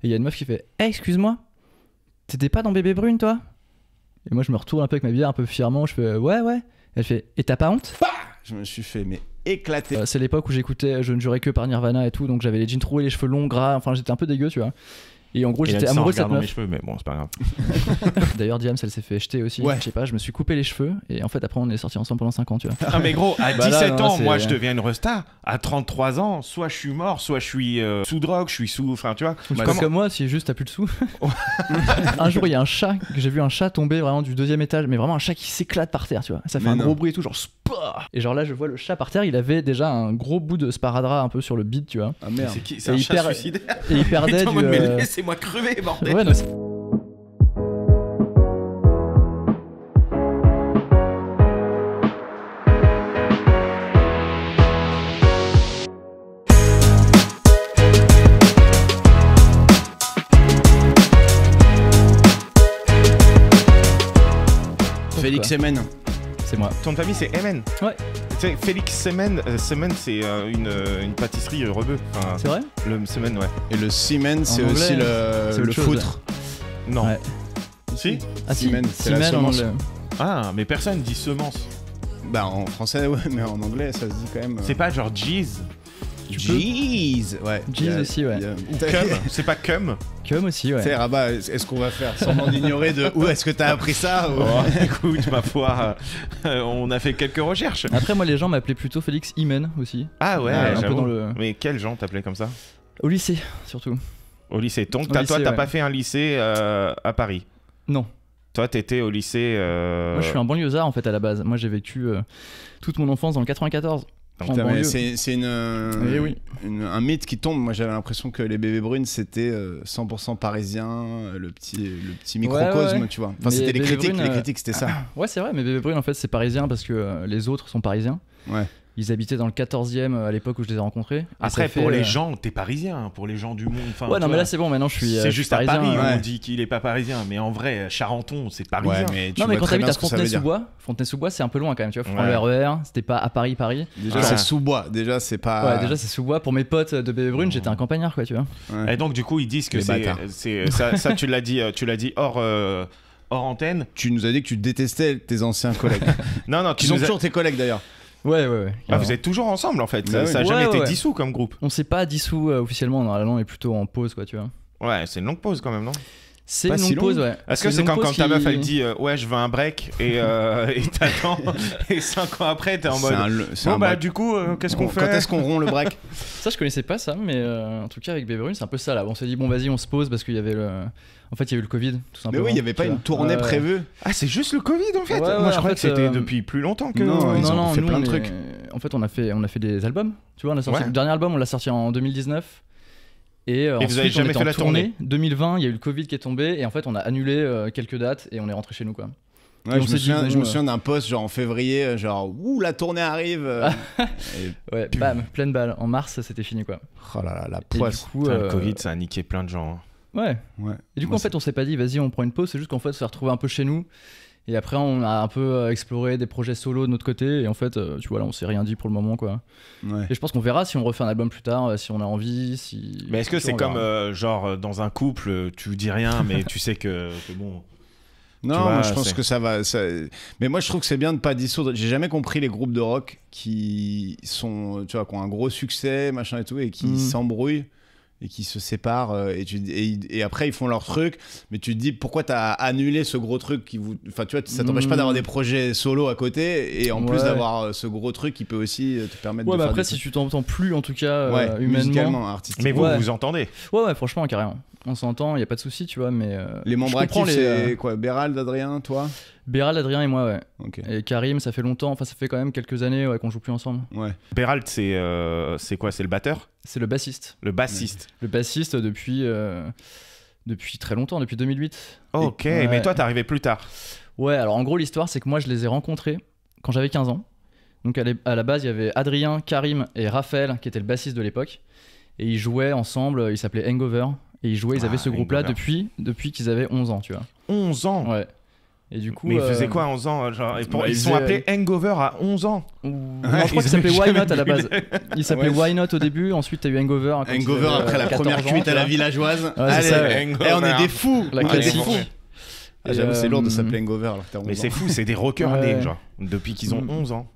il y a une meuf qui fait hey, excuse-moi, t'étais pas dans Bébé Brune toi? Et moi je me retourne un peu avec ma bière un peu fièrement, je fais ouais. Elle fait et t'as pas honte? Je me suis fait mais éclater. C'est l'époque où j'écoutais Je ne jurais que par Nirvana et tout, donc j'avais les jeans troués, les cheveux longs, gras, enfin j'étais un peu dégueu, tu vois. Et en gros, j'étais amoureux de cette meuf. mes cheveux, mais bon, c'est pas grave. D'ailleurs, Diams, elle s'est fait jeter aussi. Ouais. Je sais pas, je me suis coupé les cheveux et en fait, après, on est sortis ensemble pendant 5 ans, tu vois. Ah, mais gros, à Bah 17 là, non, ans, c'est- moi, je deviens une resta. À 33 ans, soit je suis mort, soit je suis sous drogue, je suis sous. Enfin, tu vois. Bah, comme moi, si juste t'as plus de sous. Un jour, il y a un chat, j'ai vu un chat tomber vraiment du 2e étage, mais vraiment un chat qui s'éclate par terre, tu vois. Ça fait Mais un non. gros bruit et tout, genre spah. Et genre là, je vois le chat par terre, il avait déjà un gros bout de sparadrap un peu sur le bide, tu vois. Ah merde. C'est qui? Et C'est un il chat perd- suicidaire. Et il perdait T'es en du. mode, mais laissez-moi crever, bordel. Ouais, non, c'est- Félix Semen. c'est moi. Ton de famille, c'est Emen. Ouais. Tu sais, Félix Semen, Semen, c'est une pâtisserie rebeu. Enfin, C'est vrai? le Semen, ouais. Et le Semen, c'est anglais, aussi c'est le autre chose, foutre. Non. Ouais. Si? Ah si, Semen, c'est la Semen en semence. anglais. Ah, mais personne dit semence. Bah en français, ouais, mais en anglais, ça se dit quand même. C'est pas genre Jeez. Jeez. Ouais. Jeez Il y a- aussi, ouais. il y a- Cum. C'est pas cum. Comme aussi, ouais. Tu sais, Rabat, est-ce qu'on va faire semblant d'ignorer de où est-ce que t'as appris ça ou- Oh, écoute, ma foi, on a fait quelques recherches. Après, moi, les gens m'appelaient plutôt Félix Imen aussi. Ah ouais, un peu j'avoue. dans le... Mais quels gens t'appelaient comme ça? Au lycée, surtout. Au lycée. Donc, Au toi, lycée, t'as ouais. pas fait un lycée à Paris? Non. Toi, t'étais au lycée. Moi, je suis un banlieusard en fait à la base. Moi, j'ai vécu toute mon enfance dans le 94. En Putain, mais banlieue. c'est Eh oui. un mythe qui tombe. Moi, j'avais l'impression que les bébés brunes, c'était 100% parisien, le petit microcosme, ouais. tu vois. Enfin, Mais c'était Bébé Brune, les critiques, c'était ça. Ouais, c'est vrai, mais Bébé Brune, en fait, c'est parisien parce que les autres sont parisiens. Ouais. Ils habitaient dans le 14e à l'époque où je les ai rencontrés. Et Après, ça fait, pour les gens, t'es parisien. Pour les gens du monde. Enfin, Ouais, non, tu mais vois, là, c'est bon, maintenant je suis. c'est juste à parisien. Paris, ouais. on dit qu'il est pas parisien. Mais en vrai, Charenton, c'est parisien. Ouais, mais tu Non, mais vois quand très t'habites bien à ce que ça veut dire. Fontenay-sous-Bois, c'est un peu loin quand même, tu vois. Faut prendre Ouais. le RER, c'était pas à Paris. Déjà, Ouais. c'est sous-bois. Déjà, c'est pas. Ouais, déjà, c'est sous-bois. Pour mes potes de Bébé Brune, j'étais un campagnard, quoi, tu vois. Ouais. Et donc, du coup, ils disent que Les bâtards. ça, tu l'as dit hors antenne. Tu nous as dit que tu détestais tes anciens collègues. Non, non, Qui sont toujours tes collègues d'ailleurs. Ouais. Ah, vous êtes toujours ensemble en fait. Bah oui. Ça a jamais Ouais, été ouais. dissous comme groupe. On s'est pas dissous officiellement, normalement, on est plutôt en pause, quoi, tu vois. Ouais, c'est une longue pause quand même, non? C'est Pas une si longue pause, longue. ouais. Est-ce que c'est une quand, longue quand pause ta meuf qui- elle dit ouais je veux un break et t'attends et 5 ans après t'es en mode C'est bon un bah break. du coup qu'est-ce qu'on Quand fait? est-ce qu'on rompt le break? Ça, je connaissais pas ça, mais en tout cas, avec Bébé Brune, c'est un peu ça là. On s'est dit, bon, vas-y, on se pose parce qu'il y avait le. En fait, il y avait le Covid, tout Mais simplement. oui, il y avait pas tu une vois. tournée Ouais. prévue. Ah c'est juste le Covid en fait. Ouais, Moi ouais, je en croyais fait, que c'était depuis plus longtemps que. Non, ils ont non, fait nous, plein de on trucs. En fait, on a fait des albums. Tu vois, on a sorti Ouais. le dernier album, on l'a sorti en 2019. Et, vous ensuite, avez jamais on était fait en la tournée 2020, il y a eu le Covid qui est tombé et en fait, on a annulé quelques dates et on est rentré chez nous, quoi. Ouais, Et on je s'est me dit, souviens, bon, je me souviens d'un post genre en février, genre ouh la tournée arrive. Et- Ouais, bam, pleine balle. En mars, c'était fini, quoi. Oh là là, la Et poisse. du coup, Putain, le Covid ça a niqué plein de gens. Ouais. Ouais. Et du coup, Moi, en fait, on s'est pas dit, vas-y, on prend une pause. C'est juste qu'en fait, on s'est retrouvé un peu chez nous. Et après, on a un peu exploré des projets solo de notre côté. Et en fait, tu vois, là, on s'est rien dit pour le moment, quoi. Ouais. Et je pense qu'on verra si on refait un album plus tard, si on a envie. Si... Mais est-ce que Tu c'est vois, on comme verra. genre dans un couple tu dis rien mais tu sais que bon. Non, Tu vois, moi, je pense c'est- que ça va. Mais moi, je trouve que c'est bien de pas dissoudre. J'ai jamais compris les groupes de rock qui sont, tu vois, qui ont un gros succès, machin et tout, et qui s'embrouillent et qui se séparent. Et après, ils font leur truc. Mais tu te dis, pourquoi t'as annulé ce gros truc qui vous. Enfin, tu vois, ça t'empêche pas d'avoir des projets solo à côté et en plus Ouais. d'avoir ce gros truc qui peut aussi te permettre Ouais, de bah faire après, des si trucs. tu t'entends plus, en tout cas, Ouais, humainement. musicalement, artistiquement. Mais vous Ouais. vous entendez? Ouais, franchement, carrément. On s'entend, y a pas de souci, tu vois, mais. Les membres je comprends actifs, les, c'est quoi? Bérald, Adrien, toi? Béral, Adrien et moi, ouais. Ok. Et Karim, ça fait longtemps, enfin, ça fait quand même quelques années qu'on joue plus ensemble. Ouais. Bérald c'est quoi? C'est le batteur? C'est le bassiste. Le bassiste? Le bassiste depuis très longtemps, depuis 2008. Ok, Ouais. mais toi t'es arrivé plus tard. Ouais, alors en gros, l'histoire, c'est que moi, je les ai rencontrés quand j'avais 15 ans. Donc à la base, il y avait Adrien, Karim et Raphaël, qui étaient le bassiste de l'époque. Et ils jouaient ensemble, ils s'appelaient Hangover. Et ils avaient ce groupe-là Hangover. depuis qu'ils avaient 11 ans, tu vois. 11 ans. Ouais. Et du coup, Mais ils faisaient quoi à 11 ans genre, Bah, ils sont appelés Hangover à 11 ans. Non, je crois qu'il s'appelait Why Not à la base. Il s'appelait Why Not au début, ensuite t'as eu Hangover. Hangover après la première cuite à la villageoise. Allez, on est des fous. La On est des classique. fous. J'avoue, c'est lourd de s'appeler Hangover alors que t'as 11 ans. Mais c'est fou, c'est des rockers Ouais. nés, genre, depuis qu'ils ont 11 ans.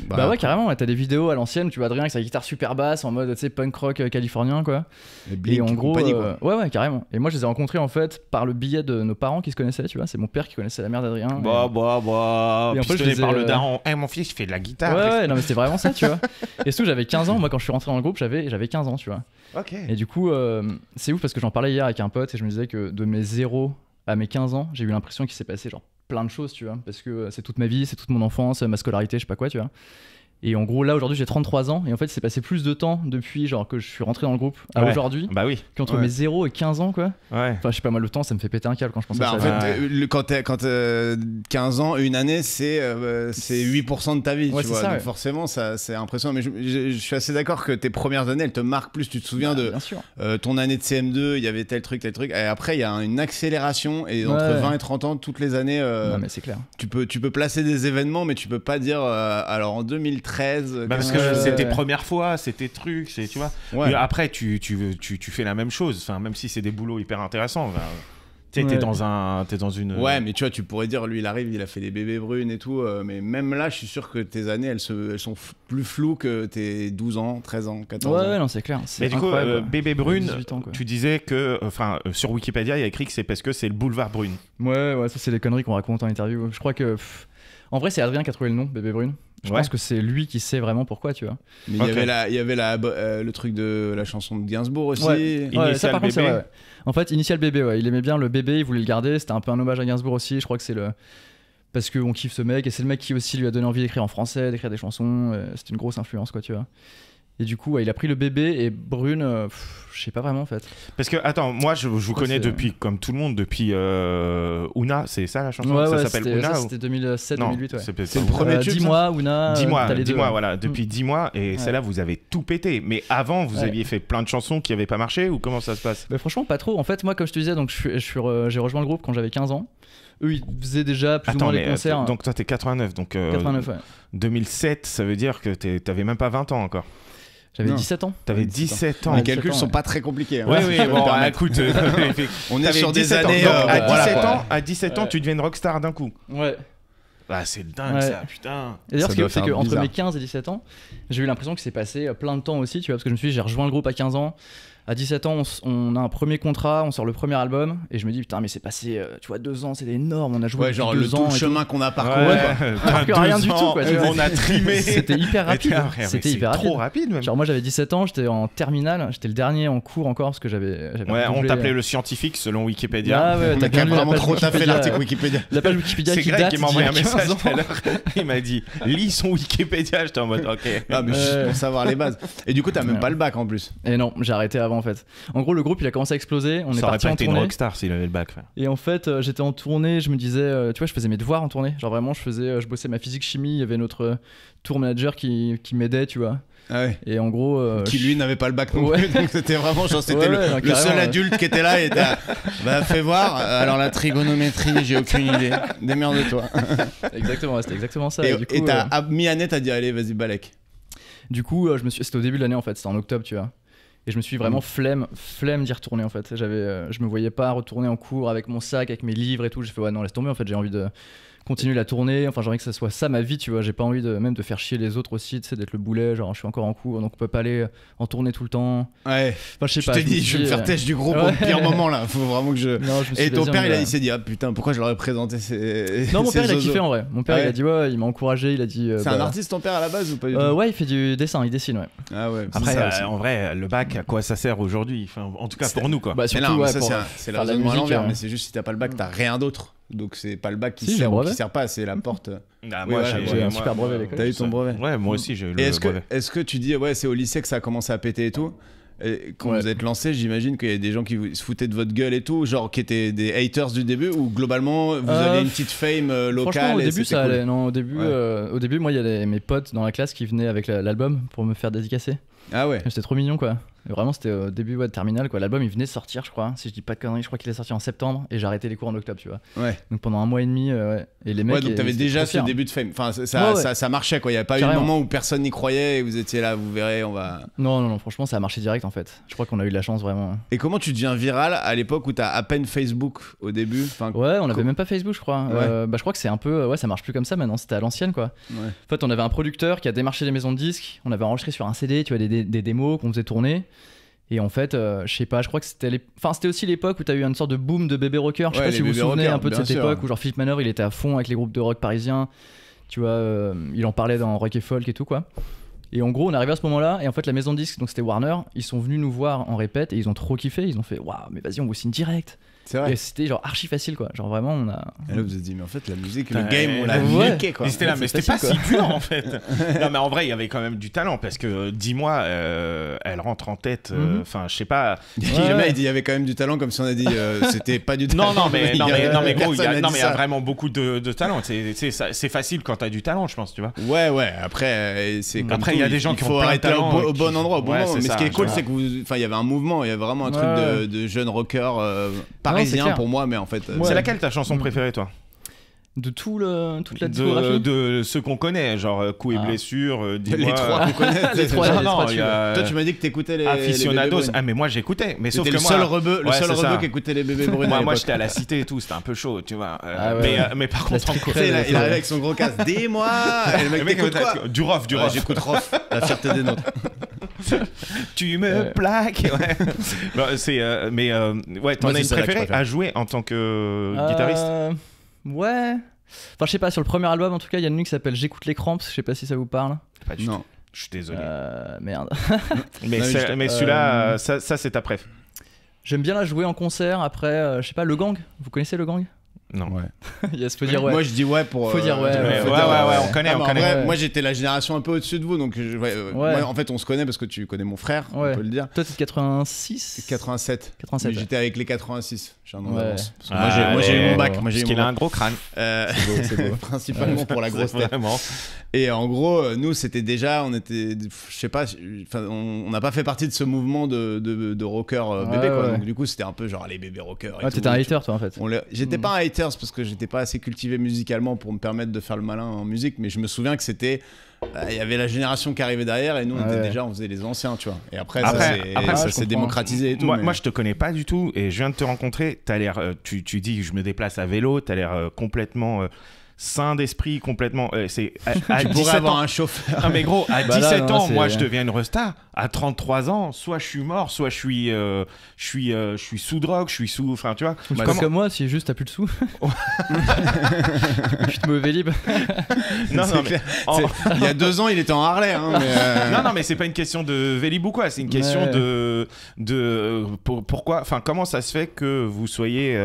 Bah ouais, carrément, t'as des vidéos à l'ancienne, tu vois Adrien avec sa guitare super basse en mode, tu sais, punk rock californien, quoi. Les Blink Et en gros, compagnie, quoi. ouais, carrément. Et moi, je les ai rencontrés en fait par le biais de nos parents qui se connaissaient, tu vois. C'est mon père qui connaissait la mère d'Adrien. Bah. Et en fait, je Pistonné les ai, par le daron. Mon fils, il fait de la guitare. Ouais, non, mais c'était vraiment ça, tu vois. Et surtout, j'avais 15 ans. Moi, quand je suis rentré dans le groupe, j'avais 15 ans, tu vois. Ok. Et du coup, c'est ouf parce que j'en parlais hier avec un pote et je me disais que de mes 0 à mes 15 ans, j'ai eu l'impression qu'il s'est passé genre plein de choses, tu vois. Parce que c'est toute ma vie, c'est toute mon enfance, ma scolarité, je sais pas quoi, tu vois. Et en gros, là aujourd'hui, j'ai 33 ans et en fait, il s'est passé plus de temps depuis genre que je suis rentré dans le groupe à Ouais. aujourd'hui Bah oui. qu'entre mes 0 et 15 ans, quoi. Ouais. Enfin, je sais pas, moi, le temps, ça me fait péter un câble quand je pense Bah, à en ça. fait, quand t'as 15 ans, une année, c'est 8% de ta vie, Ouais, tu c'est vois. ça, Donc ouais. forcément, ça, c'est impressionnant. Mais je suis assez d'accord que tes premières années, elles te marquent plus. Tu te souviens de Bien sûr. ton année de CM2, il y avait tel truc. Et après, il y a une accélération. Et entre Ouais. 20 et 30 ans, toutes les années, Non, mais c'est clair. tu peux placer des événements, mais tu peux pas dire, alors en 2013... Bah parce qu'est-ce que Ouais. c'est tes premières fois, c'est tes trucs, c'est, tu vois. Ouais. Mais après, tu fais la même chose, enfin, même si c'est des boulots hyper intéressants. Enfin, tu sais, Ouais. t'es dans une. Ouais, mais tu vois, tu pourrais dire, lui, il arrive, il a fait des bébés brunes et tout, mais même là, je suis sûr que tes années, elles sont plus floues que tes 12 ans, 13 ans, 14 ans. Ouais, non, c'est clair. C'est Mais du coup, incroyable. bébé brune, 18 ans, quoi. tu disais que, sur Wikipédia, il y a écrit que c'est parce que c'est le boulevard Brune. Ouais, ça, c'est des conneries qu'on raconte en interview. Je crois que. En vrai, c'est Adrien qui a trouvé le nom, Bébé Brune. Je Ouais. pense que c'est lui qui sait vraiment pourquoi, tu vois. Mais Ok. il y avait le truc de la chanson de Gainsbourg aussi. Ouais, ça Initial par contre, c'est Bébé. vrai. Ouais. En fait, Initial Bébé, ouais. Il aimait bien le bébé, il voulait le garder. C'était un peu un hommage à Gainsbourg aussi. Je crois que c'est le. Parce qu'on kiffe ce mec et c'est le mec qui aussi lui a donné envie d'écrire en français, d'écrire des chansons. C'était une grosse influence, quoi, tu vois. Et du coup, ouais, il a pris le bébé et Brune, je sais pas vraiment en fait. Parce que, attends, moi, je vous crois connais que c'est- depuis, comme tout le monde, depuis Ouna, c'est ça la chanson? Ouais, Ça ouais, s'appelle c'était Ouna ça, ou... c'était 2007, Non, 2008, ouais. C'est le premier tube, ça 10 mois, Ouna. 10 mois, t'as les 10 deux, mois, ouais. voilà. Depuis 10 mois, et Ouais. celle-là, vous avez tout pété. Mais avant, vous Ouais. aviez fait plein de chansons qui n'avaient pas marché, ou comment ça se passe? Bah, franchement, pas trop. En fait, moi, comme je te disais, donc j'ai rejoint le groupe quand j'avais 15 ans. Eux, ils faisaient déjà plus ou moins les concerts. donc toi, t'es 89, donc 89, ouais. 2007, ça veut dire que t'avais même pas 20 ans encore. J'avais Non. 17 ans. T'avais Ouais, 17 ans. Les Ouais, calculs 17 ans, sont ouais. pas très compliqués. hein. Oui, Si oui, je peux me bon, permettre. écoute, On est t'avais sur des 17 ans. années. Donc, bon, à voilà, 17 quoi. ans, à 17 ans, Ouais. tu deviens une rockstar d'un coup. Ouais. Ah, c'est dingue Ouais. ça, putain. Et d'ailleurs, Ça ce qui est doit ouf, c'est faire qu'entre bizarre. mes 15 et 17 ans, j'ai eu l'impression que c'est passé plein de temps aussi, tu vois, parce que je me suis dit, j'ai rejoint le groupe à 15 ans. À 17 ans, on a un premier contrat, on sort le premier album, et je me dis, putain, mais c'est passé, tu vois, 2 ans, c'est énorme, on a joué Ouais, depuis genre 2 le, tout ans. le et chemin qu'on a parcouru. Ouais, quoi. Alors que rien du tout, quoi, tu vois. On a trimé. C'était hyper rapide. Mais C'était c'est hyper rapide. trop rapide même. Genre, moi, j'avais 17 ans, j'étais en terminale, j'étais le dernier en cours encore, parce que j'avais Ouais, on redoublé. t'appelait le scientifique selon Wikipédia. Ah ouais, On t'as a bien lu la vraiment page trop taffé Wikipédia, l'article Wikipédia. La page Wikipédia C'est qui Greg date qui m'a envoyé un d'il y a 15 message ans. tout à l'heure. Il m'a dit lis son Wikipédia. J'étais en mode ok. Ah, mais juste Ouais. pour savoir les bases. Et du coup, t'as même Ouais. pas le bac en plus. Et non, j'ai arrêté avant en fait. En gros, le groupe il a commencé à exploser. On est Ça aurait parti pas en été une tournée. rockstar s'il avait le bac, frère. Et en fait, j'étais en tournée. Je me disais, tu vois, je faisais mes devoirs en tournée. Genre vraiment, je bossais ma physique chimie. Il y avait notre tour manager qui m'aidait, tu vois. Ah ouais. Et en gros, Qui lui n'avait pas le bac non Ouais. plus. Donc c'était vraiment genre, c'était Ouais, le, ouais, non, le carrément, seul ouais. adulte qui était là et t'as. Bah, fais voir. Alors la trigonométrie, j'ai aucune idée. Démerde-toi. exactement, ouais, c'était exactement ça. Et du coup, et t'as mi-année, t'as dit, allez, vas-y, balèque. c'était au début de l'année en fait. C'était en octobre, tu vois. Et je me suis vraiment flemme d'y retourner en fait. Je me voyais pas retourner en cours avec mon sac, avec mes livres et tout. J'ai fait ouais non laisse tomber en fait. J'ai envie de continuer la tournée. Enfin j'ai envie que ça soit ça ma vie, tu vois. J'ai pas envie même de faire chier les autres aussi, tu sais, d'être le boulet. Genre je suis encore en cours donc on peut pas aller en tournée tout le temps. Ouais. Enfin je sais Je pas. t'ai me dit, suis je vais me faire têche du groupe Ouais. au pire moment là. Faut vraiment que je. Non, je me suis Et ton dit, père, vas-y, il s'est dit, ah putain, pourquoi je leur ai présenté ces. Non mon ces père il a zozos. kiffé en vrai. Mon père Ah il ouais. a dit ouais, il m'a encouragé, il a dit. C'est un artiste ton père à la base ou pas du tout? Ouais il fait du dessin, il dessine ouais. Ah ouais. c'est Après, ça aussi. en vrai, le bac, à quoi ça sert aujourd'hui? Enfin, en tout cas pour nous, quoi. Bah Mais surtout non, mais ouais, ça pour c'est faire de la raisonnement à musique, l'envers, mais c'est juste si t'as pas le bac, t'as rien d'autre. Donc c'est pas le bac qui Si, j'ai sert le ou brevet. qui sert pas, c'est la porte. Ah, Oui, voilà, j'ai un super brevet à l'école. T'as eu ton brevet. Ouais, moi aussi j'ai eu Et le brevet. est-ce que tu dis, ouais, c'est au lycée que ça a commencé à péter et tout? Et quand Ouais. vous êtes lancé, j'imagine qu'il y a des gens qui se foutaient de votre gueule et tout, genre qui étaient des haters du début, ou globalement vous aviez une petite fame locale. Franchement, au et début, c'était ça cool. allait. Non, Ouais. au début, moi, il y a mes potes dans la classe qui venaient avec l'album pour me faire dédicacer. Ah ouais. C'était trop mignon, quoi. Et vraiment, c'était au début de terminale, quoi. L'album, il venait de sortir, je crois. Si je dis pas de conneries, je crois qu'il est sorti en septembre et j'ai arrêté les cours en octobre, tu vois. Ouais. Donc pendant 1 mois et demi, ouais. Et les mecs. Ouais, donc t'avais ils étaient déjà trop ce fiers. début de fame. Enfin, ça marchait, quoi. Il y avait pas eu un Carrément. moment où personne n'y croyait et vous étiez là, vous verrez, on va. Non, franchement, ça a marché direct en fait. Je crois qu'on a eu de la chance vraiment. Et comment tu deviens viral à l'époque où t'as à peine Facebook au début? Enfin, Ouais, on avait même pas Facebook, je crois. Ouais. Je crois que c'est un peu. Ouais, ça marche plus comme ça maintenant, c'était à l'ancienne, quoi. ouais. En fait, on avait un producteur qui a démarché les maisons de disques. On avait enregistré sur un CD, tu vois, des démos qu'on faisait tourner. Et en fait, je sais pas, je crois que c'était aussi l'époque où t'as eu une sorte de boom de bébé rocker. Je sais Ouais, pas les si vous vous bébés souvenez rockers, un peu de bien cette sûr. époque où genre Philippe Manœuvre, il était à fond avec les groupes de rock parisiens. Tu vois, il en parlait dans Rock et Folk et tout, quoi. Et en gros, on est arrivé à ce moment-là, et en fait, la maison de disques, donc c'était Warner, ils sont venus nous voir en répète et ils ont trop kiffé. Ils ont fait, waouh, mais vas-y, on vous signe direct. C'est vrai. Et c'était genre archi facile, quoi. Genre vraiment, on a. Et là, vous vous êtes dit, mais en fait, la musique, Putain, le game, on l'a ouais. niqué, quoi. Et c'était là, C'est mais c'était pas facile, si dur en fait. Non, mais en vrai, il y avait quand même du talent parce que 10 mois, elle rentre en tête. Enfin, je sais pas. Il dit Ouais. jamais, il dit, il y avait quand même du talent, comme si on a dit, c'était pas du talent. Non, mais gros, il y Personne n'a a dit ça. vraiment beaucoup de talent. C'est facile quand t'as du talent, je pense, tu vois. Ouais, après, c'est comme Après, tout, il y a des gens qui faut ont plein de arrêter talent au et bon qui- endroit, au bon Ouais, moment. c'est Mais ça, ce qui est cool, genre. c'est que il y avait un mouvement, il y avait vraiment un truc Ouais. de jeunes rockers c'est parisiens clair. pour moi, mais en fait. Ouais. C'est laquelle ta chanson préférée, toi? De toute la discographie. De ceux qu'on connaît, genre Coups et Ah. Blessures, dis-moi. Les trois qu'on connaît. Les trois, Non, les non, trois il y a Toi, tu m'as dit que t'écoutais les Aficionados. Bébés Ah, mais moi j'écoutais. Mais sauf C'était que le seul moi. rebeu, Ouais, c'est ça. qui écoutait les bébés bruns. Moi, à l'époque. j'étais à la cité et tout, c'était un peu chaud, tu vois. Ah ouais. Mais par La contre, en street cours- cred. Tu sais, il arrive avec son gros casque. Dis-moi. Et le Le mec, mec, t'écoutes quoi? du rough, Ouais, j'écoute Rof, la fierté des nôtres. Tu me Ouais. plaques. Ouais. Bon, ouais, t'en Moi, as c'est une celle-là que je préférée préfère. à jouer en tant que guitariste? Ouais. Enfin, je sais pas, sur le premier album, en tout cas, il y a une qui s'appelle J'écoute les Cramps. Je sais pas si ça vous parle. Pas du tout. Non. Je suis désolé. Merde. Mais, Non, mais mais celui-là, ça c'est ta préf. J'aime bien la jouer en concert. Après, je sais pas, Le Gang. Vous connaissez Le Gang? Non. Ouais. Yes, faut dire ouais. Moi, je dis ouais pour. Faut dire ouais, Ouais, faut ouais, dire ouais, ouais. on connaît, Ah, on mais en connaît. vrai, Ouais. moi j'étais la génération un peu au-dessus de vous, donc moi, en fait on se connaît parce que tu connais mon frère, Ouais. on peut le dire. Toi, t'es de 86 87. 87. Mais j'étais avec les 86. J'ai un an Ouais. d'avance. Parce que Ah, moi j'ai eu ouais. mon bac. Moi j'ai Parce eu qu'il mon a un bac. gros crâne. C'est beau. Principalement pour la grosse tête. Vraiment. Et en gros, nous c'était déjà, on était, je sais pas, enfin, on n'a pas fait partie de ce mouvement de rockers bébés quoi. ouais. Donc du coup c'était un peu genre les bébés rockers. Et Ouais, tout. t'étais un hater, toi, en fait. J'étais pas un haters parce que j'étais pas assez cultivé musicalement pour me permettre de faire le malin en musique, mais je me souviens que c'était, il y avait la génération qui arrivait derrière et nous on était Ouais. déjà, on faisait les anciens, tu vois. Et après, Après, ça je s'est comprends. démocratisé et tout. Moi, mais- moi, je te connais pas du tout et je viens de te rencontrer. T'as l'air, tu dis, je me déplace à vélo. T'as l'air complètement sain d'esprit, complètement. C'est à tu 17 pourrais avoir ans. un chauffeur. Non mais gros, à Bah là, 17 non, ans, c'est- moi je deviens une resta. À 33 ans, soit je suis mort, soit je suis sous drogue, je suis sous. Enfin, tu vois. Parce Comment- que moi, si juste t'as plus de sous. Je suis de mauvais libre. Non, C'est non, mais, clair. en- Il y a 2 ans, il était en Harley. Hein, mais, non, mais c'est pas une question de Vélib ou quoi. C'est une question Ouais. pourquoi. Enfin, comment ça se fait que vous soyez.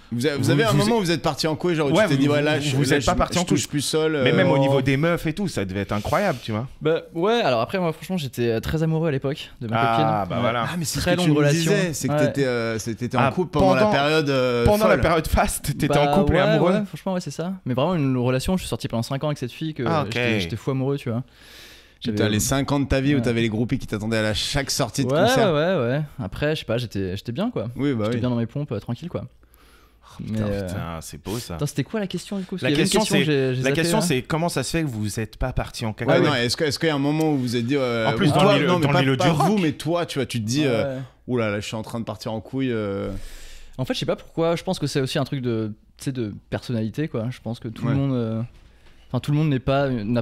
Vous avez un moment où vous êtes parti en couille, genre où Ouais, tu t'es dit, vous- ouais, là, vous êtes pas parti en couche couille. plus seul. Mais même au oh. niveau des meufs et tout, ça devait être incroyable, tu vois. Bah ouais, alors après, moi, franchement, j'étais très amoureux à l'époque de ma copine. Ah, bah Ouais. voilà. Ah, mais c'est Très ce que tu longue me relation. disais, c'est que Ouais. t'étais en Ah, couple pendant la pendant- période Pendant la folle. période faste, t'étais Bah, en couple et ouais, amoureux. Ouais, franchement, ouais, c'est ça. Mais vraiment, une relation, je suis sorti pendant 5 ans avec cette fille que Ah, ok. j'étais fou amoureux, tu vois. Putain, les 5 ans de ta vie où Ouais. t'avais les groupies qui t'attendaient à chaque sortie de Ouais, concert. ouais. Après, je sais pas, j'étais bien, quoi. Oui, bah J'étais oui. bien dans mes pompes, tranquille, quoi. Mais, Putain, c'est beau ça. Attends, c'était quoi la question du coup? Parce La qu'il y avait une question, que j'ai La zappée, question là. c'est comment ça se fait que vous êtes pas parti en Ouais, cacahuète. non, est-ce qu'il y a un moment où vous vous êtes dit. En plus, ou dans toi, le milieu- non, mais dans le pas, milieu pas du vous, rock. mais toi, tu vois, tu te dis. Ouais. Oula, là, je suis en train de partir en couille. En fait, je sais pas pourquoi. Je pense que c'est aussi un truc de, tu sais, de personnalité, quoi. Je pense que tout Ouais. le monde, enfin tout le monde n'a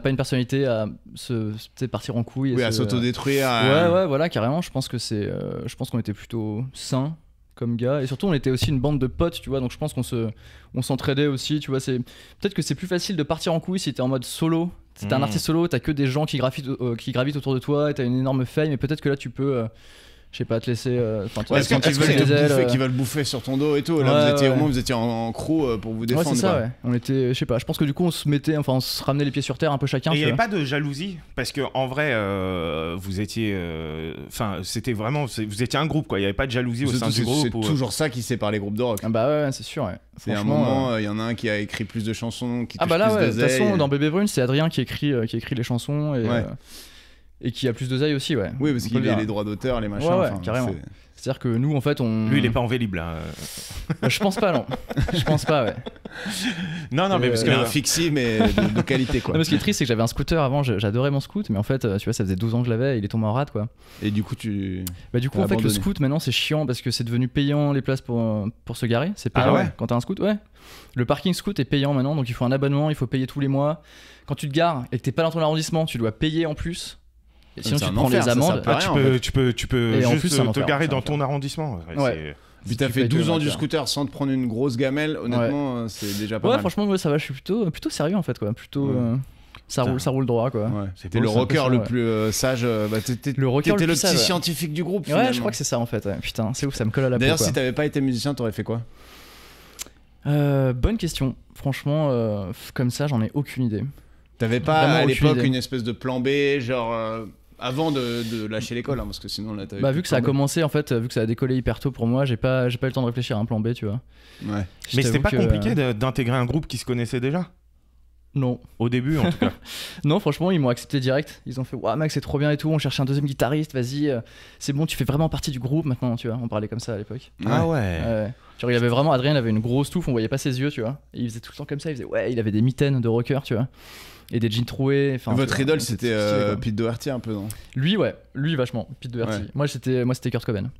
pas une personnalité à tu sais, partir en couille. et Oui, à se- s'autodétruire. Ouais, voilà, carrément. Je pense qu'on était plutôt sains comme gars, et surtout on était aussi une bande de potes, tu vois. Donc je pense on s'entraidait aussi, tu vois. Peut-être que c'est plus facile de partir en couille si t'es en mode solo. Si t'es un Mmh. artiste solo, t'as que des gens qui gravitent autour de toi, et t'as une énorme fame, et peut-être que là tu peux je sais pas, te laisser. Enfin, Ouais, est-ce qu'ils sentir veulent, les ailes, qu'ils veulent bouffer sur ton dos et tout. Là, Ouais, vous étiez, ouais. au moins, vous étiez en crew pour vous défendre. Ouais, c'est ça, quoi. ouais. On était, je sais pas, je pense que du coup on se ramenait les pieds sur terre un peu chacun. Et il tu n'y avait vois. pas de jalousie parce que en vrai, vous étiez, enfin, c'était vraiment, vous étiez un groupe quoi. Il n'y avait pas de jalousie au sein Surtout, du groupe. c'est toujours ça qui sépare les groupes de rock. Ah bah ouais, c'est sûr, ouais. C'est un Franchement, moment, il y en a un qui a écrit plus de chansons, qui Ah touche bah là, plus ouais, de toute façon, d'oseille. dans Bébé Brune, c'est Adrien qui écrit les chansons. Et, Ouais. Et qui a plus d'oseille aussi, ouais. Oui, parce On peut qu'il a le les dire. droits d'auteur, les machins. Ouais, enfin, carrément. c'est- C'est-à-dire que nous, en fait, on. Lui, il est pas en Vélib là. Je pense pas, non. Je pense pas, ouais. Non, mais parce Il a un que. fixie, mais de qualité, quoi. Non, mais ce qui est triste, c'est que j'avais un scooter avant, j'adorais mon scoot, mais en fait, tu vois, ça faisait 12 ans que je l'avais, et il est tombé en rade, quoi. Et du coup, tu. Bah, du coup, T'as en fait, le abandonné. scoot, maintenant, c'est chiant parce que c'est devenu payant les places pour se garer. C'est payant Ah ouais quand t'as un scoot, ouais. Le parking scoot est payant maintenant, donc il faut un abonnement, il faut payer tous les mois. Quand tu te gares et que t'es pas dans ton arrondissement, tu dois payer en plus. Et sinon, C'est tu un te prends enfer, les ça, ça amendes. peut- Ah, rien, tu peux Et en juste plus, c'est un te enfer, garer c'est un dans ton arrondissement. Ouais. Puis t'as tu fait payes 12 que ans le du moteur. scooter sans te prendre une grosse gamelle, honnêtement, c'est déjà pas Ouais, mal. franchement, moi, ça va, je suis plutôt sérieux en fait, quoi. Plutôt. Ouais. Ça roule droit, quoi. Ouais. C'est T'es beau, le c'est rocker impressionnant, le plus sage. Bah, Le rocker t'étais le le plus petit sage, ouais. scientifique du groupe. Ouais, finalement. je crois que c'est ça en fait. Ouais. Putain, c'est ouf, ça me colle à la peau. D'ailleurs, quoi. si t'avais pas été musicien, t'aurais fait quoi? Bonne question. Franchement, comme ça, j'en ai aucune idée. T'avais pas Vraiment à aucune l'époque idée. une espèce de plan B, genre avant de lâcher l'école, hein, parce que sinon là t'avais. Bah, plus vu de que ça a plan B. commencé, en fait, vu que ça a décollé hyper tôt pour moi, j'ai pas eu le temps de réfléchir à un plan B, tu vois. Ouais. Je Mais c'était t'avoue pas que, compliqué d'intégrer un groupe qui se connaissait déjà. Non. Au début, en tout cas. Non, franchement, ils m'ont accepté direct. Ils ont fait, waouh, mec, c'est trop bien et tout. On cherche un deuxième guitariste, vas-y. C'est bon, tu fais vraiment partie du groupe maintenant, tu vois. On parlait comme ça à l'époque. Ah ouais. Ouais. Genre, il avait vraiment, Adrien, il avait une grosse touffe, on voyait pas ses yeux, tu vois. Et il faisait tout le temps comme ça, il faisait, ouais, il avait des mitaines de rocker, tu vois. Et des jeans troués. Enfin, Votre tu vois, idole c'était stylé, quoi. Pete Doherty un peu, non? Lui, ouais, lui vachement, Pete Doherty. Ouais. Moi, c'était Kurt Cobain.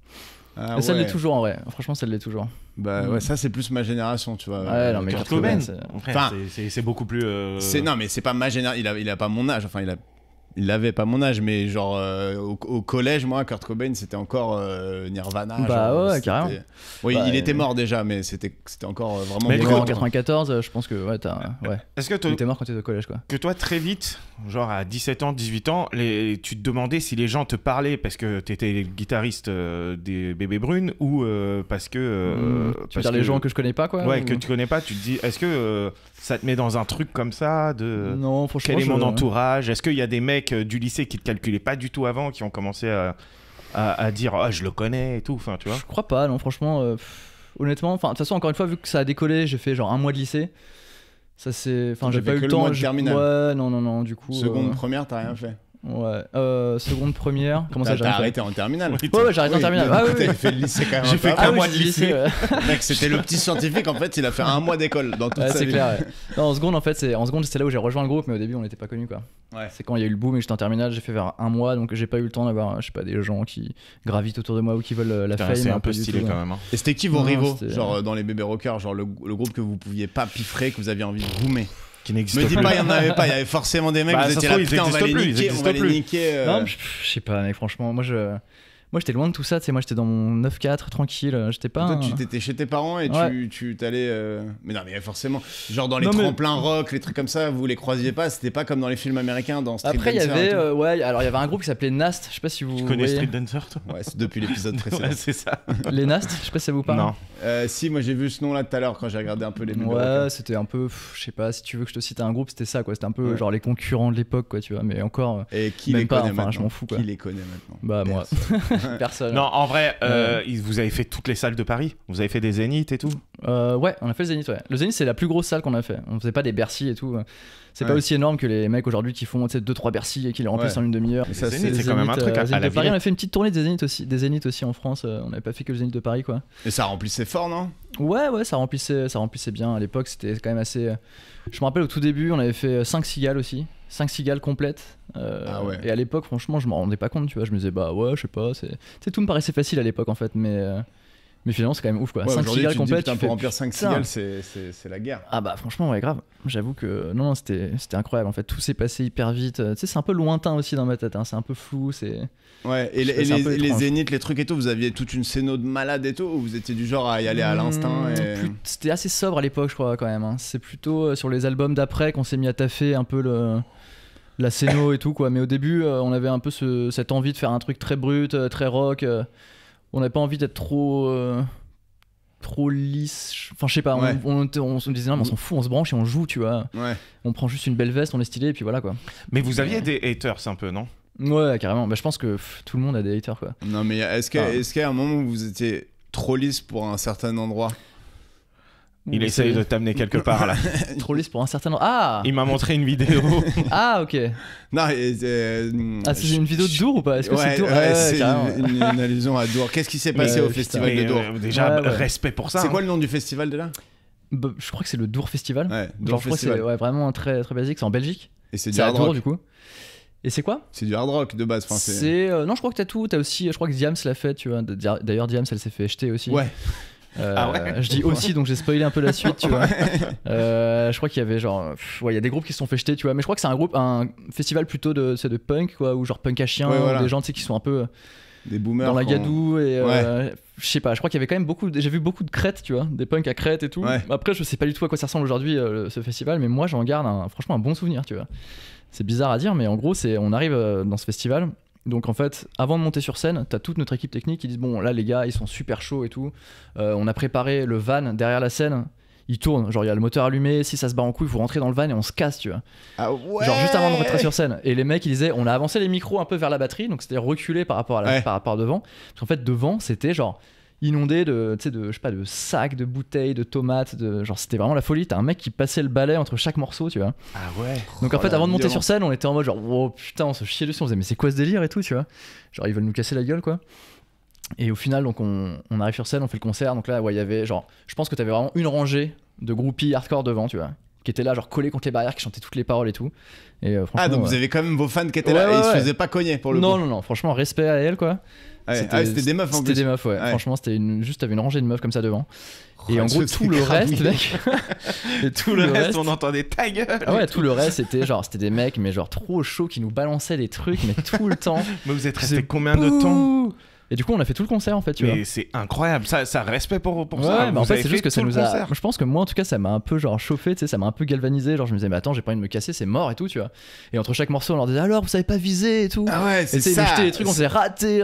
Ah Et ça ouais. l'est toujours en vrai. Franchement, ça l'est toujours. Bah ouais, ça c'est plus ma génération, tu vois. Ouais, non, mais Kurt Kurt Cobain, Cobain, c'est- frère, Enfin, c'est beaucoup plus. Non, mais c'est pas ma génération. Il a pas mon âge. Enfin, il avait pas mon âge, mais genre au collège, moi, Kurt Cobain, c'était encore Nirvana. Bah genre, ouais, c'était- carrément. Oui, Bah, il était mort déjà, mais c'était encore vraiment. Mais Il est du mort coup, en 94, je pense que ouais, ouais. Est-ce que Il était mort quand t'étais au collège, quoi. que toi, très vite, genre à 17 ans, 18 ans, tu te demandais si les gens te parlaient parce que t'étais le guitariste des Bébés Brunes ou parce que. Tu veux parce dire les gens que je connais pas, quoi. Ouais, ou- que tu connais pas, tu te dis, est-ce que ça te met dans un truc comme ça de. Non, franchement. Quel est mon je- entourage? Est-ce qu'il y a des mecs du lycée qui te calculaient pas du tout avant, qui ont commencé à dire ah je le connais et tout, enfin tu vois? Je crois pas, non, franchement. Honnêtement, enfin, de toute façon, encore une fois, vu que ça a décollé, j'ai fait genre un mois de lycée. Ça c'est. Enfin, j'ai T'avais pas eu que le le temps. mois de terminale. Ouais, non, du coup. Seconde, première, t'as rien fait. Ouais. Seconde, première. Comment ça, T'as j'ai rien fait arrêté en terminale. Ouais, j'ai arrêté en terminale. Ah, oui, oui. T'as fait le lycée quand même. J'ai un fait peu. qu'un Ah oui, mois j'ai de dit lycée. ouais. Mec, c'était le petit scientifique. En fait, il a fait un mois d'école dans toute Ouais, sa c'est vie. clair. Ouais. Non, en seconde, en fait, c'est là où j'ai rejoint le groupe, mais au début, on n'était pas connus, quoi. Ouais. C'est quand il y a eu le boom et que j'étais en terminale, j'ai fait vers un mois, donc j'ai pas eu le temps d'avoir, je sais pas, des gens qui gravitent autour de moi ou qui veulent la Putain, fame. c'est un peu pas du stylé tout, quand ouais. même. Hein. Et c'était qui vos Non, rivaux, c'était- genre dans les bébés rockers, genre le groupe que vous pouviez pas piffrer, que vous aviez envie de boomer? Qui n'existe Me dis plus. pas, il y en avait pas, il y avait forcément des mecs, Bah, vous ça étiez se là, trouve, ils putain, on va existent les plus, ils niquer, on va existent les plus. niquer. Non, je sais pas, mec, franchement, moi j'étais loin de tout ça, tu sais, moi j'étais dans mon 9-4, tranquille, j'étais pas. Toi, un- tu t'étais chez tes parents et Ouais. tu t'allais. Mais non, mais forcément, genre dans les Non, mais- tremplins rock, les trucs comme ça, vous les croisiez pas, c'était pas comme dans les films américains, dans Street Après, il y Dancer et avait, tout. ouais, alors il y avait un groupe qui s'appelait Nast, je sais pas si vous Tu connais voyez. Street Dancer, toi? Ouais, c'est depuis l'épisode précédent. Ouais, c'est ça. Les Nast, je sais pas si ça vous parle. Non. Si, moi j'ai vu ce nom-là tout à l'heure quand j'ai regardé un peu les bébés Ouais, rockers. c'était un peu, je sais pas, si tu veux que je te cite un groupe, c'était ça, quoi. C'était un peu Ouais. genre les concurrents de l'époque, quoi, tu vois. Mais encore, Et qui Même les pas, connaît enfin, maintenant? je m'en fous, quoi. Qui les connaît maintenant? bah moi, personne. Non, en vrai, vous avez fait toutes les salles de Paris. Vous avez fait des Zéniths et tout. Ouais, on a fait le Zénith, ouais. Le Zénith, c'est la plus grosse salle qu'on a fait. On faisait pas des Bercy et tout. C'est pas Ouais. aussi énorme que les mecs aujourd'hui qui font 2-3 Bercy et qui les remplissent Ouais. en une demi-heure. Mais ça, Les Zéniths, c'est- c'est quand même un truc à Zénith la de Paris, Villette. on a fait une petite tournée des Zéniths aussi en France. On n'avait pas fait que le Zénith de Paris, quoi. Et ça remplissait fort, non? Ouais, ça remplissait bien. À l'époque, c'était quand même assez. Je me rappelle au tout début, on avait fait 5 cigales aussi. 5 cigales complètes. Ah ouais. Et à l'époque, franchement, je m'en rendais pas compte, tu vois. Je me disais, bah ouais, je sais pas. Tu sais, tout me paraissait facile à l'époque, en fait. Mais finalement, c'est quand même ouf, quoi. Ouais, 5 aujourd'hui, cigales tu te dis, complètes. putain, tu pour fais, remplir 5 putain. cigales, c'est la guerre. Ah bah franchement ouais grave, j'avoue que non c'était incroyable en fait, tout s'est passé hyper vite, tu sais c'est un peu lointain aussi dans ma tête, hein. C'est un peu flou, c'est... Ouais, et C'est un peu les étrange. zéniths, les trucs et tout, vous aviez toute une scéno de malade et tout, ou vous étiez du genre à y aller à l'instinct et... C'était assez sobre à l'époque je crois quand même, hein. C'est plutôt sur les albums d'après qu'on s'est mis à taffer un peu la scéno et tout quoi, mais au début on avait un peu cette envie de faire un truc très brut, très rock, on n'avait pas envie d'être trop lisse, enfin je sais pas, Ouais. on se disait non mais on s'en fout, on se branche et on joue tu vois, Ouais. on prend juste une belle veste, on est stylé et puis voilà quoi. Mais vous aviez des haters un peu, non? Ouais, carrément. Bah, je pense que tout le monde a des haters, quoi. Non, mais est-ce Ah. qu'il y a un moment où vous étiez trop lisse pour un certain endroit? Il essaye de t'amener quelque part là. Trolliste pour un certain nombre. Ah Il m'a montré une vidéo. Ah, ok. Non, c'est une vidéo de Dour ou pas? Est-ce que c'est Dour? c'est carrément. une allusion à Dour. Qu'est-ce qui s'est passé au festival de Dour? Déjà, Ouais. respect pour ça. C'est quoi le nom du festival déjà? Bah, je crois que c'est le Dour Festival. Ouais, Genre, Dour je crois que c'est Festival. vraiment très, très basique. C'est en Belgique. Et c'est du C'est à hard Dour, rock. du coup. Et c'est quoi? C'est du hard rock de base. Enfin, Non, je crois que t'as tout. T'as aussi, je crois que Diams l'a fait, tu vois. D'ailleurs, Diams, elle s'est fait jeter aussi. Ouais. Ah ouais. Je dis aussi, donc j'ai spoilé un peu la suite, tu vois. Je crois qu'il y avait genre, il y a des groupes qui se sont fait jeter, tu vois. Mais je crois que c'est un festival plutôt de punk, quoi, ou genre punk à chien, Ouais, voilà. des gens, tu sais, qui sont un peu Des boomers. dans la qu'on- gadoue et Ouais. je sais pas. Je crois qu'il y avait quand même j'ai vu beaucoup de crêtes, tu vois, des punks à crêtes et tout. Ouais. Après, je sais pas du tout à quoi ça ressemble aujourd'hui ce festival, mais moi j'en garde franchement un bon souvenir, tu vois. C'est bizarre à dire, mais en gros, on arrive dans ce festival. Donc en fait, avant de monter sur scène, t'as toute notre équipe technique qui dit bon là les gars ils sont super chauds et tout. On a préparé le van derrière la scène. Il tourne, genre il y a le moteur allumé, si ça se bat en couille, il faut rentrer dans le van et on se casse, tu vois. Ah ouais. Genre juste avant de rentrer sur scène. Et les mecs ils disaient on a avancé les micros un peu vers la batterie, donc c'était reculé par rapport Ouais. par rapport à devant. Parce qu'en fait devant c'était genre inondé de, tu sais, je sais pas, de sacs, de bouteilles, de tomates, genre c'était vraiment la folie. T'as un mec qui passait le balai entre chaque morceau, tu vois. Ah ouais. Donc en fait, la avant de monter violence. sur scène, on était en mode genre, oh putain, on se chiait dessus, on se disait, mais c'est quoi ce délire et tout, tu vois. Genre, ils veulent nous casser la gueule, quoi. Et au final, donc on arrive sur scène, on fait le concert. Donc là, ouais, il y avait genre, je pense que t'avais vraiment une rangée de groupies hardcore devant, tu vois, qui étaient là, genre collés contre les barrières, qui chantaient toutes les paroles et tout. Et franchement. Ah, donc ouais. vous avez quand même vos fans qui étaient Ouais, là et ouais, ils se ouais. faisaient pas cogner pour le Non, coup. non, non, franchement, respect à elle, quoi. Ouais. Ah, c'était des meufs en C'était plus. des meufs, ouais. Ouais. Franchement, c'était juste, t'avais une rangée de meufs comme ça devant. Et Oh, en gros, ça, tout c'est le grave reste, mignon. mec. Et Tout le reste, on entendait ta gueule. Ah ouais, tout le reste, c'était des mecs, mais genre trop chauds qui nous balançaient des trucs, mais tout le temps. Mais vous êtes C'est resté combien de temps? Bouh. Et du coup, on a fait tout le concert en fait, tu vois. Mais c'est incroyable, ça respect pour Ouais, ça. bah en Vous fait, avez c'est juste que ça tout le nous a. concert. Je pense que moi, en tout cas, ça m'a un peu genre chauffé, tu sais, ça m'a un peu galvanisé. Genre, je me disais, mais attends, j'ai pas envie de me casser, c'est mort et tout, tu vois. Et entre chaque morceau, on leur disait, alors, vous savez pas viser et tout. Ah ouais, Et c'est tu sais, ils ça. nous jetaient des trucs, on disait, raté.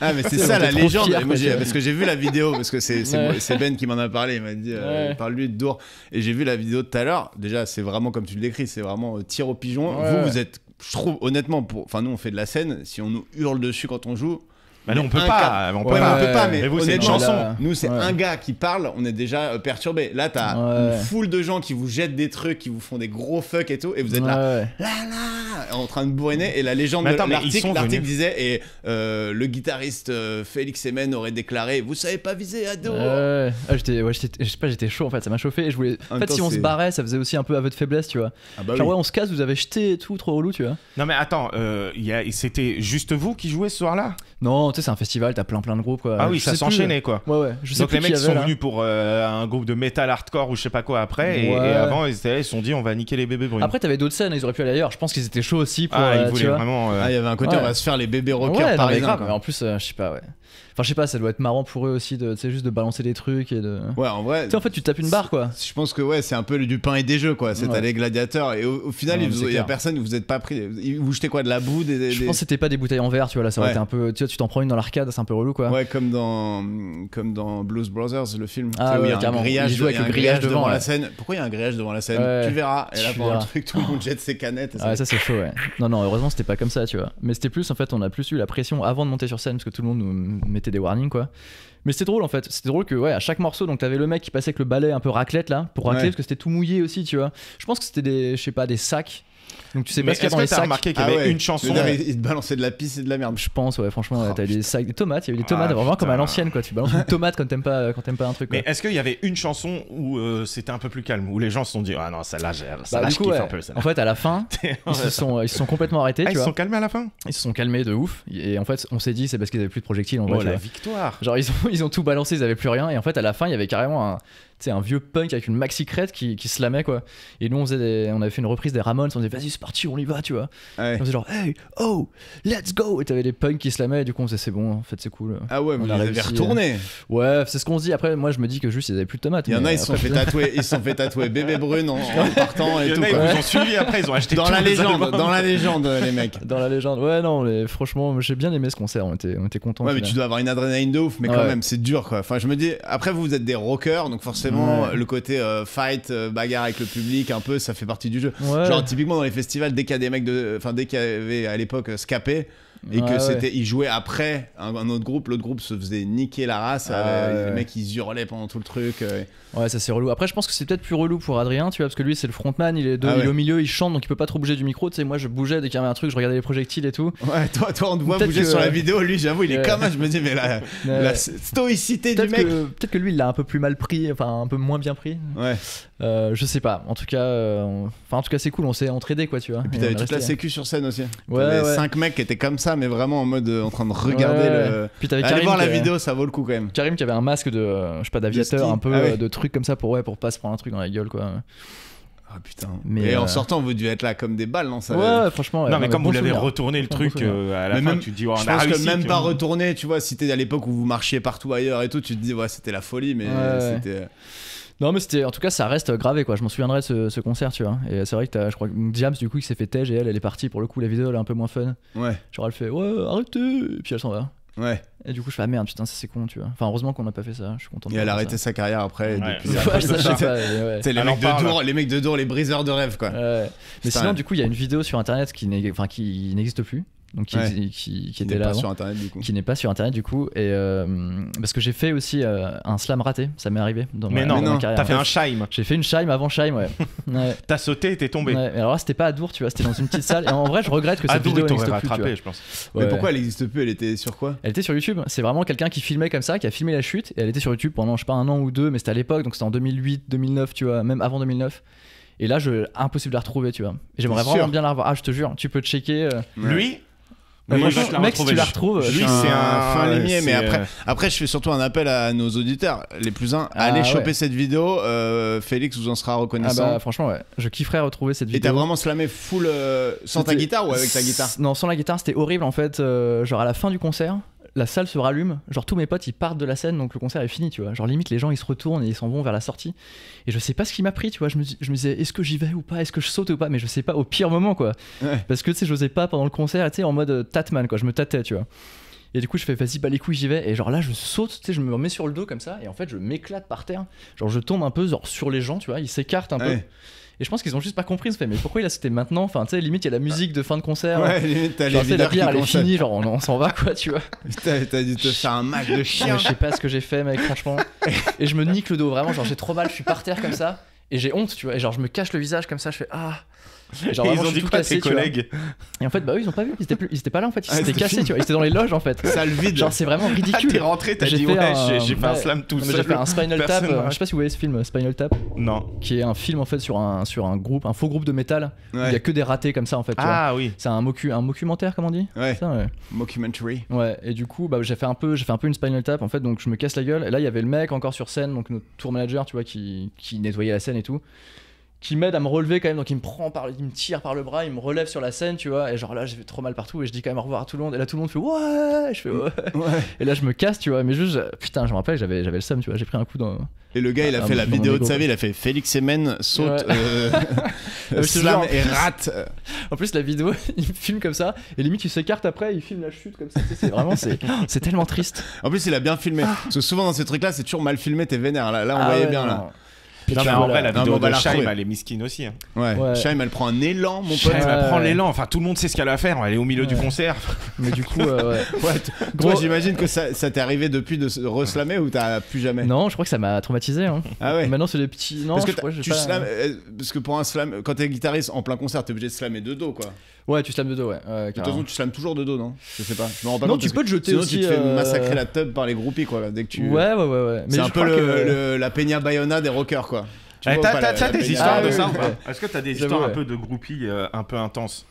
Ah mais c'est On ça était la trop légende. fiers, Et moi, quoi, parce que j'ai vu la vidéo, parce que c'est Ouais. Ben qui m'en a parlé. Il m'a dit Ouais. parle-lui de Dour. Et j'ai vu la vidéo de tout à l'heure. Déjà, c'est vraiment comme tu le décris, c'est vraiment tir au pigeon. Ouais. Vous êtes, je trouve honnêtement, enfin nous on fait de la scène. Si on nous hurle dessus quand on joue. Bah non, on peut un pas. cas- On Ouais, peut mais pas. on peut pas, mais Mais vous, c'est une honnêtement, chanson. nous c'est Ouais. un gars qui parle, on est déjà perturbé. Là t'as Ouais. une foule de gens qui vous jettent des trucs, qui vous font des gros fuck et tout, et vous êtes Ouais, là, ouais. en train de bourriner. Et la légende Mais de attends, mais ils sont l'article venus. disait, et le guitariste Félix Semen aurait déclaré, vous savez pas viser à dos. Ouais. Ah, je sais pas, j'étais chaud en fait, ça m'a chauffé. Et je voulais. En En même fait, si temps, on se c'est- barrait, ça faisait aussi un peu aveu de faiblesse, tu vois. Ah bah Genre, oui. ouais, on se casse, vous avez jeté et tout, trop relou, tu vois. Non mais attends, c'était juste vous qui jouez ce soir-là? Non, tu sais, c'est un festival, t'as plein de groupes, quoi. Ah oui, Je ça sais plus. s'enchaînait quoi. Ouais, ouais. Je sais Donc plus les qui mecs y sont avait, là. venus pour un groupe de metal hardcore ou je sais pas quoi après et Ouais. avant ils se sont dit on va niquer les bébés bruns. Après, t'avais d'autres scènes, ils auraient pu aller ailleurs. Je pense qu'ils étaient chauds aussi pour. Ils tu voulaient vois. vraiment. Ah, il y avait un côté, Ouais. on va se faire les bébés rockers Ouais, non, mais parisiens. grave. quoi. Mais en plus, je sais pas, ouais. Enfin, je sais pas, ça doit être marrant pour eux aussi de, tu sais, juste de balancer des trucs et de. Ouais, en vrai. Tu sais, en fait, tu tapes une barre, quoi. Je pense que ouais, c'est un peu du pain et des jeux quoi. C'est Ouais. les gladiateurs et au final, Non, mais c'est il y a clair. personne, vous êtes pas pris. Vous jetez quoi, de la boue, Je pense que c'était pas des bouteilles en verre, tu vois. Là, ça aurait Ouais. été un peu. Tu vois, tu t'en prends une dans l'arcade, c'est un peu relou, quoi. Ouais, comme dans Blues Brothers, le film. Ah Tu sais, où ouais, il y a un carrément. grillage, Il joue avec il y a le un grillage devant devant, la ouais. scène. Pourquoi il y a un grillage devant la scène? Ouais. Tu verras. Et là, Tu pendant le verras. truc, tout le monde jette ses canettes. et Ah, ça c'est chaud, ouais. Non, non, heureusement c'était pas comme ça, tu vois. Mais c'était plus, en fait, on a plus eu la pression avant de monter sur scène parce que tout le monde nous mettait des warnings, quoi. Mais c'était drôle en fait. C'était drôle que, ouais, à chaque morceau, donc t'avais le mec qui passait avec le balai un peu raclette là, pour racler Ouais. parce que c'était tout mouillé aussi, tu vois. Je pense que c'était des, je sais pas, des sacs. Donc tu sais Mais pas ce qu'il y a est-ce dans que les t'as sacs. remarqué qu'il y avait une chanson? Il te balançait de la pisse et de la merde. Je pense, ouais, franchement, ouais, Oh, t'avais des sacs, des tomates, il y avait des Ah, tomates, vraiment comme à putain. l'ancienne, quoi. Tu balances une tomate quand t'aimes pas un truc, quoi. Mais est-ce qu'il y avait une chanson où c'était un peu plus calme, où les gens se sont dit ah non celle-là Bah, je du coup, kiffe ouais. un peu celle-là. En fait, à la fin, ils se sont complètement arrêtés, Ah, tu ils se vois. sont calmés à la fin? Ils se sont calmés de ouf. Et en fait, on s'est dit, c'est parce qu'ils avaient plus de projectiles, en vrai, Oh tu la vois. victoire! Genre ils ont tout balancé, ils avaient plus rien et en fait à la fin il y avait carrément un vieux punk avec une maxi crête qui slamait, quoi. Et nous on avait fait une reprise des Ramones, on disait vas-y c'est parti, on y va, tu vois. Ouais. On faisait genre hey oh let's go et t'avais les punks qui slamaient et du coup on disait c'est bon en fait c'est cool. Ah ouais, mais On ils a avaient réussi, retourné. Ouais c'est ce qu'on se dit. Après moi je me dis que juste ils avaient plus de tomates. Il y en mais a, ils se sont après, fait tatouer bébé brune en partant et Il y tout. en a, ils quoi. vous ont suivi après, ils ont acheté Dans tous la les légende, albums. dans la légende, les mecs. dans la légende. Ouais non mais franchement j'ai bien aimé ce concert, on était contents. Ouais, au mais final. tu dois avoir une adrénaline de ouf, mais quand Ouais. même, c'est dur quoi. Enfin, je me dis, après, vous êtes des rockers, donc forcément, Ouais. le côté fight, bagarre avec le public, un peu, ça fait partie du jeu. Ouais. Genre, typiquement dans les festivals, dès qu'il y a des mecs de. Enfin, dès qu'il y avait à l'époque Scapé, et que c'était, ils jouaient après un autre groupe, l'autre groupe se faisait niquer la race, les mecs ils hurlaient pendant tout le truc. Ouais, ça c'est relou. Après, je pense que c'est peut-être plus relou pour Adrien, tu vois, parce que lui c'est le frontman, il est au milieu, il chante, donc il peut pas trop bouger du micro. Tu sais, moi je bougeais dès qu'il y avait un truc, je regardais les projectiles et tout. Ouais, toi on te voit bouger sur la vidéo, lui j'avoue, il est comme ça, je me dis, mais la stoïcité du mec. Peut-être que lui il l'a un peu plus mal pris, enfin un peu moins bien pris. Ouais. Je sais pas. En tout cas, c'est cool, on s'est entraidé quoi, tu vois. Et puis t'avais toute la sécu sur scène aussi. Ouais. T'avais 5 mecs qui étaient comme ça, mais vraiment en mode en train de regarder le. Puis t'avais Allez Karim voir la vidéo, ça vaut le coup quand même. Karim qui avait un masque de, je sais pas, d'aviateur, un peu de trucs comme ça pour pas se prendre un truc dans la gueule quoi. Ah putain. Mais en sortant, vous deviez être là comme des balles, non ça Ouais, franchement. Non, mais comme bon vous l'avez souvenir. retourné le truc à la mais fin, même, tu te dis, oh, je on a pense réussi. que même pas retourné, tu vois, si t'es à l'époque où vous marchiez partout ailleurs et tout, tu te dis, ouais, c'était la folie, mais c'était. Non, mais c'était, en tout cas, ça reste gravé quoi. Je m'en souviendrai de ce concert, tu vois. Et c'est vrai que je crois que Diams, du coup, il s'est fait tège et elle est partie. Pour le coup, la vidéo, elle est un peu moins fun. Ouais. Genre, elle fait, ouais, arrêtez. Et puis elle s'en va. Ouais. Et du coup, je fais, ah merde, putain, ça c'est con, tu vois. Enfin, heureusement qu'on n'a pas fait ça. Je suis content. Et elle a arrêté sa carrière après. Ouais. Depuis Ouais, ça, je sais pas. Ouais. C'est les mecs de Dour, les briseurs de rêve, quoi. Ouais. Mais sinon, du coup, il y a une vidéo sur internet qui n'existe plus. Donc qui était là pas avant, sur internet du coup. Qui n'est pas sur internet du coup, et parce que j'ai fait aussi un slam raté, ça m'est arrivé dans ma carrière. T'as fait un Scheim. J'ai fait une Scheim avant Scheim, ouais. T'as sauté et t'es tombé. Ouais, alors là c'était pas à Dour, tu vois, c'était dans une petite salle, et en vrai je regrette que cette vidéo n'existe plus, tu vois. je pense. Mais pourquoi elle n'existe plus? Elle était sur quoi? Elle était sur YouTube. C'est vraiment quelqu'un qui filmait comme ça, qui a filmé la chute, et elle était sur YouTube pendant je sais pas un an ou deux, mais c'était à l'époque, donc c'était en 2008, 2009, tu vois, même avant 2009. Et là, impossible de la retrouver, tu vois. Et j'aimerais vraiment bien la revoir. Ah, je te jure, tu peux checker. Lui mec, si tu la retrouves, lui c'est un fin limier, mais après je fais surtout un appel à nos auditeurs les plus allez choper cette vidéo. Félix vous en sera reconnaissant. Ah bah franchement ouais, je kifferais retrouver cette vidéo. Et t'as vraiment slamé full sans ta guitare ou avec ta guitare? Non, sans la guitare, c'était horrible en fait. Genre à la fin du concert, la salle se rallume, genre tous mes potes ils partent de la scène, donc le concert est fini, tu vois. Genre limite les gens ils se retournent et ils s'en vont vers la sortie. Et je sais pas ce qui m'a pris, tu vois. Je me disais, est-ce que j'y vais ou pas, est-ce que je saute ou pas, mais je sais pas, au pire moment quoi. Ouais. Parce que tu sais, j'osais pas pendant le concert, tu sais, en mode Tatman quoi, je me tâtais, tu vois. Et du coup je fais vas-y bah les couilles j'y vais, et genre là je saute, tu sais, je me remets sur le dos comme ça, et en fait je m'éclate par terre, genre je tombe un peu genre sur les gens, tu vois, ils s'écartent un peu. Et je pense qu'ils ont juste pas compris, ils se fait mais pourquoi il a sauté maintenant, enfin tu sais limite il y a la musique de fin de concert. Ouais, limite t'as les la bière elle est finie, genre on s'en va quoi, tu vois. T'as dû te faire un match de chien. Je sais pas ce que j'ai fait mec, franchement. Et je me nique le dos, vraiment, genre j'ai trop mal, je suis par terre comme ça, et j'ai honte, tu vois, et genre je me cache le visage comme ça, je fais ah. Et genre, ils ont dit quoi tes collègues? Et en fait bah eux ils ont pas vu, ils étaient pas là en fait, ils s'étaient cassés, tu vois, ils étaient dans les loges en fait. Salle vide. Genre c'est vraiment ridicule. T'es rentré, t'as dit ouais j'ai fait un slam tout seul. J'ai fait un Spinal Tap, je sais pas si vous voyez ce film Spinal Tap. Non. Qui est un film en fait sur un groupe, un faux groupe de métal. Il y a que des ratés comme ça en fait. Ah oui. C'est un documentaire comme on dit. Ouais. Ça, ouais. Mockumentary. Ouais. Et du coup bah j'ai fait un peu une Spinal Tap en fait, donc je me casse la gueule. Et là il y avait le mec encore sur scène, donc notre tour manager, tu vois, qui nettoyait la scène et tout, qui m'aide à me relever quand même, donc il me tire par le bras, il me relève sur la scène, tu vois, et genre là j'ai fait trop mal partout, et je dis quand même au revoir à tout le monde, et là tout le monde fait ouais, je fais ouais. Et là je me casse, tu vois, mais juste putain je me rappelle, j'avais le seum, tu vois, j'ai pris un coup dans. Et le gars il a fait la vidéo de sa vie, il a fait Félix Semen saute slam et rate. En plus la vidéo il me filme comme ça, et limite il s'écarte après, il filme la chute comme ça, c'est vraiment c'est tellement triste. En plus il a bien filmé, parce que souvent dans ces trucs là c'est toujours mal filmé, t'es vénère, là on voyait bien là. Non, mais en vrai, la vidéo de Scheim, elle est miskine aussi. Hein. Ouais. Scheim, elle prend un élan, mon pote. Scheim, elle prend l'élan. Enfin, tout le monde sait ce qu'elle a à faire. Elle est au milieu du concert. Mais du coup, toi, j'imagine que ça t'est arrivé depuis de reslammer ou t'as plus jamais? Non, je crois que ça m'a traumatisé. Hein. Ah ouais. Maintenant, c'est des petits. Non, parce que pour un slam, quand t'es guitariste en plein concert, t'es obligé de slammer de dos, quoi. Ouais, tu slams de dos, ouais. De toute façon, tu slams toujours de dos, non? Je sais pas. Je me rends pas non, compte. tu peux te jeter sinon, aussi. Tu te fais massacrer la tub par les groupies, quoi. Dès que tu. Ouais. Mais c'est un peu la Peña Bayona des rockers, quoi. T'as des histoires de ça ou pas? Est-ce que t'as des histoires un peu de groupies un peu intenses?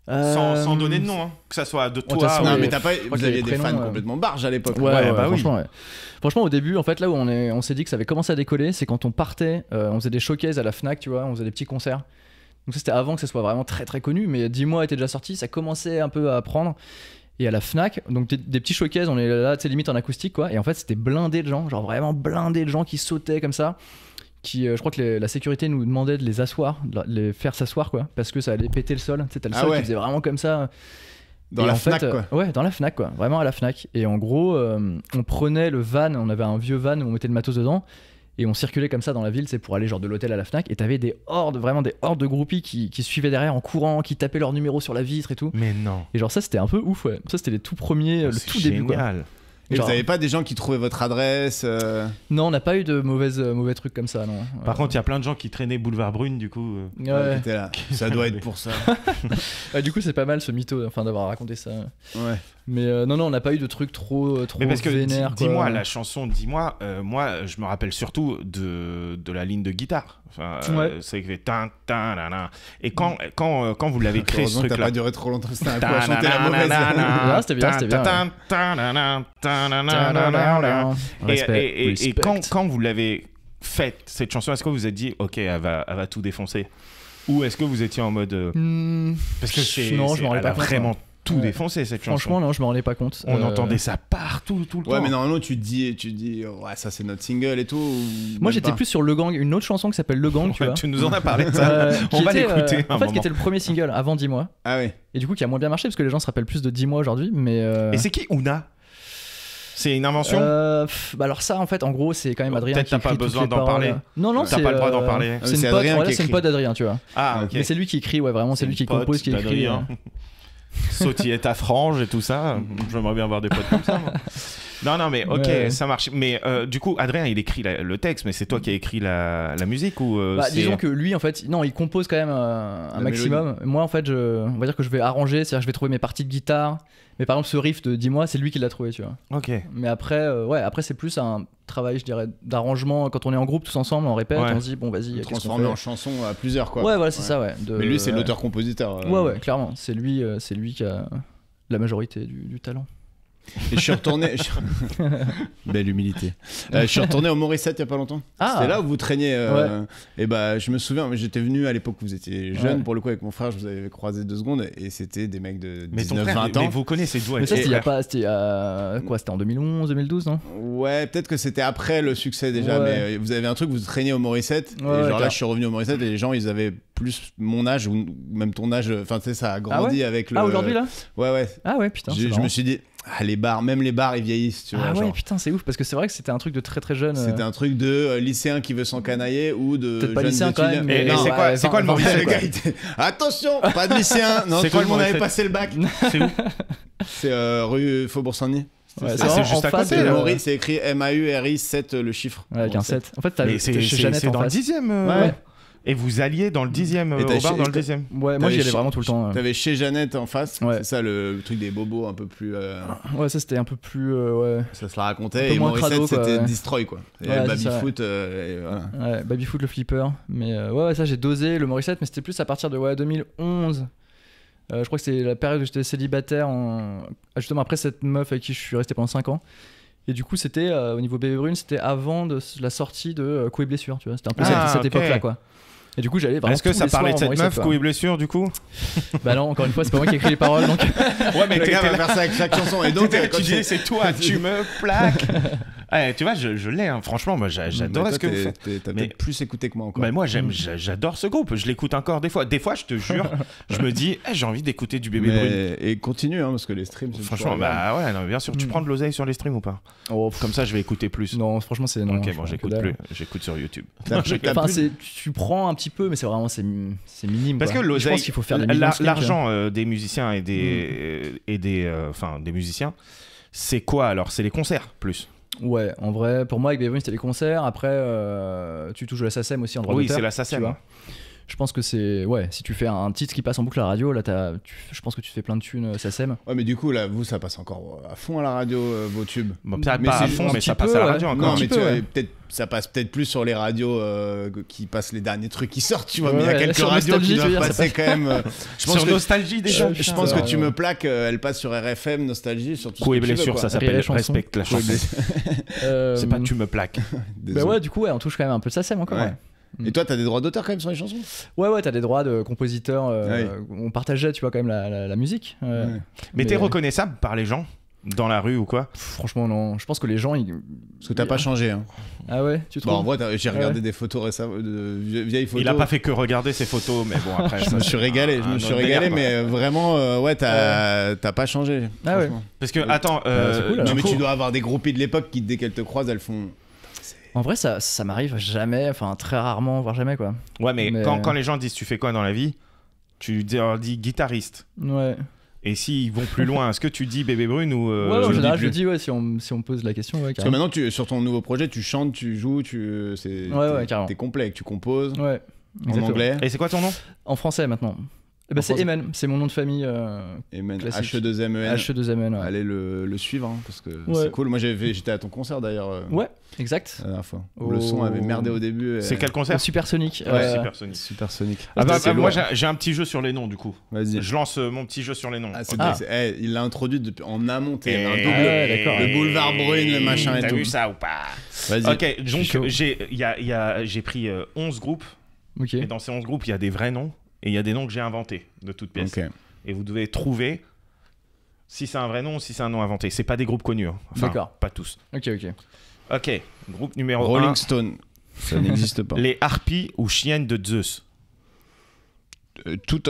Sans donner de nom, hein. Que ça soit de toi. Non, mais vous aviez des fans complètement barges à l'époque. Ouais, bah oui. Franchement, au début, en fait, là où on s'est dit que ça avait commencé à décoller, c'est quand on partait, on faisait des showcases à la Fnac, tu vois, on faisait des petits concerts. Donc ça, c'était avant que ça soit vraiment très très connu, mais 10 mois étaient déjà sortis, ça commençait un peu à prendre. Et à la Fnac, donc des petits showcases, on est là, tu sais, limite en acoustique, quoi. Et en fait, c'était blindé de gens, genre vraiment blindé de gens qui sautaient comme ça. Je crois que la sécurité nous demandait de les asseoir, de les faire s'asseoir, quoi, parce que ça allait péter le sol. Tu sais, t'as le sol qui faisait vraiment comme ça. Dans la Fnac, quoi. Ouais, dans la Fnac, quoi. Vraiment à la Fnac. Et en gros, on prenait le van, on avait un vieux van où on mettait le matos dedans. Et on circulait comme ça dans la ville, c'est pour aller genre de l'hôtel à la Fnac. Et t'avais vraiment des hordes de groupies qui suivaient derrière en courant, qui tapaient leur numéro sur la vitre et tout. Mais non. Et genre ça c'était un peu ouf, ouais. Ça c'était les tout premiers, le tout début. Quoi. Génial. Et Genre- vous avez pas des gens qui trouvaient votre adresse Non, on n'a pas eu de mauvais trucs comme ça, non. Par contre, il y a plein de gens qui traînaient boulevard Brune, du coup. Ouais. qui étaient là. Ça doit être pour ça. Ouais, du coup, c'est pas mal ce mytho, enfin d'avoir raconté ça. Ouais. Mais non, on n'a pas eu de trucs trop Mais parce que vénères. dis-moi, quoi. la chanson Dis-moi, moi je me rappelle surtout de la ligne de guitare. Enfin, Ouais. c'est que tan, tan, na, na. Et quand vous l'avez créé ce Heureusement que t'as truc-là. pas duré trop longtemps, c'était un coup à chanter la mauvaise. Ah, c'était bien, c'était bien, Et quand vous l'avez faite, cette chanson, est-ce que vous vous êtes dit, ok, elle va tout défoncer? Ou est-ce que vous étiez en mode. Parce que non, je m'en rendais elle a pas compte, vraiment hein. tout Ouais. défoncé, cette chanson. Franchement, non, je me rendais pas compte. On entendait ça partout, tout le temps. Ouais, mais normalement, tu te dis, ouais, ça c'est notre single et tout. ou Moi, même j'étais pas. plus sur Le Gang, une autre chanson qui s'appelle Le Gang, tu vois. Tu nous en as parlé de ça. Qui On va était, l'écouter un en fait, moment. qui était le premier single avant 10 mois. Ah ouais. Et du coup, qui a moins bien marché parce que les gens se rappellent plus de 10 mois aujourd'hui. Mais. Et c'est qui Ouna? C'est une invention? Bah alors ça en fait en gros c'est quand même Adrien Peut-être qui t'as pas écrit toutes besoin les d'en paroles. parler. Non T'as c'est pas le droit d'en parler. c'est une C'est pote, Adrien voilà, qui c'est une écrit. pote d'Adrien tu vois. Ah, ok. Mais c'est lui qui écrit ouais vraiment c'est lui qui Une pote compose qui écrit. d'Adrien. Sautiller ta frange et tout ça. J'aimerais bien avoir des potes comme ça. Moi. Non, mais ok, Ouais. ça marche. Mais du coup, Adrien, il écrit le texte, mais c'est toi qui as écrit la musique ou Bah, c'est- disons que lui en fait non il compose quand même un La maximum. Moi en fait on va dire que je vais arranger, c'est-à-dire que je vais trouver mes parties de guitare. Mais par exemple ce riff de 10 mois c'est lui qui l'a trouvé tu vois. Ok. Mais après après c'est plus un travail je dirais d'arrangement quand on est en groupe tous ensemble on répète Ouais. on se dit bon vas-y qu'est-ce qu'on Transformé fait en chanson à plusieurs, quoi. Ouais voilà c'est ça ouais. Mais lui, c'est l'auteur-compositeur. Ouais clairement c'est lui qui a la majorité du talent. Et je suis retourné. Belle humilité. Je suis retourné au Morissette il y a pas longtemps. Ah. C'était là où vous traîniez. Ouais. Et bah, je me souviens, j'étais venu à l'époque où vous étiez jeune, Ouais. pour le coup, avec mon frère, je vous avais croisé 2 secondes, et c'était des mecs de Mais ton frère, 19-20 ans. mais vous connaissez d'où Mais elle ça, est, c'était il y a frère pas. C'était quoi? C'était en 2011, 2012, non? Ouais, peut-être que c'était après le succès déjà, Ouais. mais vous avez un truc, vous traîniez au Morissette, et Ouais, genre là, clair. je suis revenu au Morissette, et les gens, ils avaient plus mon âge, ou même ton âge, enfin, tu sais, ça a grandi avec le. Ah, aujourd'hui là? Ouais, ouais. Ah, ouais, putain. c'est Je marrant. me suis dit, les bars, même les bars, ils vieillissent, tu vois. Ah, ouais, genre. putain, c'est ouf parce que c'est vrai que c'était un truc de très très jeune. C'était un truc de lycéen qui veut s'encanailler ou de Peut-être pas jeune lycéen quand d'étudiant. même, mais Et c'est quoi- c'est quoi le vingt- Morissette, Le quoi gars, il était- Attention, pas de lycéen. Non, C'est tout quoi le le monde avait Morissette passé le bac. C'est où? C'est rue Faubourg Saint-Denis. Ouais, Ah, c'est juste à face côté, de- là. Maurice, c'est écrit MAURI 7 le chiffre. Ouais, avec un 7. En fait, t'as Mais le c'est chez Jeannette en dans le face. 10e. Ouais. Et vous alliez dans le 10e, Et t'as au bar chez- dans le 10e. Ouais, moi j'y T'avais allais vraiment tout le temps. T'avais chez Jeannette en face. Ouais. C'est ça le truc des bobos un peu plus. Ouais, ça c'était un peu plus. Ouais. Ça se la Un racontait. peu Et moins Morissette, crado, quoi, c'était ouais. Destroy, quoi. Et Ouais, c'est Baby ça, ouais. Foot. Et voilà. Ouais, Babyfoot le flipper. Mais ouais, ça j'ai dosé le Morissette, mais c'était plus à partir de 2011. Je crois que c'est la période où j'étais célibataire, justement après cette meuf avec qui je suis resté pendant 5 ans. Et du coup, c'était au niveau Bébé Brune, c'était avant la sortie de Coups et Blessures, tu vois. C'était un peu Ah, cette ok. époque-là, quoi. Et du coup, j'allais vraiment. Est-ce que tous ça les parlait de soirs cette en meuf, Morissette, coup et blessure, du coup? quoi. Bah non, encore une fois, c'est pas moi qui ai écrit les paroles, donc. Ouais, mais Le gars t'étais va là. faire ça avec chaque chanson. Et donc, Tu disais, c'est toi, tu me plaques. Ouais, tu vois, je l'ai, hein. Franchement, moi j'adore ce que vous faites. T'as Mais- peut-être plus écouté que moi encore. Mais moi j'adore ce groupe, je l'écoute encore des fois. Des fois, je te jure, je me dis, j'ai envie d'écouter du Bébé Brune. Et continue, hein, parce que les streams, c'est Franchement, toujours agréable. bah ouais, non, bien sûr. Tu prends de l'oseille sur les streams ou pas? Oh, Comme ça, je vais écouter plus. non, franchement, c'est. Non, Ok, je bon, crois j'écoute que dalle. plus. J'écoute sur YouTube. T'as plus- t'as Enfin, plus- tu prends un petit peu, mais c'est vraiment c'est minime. Parce que quoi. Je l'oseille, pense qu'il faut faire des millions de streams, tu vois. l'argent des musiciens et des musiciens, c'est quoi alors? C'est les concerts plus. Ouais, en vrai, pour moi, avec Bébé Brune, c'était les concerts. Après, tu touches la SACEM aussi en droit Oui, d'auteur. c'est la tu SACEM. vois. Je pense que c'est. Ouais, si tu fais un titre qui passe en boucle à la radio, là, je pense que tu fais plein de thunes SACEM. Ouais, mais du coup, là, vous, ça passe encore à fond à la radio, vos tubes. Bon, peut-être Mais pas à c'est fond, un mais petit ça passe peu, à la ouais. radio encore. Non, un mais petit tu peu, vois, ouais. peut-être ça passe peut-être plus sur les radios qui passent les derniers trucs qui sortent, tu vois. Mais il y Ouais, a quelques sur radios Nostalgie, qui tu veux doivent dire, ça passer quand même. Je pense Sur que, Nostalgie déjà. je pense que putain, tu ouais. me plaques, elle passe sur RFM, Nostalgie, sur tout Coup et ce que tu veux, blessure, quoi. ça s'appelle. Rire et chanson. Respecte la chanson. C'est pas tu me plaques. Bah Désolé. ouais, du coup, ouais, on touche quand même un peu de SACEM encore. Ouais. Ouais. Et toi, t'as des droits d'auteur quand même sur les chansons? Ouais, t'as des droits de compositeur. Ouais. On partageait, tu vois, quand même la musique. Ouais. Mais t'es reconnaissable par les gens dans la rue ou quoi? Franchement, non. Je pense que les gens. Parce que t'as pas changé. Hein. Ah ouais, tu Bon, en trouves? vrai, j'ai regardé des photos récemment, de vieilles photos. Il a pas fait que regarder ses photos, mais bon après. Je me suis régalé, mais vraiment, ouais, t'as pas changé. Ah ouais. franchement. Parce que attends, c'est cool, Non, alors. mais du coup, tu dois avoir des groupies de l'époque qui, dès qu'elles te croisent, elles font. En vrai, ça m'arrive jamais, enfin très rarement, voire jamais quoi. Ouais, mais quand les gens disent tu fais quoi dans la vie, tu leur dis guitariste. Ouais. Et s'ils vont plus loin, est-ce que tu dis Bébé Brune ou ouais, en général, je le dis, ouais, si on me pose la question, ouais, Parce que maintenant, sur ton nouveau projet, tu chantes, tu joues, carrément. T'es complet, tu composes. Ouais. En Exactement. anglais. Et c'est quoi ton nom? En français maintenant. Bah, c'est Emen, c'est mon nom de famille. Emen, classique. H2MEN. H2MEN, ouais. Allez le suivre, hein, parce que Ouais. c'est cool. Moi, j'étais à ton concert d'ailleurs. Ouais, exact. La dernière fois. Où le son avait merdé au début. C'est quel concert? Supersonic. Ouais, Supersonic. Supersonic. Moi, j'ai un petit jeu sur les noms, du coup. Vas-y. Je lance mon petit jeu sur les noms. Il l'a introduit en amont. Il y avait un double. d'accord. Le boulevard Brune, le machin et tout. T'as vu ça ou pas? Vas-y. Ok, donc j'ai pris 11 groupes. Ok. Et dans ces 11 groupes, il y a des vrais noms et il y a des noms que j'ai inventés de toutes pièces. Ok. Et vous devez trouver si c'est un vrai nom ou si c'est un nom inventé. C'est pas des groupes connus. Hein. Enfin, D'accord. pas tous. Ok. Ok, groupe numéro 1. Rolling Stone. Ça n'existe pas. Les harpies ou chiennes de Zeus. Tout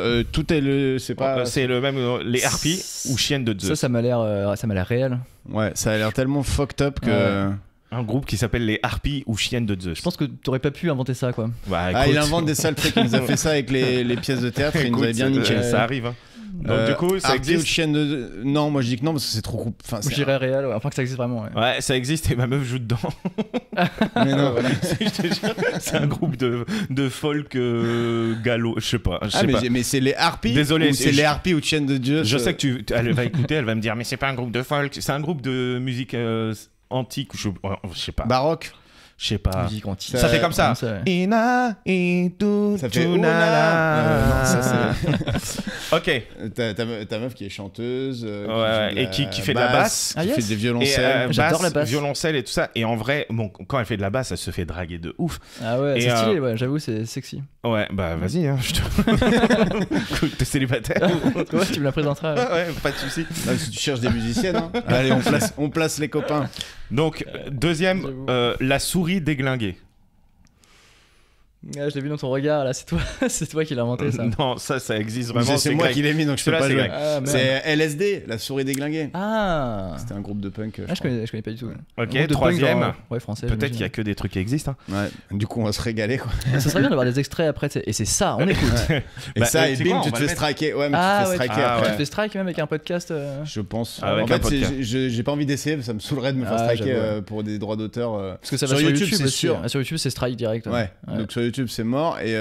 est le. C'est pas. C'est le même. Les harpies ou chiennes de Zeus. Ça m'a l'air réel. Ouais, ça a l'air tellement fucked up que. Ouais. Un groupe qui s'appelle les harpies ou chiennes de Zeus. Je pense que t'aurais pas pu inventer ça, quoi. Bah, Ah, il invente des sales trucs. Il nous a fait ça avec les pièces de théâtre. Il nous avait bien niqué. Ça arrive. Hein. Donc du coup, ça Harpie ou existe. chienne de. Non, moi je dis que non parce que c'est trop. Enfin, Je dirais réel, ouais. Enfin que ça existe vraiment. Ouais. Ouais, ça existe et ma meuf joue dedans. Mais non. Je te jure, c'est un groupe de folk gallo, je sais pas. Mais c'est les harpies. Désolé, ou c'est les harpies ou chienne de Dieu. Je sais que elle va écouter, elle va me dire mais c'est pas un groupe de folk, c'est un groupe de musique antique, je sais pas. Baroque. Je sais pas. Musique antique. Ça fait comme ça. Ina et tout. Ça fait Ouna. Non, ça c'est. Ok. Ta meuf qui est chanteuse. Et qui fait de la basse. Ah, qui yes. fait des violoncelles. J'adore la basse. Violoncelle et tout ça. Et en vrai, bon, quand elle fait de la basse, elle se fait draguer de ouf. Ah ouais, Et, c'est stylé, ouais, j'avoue, c'est sexy. Ouais, bah vas-y, hein, je te. T'es célibataire? Ouais, tu me la présenteras. Ouais, pas de soucis. Si tu cherches des musiciennes. Hein. Allez, on place les copains. Donc, deuxième, la souris déglinguée. Ah, je l'ai vu dans ton regard, là, c'est toi qui l'as inventé, ça. Non, ça existe vraiment. C'est moi qui l'ai mis, donc je peux Celui-là, pas c'est jouer. grec. Ah, merde. C'est LSD, la souris déglinguée. Ah, C'était un groupe de punk. je connais pas du tout. Ouais. Ok, Un groupe de troisième. punk, ouais, français. Peut-être qu'il y a que des trucs qui existent. Hein. Ouais. Du coup, on va se régaler quoi. Ça serait bien d'avoir des extraits après, et c'est ça, on écoute. Et Bah, ça, et tu sais bim, quoi, tu on te va fais le mettre. striker. Ouais, mais Ah, tu te fais ouais, striker tu après. Tu fais strike même avec un podcast. Je pense. Ah, avec En un fait, podcast. j'ai pas envie d'essayer, ça me saoulerait de me faire Ah, striker j'avoue. pour des droits d'auteur. Parce que ça Sur va sur YouTube, YouTube c'est aussi. sûr. Ah, sur YouTube, c'est strike direct. Ouais. Donc sur YouTube, c'est mort. Et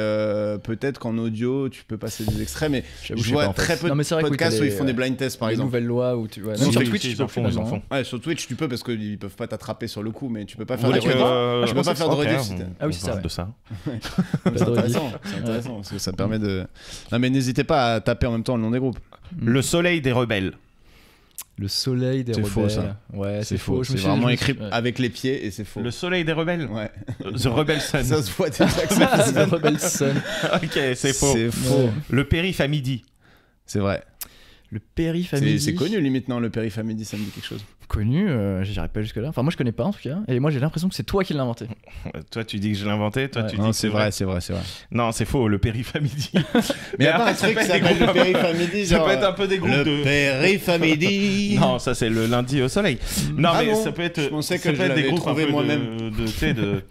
peut-être qu'en audio, tu peux passer des extraits, mais J'avoue, je sais vois pas, en fait. très peu Non, mais de c'est vrai que podcasts où oui, ils font des blind tests, par les exemple. nouvelles lois où tu. Ouais, Si, même sur si, Twitch, si, tu ils peux en plus font, ils en maintenant. font. Ouais, sur Twitch, tu peux parce qu'ils peuvent pas t'attraper sur le coup, mais tu peux pas Vous faire les de faites rediff. pas Je peux pas faire de rediff. Ah oui, c'est ça, ouais. De ça. C'est intéressant, parce que ça permet de. Non, mais n'hésitez pas à taper en même temps le nom des groupes. Le soleil des rebelles. Le soleil des C'est rebelles. faux, ça. Ouais, c'est faux. C'est vraiment écrit avec les pieds et c'est faux. Le soleil des rebelles. Ouais. The Rebel Sun. Ça se voit déjà que The Rebel Sun. Ok, c'est faux. C'est faux. Le périph' à midi. C'est vrai. Le périph' à midi. C'est connu limite, non? Le périph' à midi, ça me dit quelque chose. Connu, j'irai pas jusque-là. Enfin, moi je connais pas en tout cas. Et moi j'ai l'impression que c'est toi qui l'as inventé. Toi, tu dis que je l'ai inventé. Toi, Ouais. tu dis Non, que c'est vrai, c'est vrai. Non, c'est faux. Le périph' à midi. Mais y a pas après, un truc qui ça peut être s'appelle des le groupes- périph' à midi, Ça genre. peut être un peu des groupes Le de. périph' à midi. Non, ça c'est le lundi au soleil. Non, Ah mais bon ça peut être. Je pensais ça que peut je être des l'avais groupes trouvé un peu moi-même. Tu sais, de.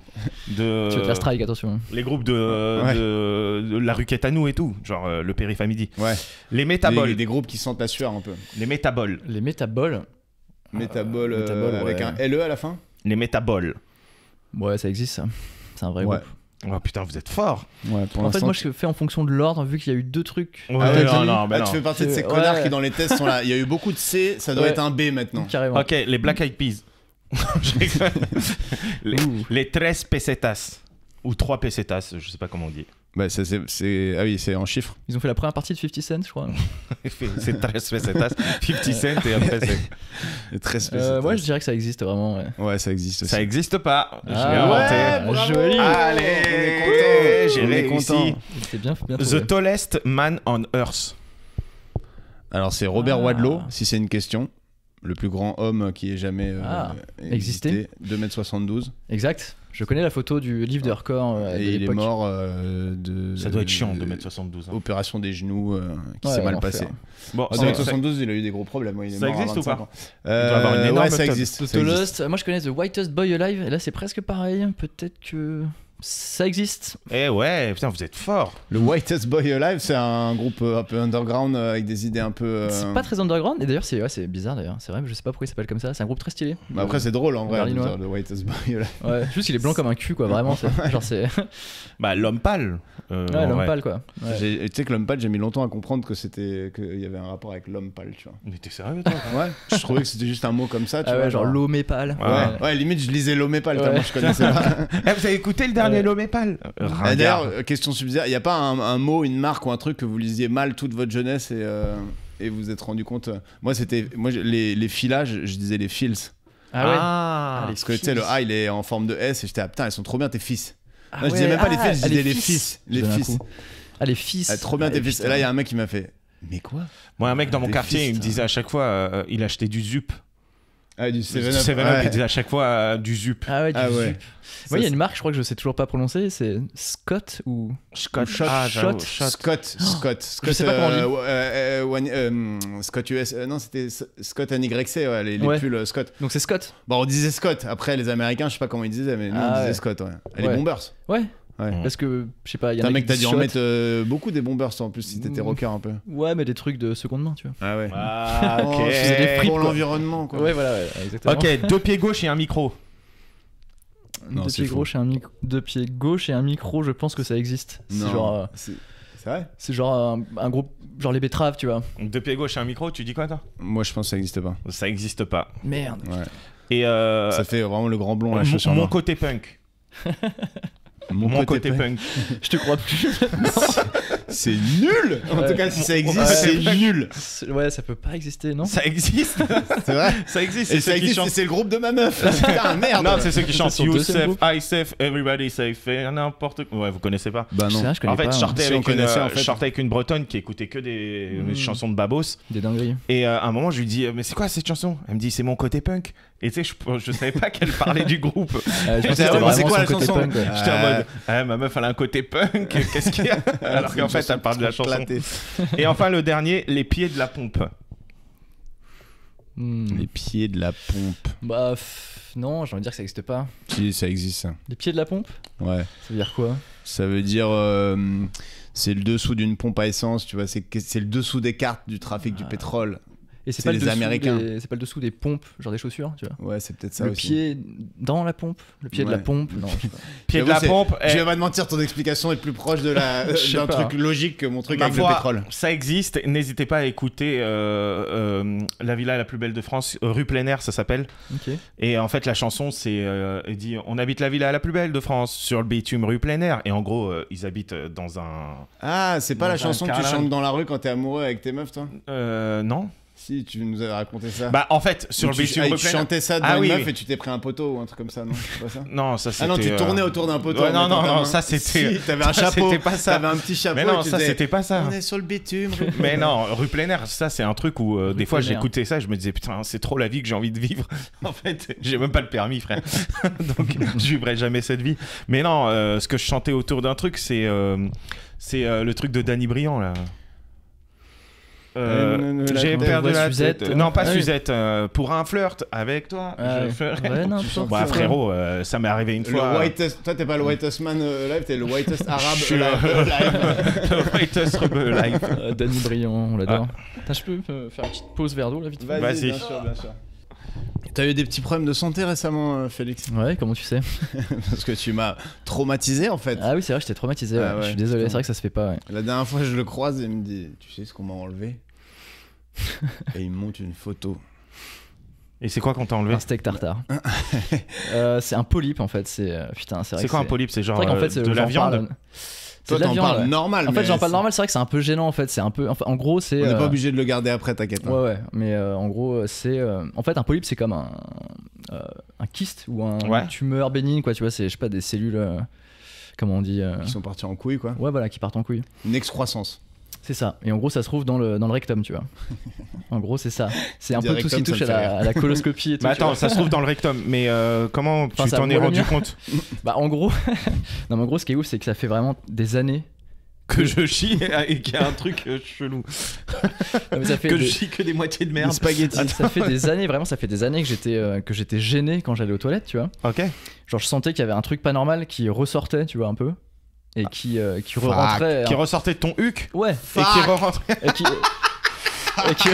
Tu vas te faire strike, attention. Les groupes de la rue Quétanou et tout, genre le périph' à midi. Ouais. Les métaboles. Des groupes qui sentent la sueur un peu. Les métaboles. Les métaboles. Métabol avec ouais. un LE à la fin. Les métaboles. Ouais, ça existe ça. C'est un vrai Ouais. groupe. Oh putain, vous êtes fort. Ouais, pour En fait, l'instant, moi je fais en fonction de l'ordre, vu qu'il y a eu deux trucs. Ouais, Ah ouais, non, t'as dit- non, mais Ah, non. tu fais partie de ces Ouais. connards qui dans les tests sont là. Il y a eu beaucoup de C, ça doit Ouais. être un B maintenant. Carrément. Ok, les Black Eyed Peas. Je rigole. Ouh. les 13 pesetas. Ou 3 pesetas, je sais pas comment on dit. Bah, ah oui, c'est en chiffres. Ils ont fait la première partie de 50 Cent, je crois. C'est 13 pesetas, 50 cents et après c'est. C'est très spécial. Moi je dirais que ça existe vraiment. Ouais. Ouais, ça existe aussi. Ça existe pas. Je l'ai Ah, inventé. ouais, bravo. joli. Allez, On est content. j'ai On est réussi. content. C'est bien trouvé. The tallest man on earth. Alors, c'est Robert Ah. Wadlow, si c'est une question. Le plus grand homme qui ait jamais Existé. 2m72. Exact. Je connais la photo du livre de record. De Et il est l'époque. mort de. Ça doit être chiant de mettre 72 ans. Opération des genoux qui Ouais, s'est mal l'enfer. passée. Bon, En 72, il a eu des gros problèmes. Il est ça mort à existe ou 25 pas ans. doit avoir une énorme Ouais, ça tonne. existe. The ça existe. Lost. Moi, je connais The Whitest Boy Alive. Et là, c'est presque pareil. Peut-être que ça existe. Eh ouais, putain, vous êtes fort. Le Whitest Boy Alive, c'est un groupe un peu underground avec des idées un peu. C'est pas très underground. Et d'ailleurs, c'est bizarre d'ailleurs. C'est vrai, je sais pas pourquoi il s'appelle comme ça. C'est un groupe très stylé. Mais après, c'est drôle en vrai, de Berlinois. dire le Whitest Boy Alive. Ouais, juste il est blanc comme un cul, quoi. Vraiment, genre c'est. Bah, l'homme pâle. Ouais, en l'homme vrai. pâle, quoi. Ouais. Tu sais que l'homme pâle, j'ai mis longtemps à comprendre qu'il y avait un rapport avec l'homme pâle, tu vois. Mais t'es sérieux, toi? Ouais, je trouvais que c'était juste un mot comme ça, tu Ah vois. ouais, genre l'homme est pâle. Ouais, limite, je lisais l'homme pâle, Ouais. tellement je connaissais pas. Eh, vous avez écouté le dernier Ouais. l'homme est pâle? Et Ringard. D'ailleurs, question subsidiaire, il n'y a pas un mot, une marque ou un truc que vous lisiez mal toute votre jeunesse et vous vous êtes rendu compte. Moi, les filages, je disais les fils. Ah ouais. Ah, les Parce que tu sais, le A, il est en forme de S et j'étais, ah putain, ils sont trop bien tes fils. Ah Non, je ouais. disais même pas les Ah, fils, je disais les fils. Les Je donne un fils. coup. Ah, les fils. Ah, trop bien tes fils. putain. Et là, il y a un mec qui m'a fait, mais quoi? Moi, un mec dans mon Des quartier, fils, il me disait à chaque fois, il achetait du Zup. Ah, du 7-Up. 7-Up, Ouais. il disait à chaque fois du Zup. Ah ouais, du Ah ouais. Zup. Moi, il y a une marque, je crois que je sais toujours pas prononcer, c'est Scott ou. Scott, Shot, ah, j'avoue, Shot. Scott. Je sais pas comment on dit. Scott US. Non, c'était Scott NYC, ouais, les Ouais. pulls Scott. Donc c'est Scott. Bon, on disait Scott. Après, les Américains, je sais pas comment ils disaient, mais nous, Ah on disait ouais. Scott, ouais. Et les Ouais. Bombers. Ouais. Ouais. Parce que, je sais pas, il y T'as en a un mec, qui t'as disent dû en Shot. mettre beaucoup des Bombers, toi, en plus, si t'étais Mmh. rocker un peu. Ouais, mais des trucs de seconde main, tu vois. Ah ouais. Ah, ok. Oh, je faisais des frites quoi. pour l'environnement, quoi. Ouais, voilà, ouais, exactement. Ok, 2 pieds gauche et un micro. Non, Deux c'est pieds faux. gauche et un micro. Deux pieds gauche et un micro, je pense que ça existe. Non. C'est genre, C'est vrai? c'est genre un groupe, genre les betteraves, tu vois. Donc 2 pieds gauche et un micro, tu dis quoi, toi? Moi, je pense que ça existe pas. Ça existe pas. Merde. Ouais. Et Ça fait vraiment le grand blond, la chaussure mon noire. côté punk. Mon côté punk. Je te crois plus. C'est nul. En Ouais. tout cas, si ça existe, Ouais. c'est nul. Ouais, ça peut pas exister, non? Ça existe. C'est vrai. Ça existe. Et C'est ça ceux qui existe, chantent. c'est le groupe de ma meuf. Putain, merde. Non, c'est ceux qui chantent son You deuxième safe, groupe. I safe, everybody safe, et n'importe quoi. Ouais, vous connaissez pas. Bah non. C'est vrai, je connais En fait, pas. je sortais Si, avec, on connaissait, en fait. je sortais avec une bretonne qui écoutait que des chansons de babos. Des dingueries. Et à un moment, je lui dis, mais c'est quoi cette chanson? Elle me dit, c'est mon côté punk. Et tu sais, je savais pas qu'elle parlait du groupe. Je pensais Ah que ouais, c'était c'est vraiment quoi son la côté chanson punk, ouais. J'étais en mode, ma meuf, elle a un côté punk, qu'est-ce qu'il y a? Alors qu'en fait, elle parle de la chanson. Éclaté. Et enfin, le dernier, les pieds de la pompe. Les pieds de la pompe. Bah, non, j'ai envie de dire que ça existe pas. Si, ça existe, ça. Les pieds de la pompe? Ouais. Ça veut dire quoi? Ça veut dire. C'est le dessous d'une pompe à essence, tu vois. C'est le dessous des cartes du trafic du pétrole. Et c'est C'est pas le les dessous Américains. c'est pas le dessous des pompes, genre des chaussures, tu vois. Ouais, c'est peut-être ça Le aussi. pied dans la pompe, le pied de la Ouais. pompe. Non, je sais pas. Pieds de J'avoue, la c'est- pompe. Je vais pas te mentir, ton explication est plus proche de Je sais d'un pas. truc logique que mon truc Ma avec foi, le pétrole. ça existe. N'hésitez pas à écouter La villa la plus belle de France, rue plein air, ça s'appelle. Ok. Et en fait, la chanson, c'est il dit on habite la villa la plus belle de France sur le bitume rue plein air. Et en gros, ils habitent dans un. Ah, c'est pas Dans la un chanson que tu caravane. chantes dans la rue quand t'es amoureux avec tes meufs, toi? Non. Si, tu nous avais raconté ça. Bah, en fait, sur Où le tu, bitume ah, rue tu plein air. chantais ça devant Ah une oui, meuf oui. et tu t'es pris un poteau ou un truc comme ça, non? C'est pas ça? Non, ça c'était. Ah non, tu tournais autour d'un poteau. Ouais, en non, mettant non, ta non, main. ça c'était. Si, t'avais un ça, chapeau. c'était pas ça. T'avais un petit chapeau. Mais non, et tu ça disais, c'était pas ça. On est sur le bitume. Mais non, rue plein air, ça c'est un truc où des fois plein air. j'écoutais ça et je me disais putain, c'est trop la vie que j'ai envie de vivre. En fait, j'ai même pas le permis, frère. Donc je vivrai jamais cette vie. Mais non, ce que je chantais autour d'un truc, c'est le truc de Danny Briand là. J'ai perdu la Suzette. tête. Non, pas Ah oui. Suzette. Pour un flirt avec toi. Ah je oui. ferai- Ouais, non, Tu je chantes pense Bah que- frérot, ça m'est arrivé une fois. Le whitest, toi t'es pas le whitest man live, t'es le whitest arabe Je suis live. le Whitest Rebel Live. Danny Briand, on l'adore. Putain, je peux faire une petite pause verre d'eau là vite fait? Vas-y. Bien sûr, bien sûr. T'as eu des petits problèmes de santé récemment, Félix? Ouais, comment tu sais? Parce que tu m'as traumatisé en fait. Ah oui, c'est vrai, j'étais traumatisé. Ah ouais. ouais, Je suis désolé, putain. c'est vrai que ça se fait pas. Ouais. La dernière fois, je le croise et il me dit, tu sais ce qu'on m'a enlevé? Et il me montre une photo. Et c'est quoi qu'on t'a enlevé? Un steak tartare. C'est un polype en fait. Putain, c'est vrai. C'est que quoi un polype? C'est C'est genre vrai qu'en fait, de la j'en viande? parle- C'est Toi, de la t'en viande. parles Ouais. normal. En fait, mais j'en parle c'est- normal. C'est vrai que c'est un peu gênant en fait. C'est un peu. Enfin, en gros, c'est. On n'est pas obligé de le garder après, t'inquiète. hein. Ouais, ouais. Mais en gros, c'est. En fait, un polype, c'est comme un kyste ou un Ouais. tumeur bénigne, quoi. Tu vois, c'est, je sais pas, des cellules. Comment on dit Qui sont partis en couille, quoi. Ouais, voilà, qui partent en couille. Une excroissance. C'est ça. Et en gros, ça se trouve dans le rectum, tu vois. En gros, c'est ça. C'est un Des peu tout ce qui rectums, touche ça me fait à la coloscopie et tout. Mais tu vois. attends, ça se trouve dans le rectum. Mais comment Enfin, tu ça t'en es voit le rendu mien. compte Bah, en gros, non, mais en gros, ce qui est ouf, c'est que ça fait vraiment des années. que je chie et qu'il y a un truc chelou. Non, mais ça fait Que je des- chie que des moitiés de Des merde. spaghettis. Ça fait des années, vraiment, ça fait des années que j'étais gêné quand j'allais aux toilettes, tu vois. Ok. Genre, je sentais qu'il y avait un truc pas normal qui ressortait, tu vois, un peu. Et qui Fuck. re-rentrait. Qui ressortait de ton huc Ouais. et qui re-rentrait. Et qui. et qui-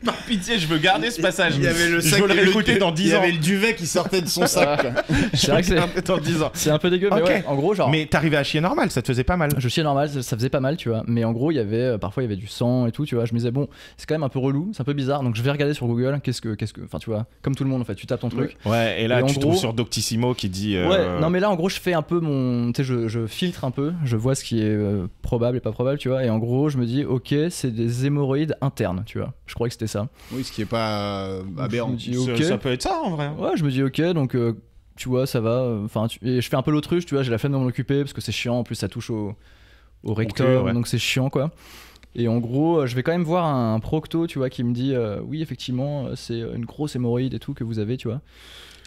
Par pitié, je veux garder ce passage. Il y avait le Je sac. veux le réécouter dans Il 10 y ans. avait le duvet qui sortait de son sac. quoi. C'est vrai que Un peu dans 10 ans. c'est un peu dégueu, mais Ok. ouais, en gros, genre. Mais t'arrivais à chier normal, ça te faisait pas mal. Je chiais normal, ça faisait pas mal, tu vois. Mais en gros, il y avait parfois il y avait du sang et tout, tu vois. Je me disais bon, c'est quand même un peu relou, c'est un peu bizarre. Donc je vais regarder sur Google, qu'est-ce que, enfin tu vois, comme tout le monde en fait, tu tapes ton truc. Ouais, et là Et en tu tombes gros- sur Doctissimo qui dit. Ouais, non mais là en gros, je fais un peu mon, tu sais, je filtre un peu, je vois ce qui est probable et pas probable, tu vois. Et en gros, je me dis ok, c'est des hémorroïdes internes, tu vois. Je croyais que c'était ça. Oui, ce qui est pas aberrant. Je me dis Ça, ok. ça peut être ça en vrai. Ouais, je me dis ok, donc tu vois, ça va. Enfin, et je fais un peu l'autruche, tu vois, j'ai la flemme de m'en occuper parce que c'est chiant. En plus, ça touche au rectum, cul, ouais. donc c'est chiant quoi. Et en gros, je vais quand même voir un procto, tu vois, qui me dit oui, effectivement, c'est une grosse hémorroïde et tout que vous avez, tu vois.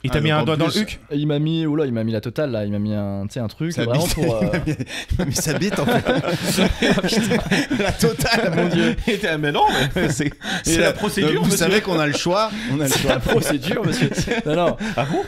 Il t'a mis donc un en doigt dans plus- le huc. Et il m'a mis, oula, il m'a mis la totale là, il m'a mis un, tu sais, un truc Ça vraiment bite. pour. Mais ça bite en fait. La totale. Mon Dieu. Et t'es, mais non, mais c'est la procédure. Vous monsieur. savez qu'on a le choix. On a le C'est choix. la procédure, monsieur. Non, non. Ah bon?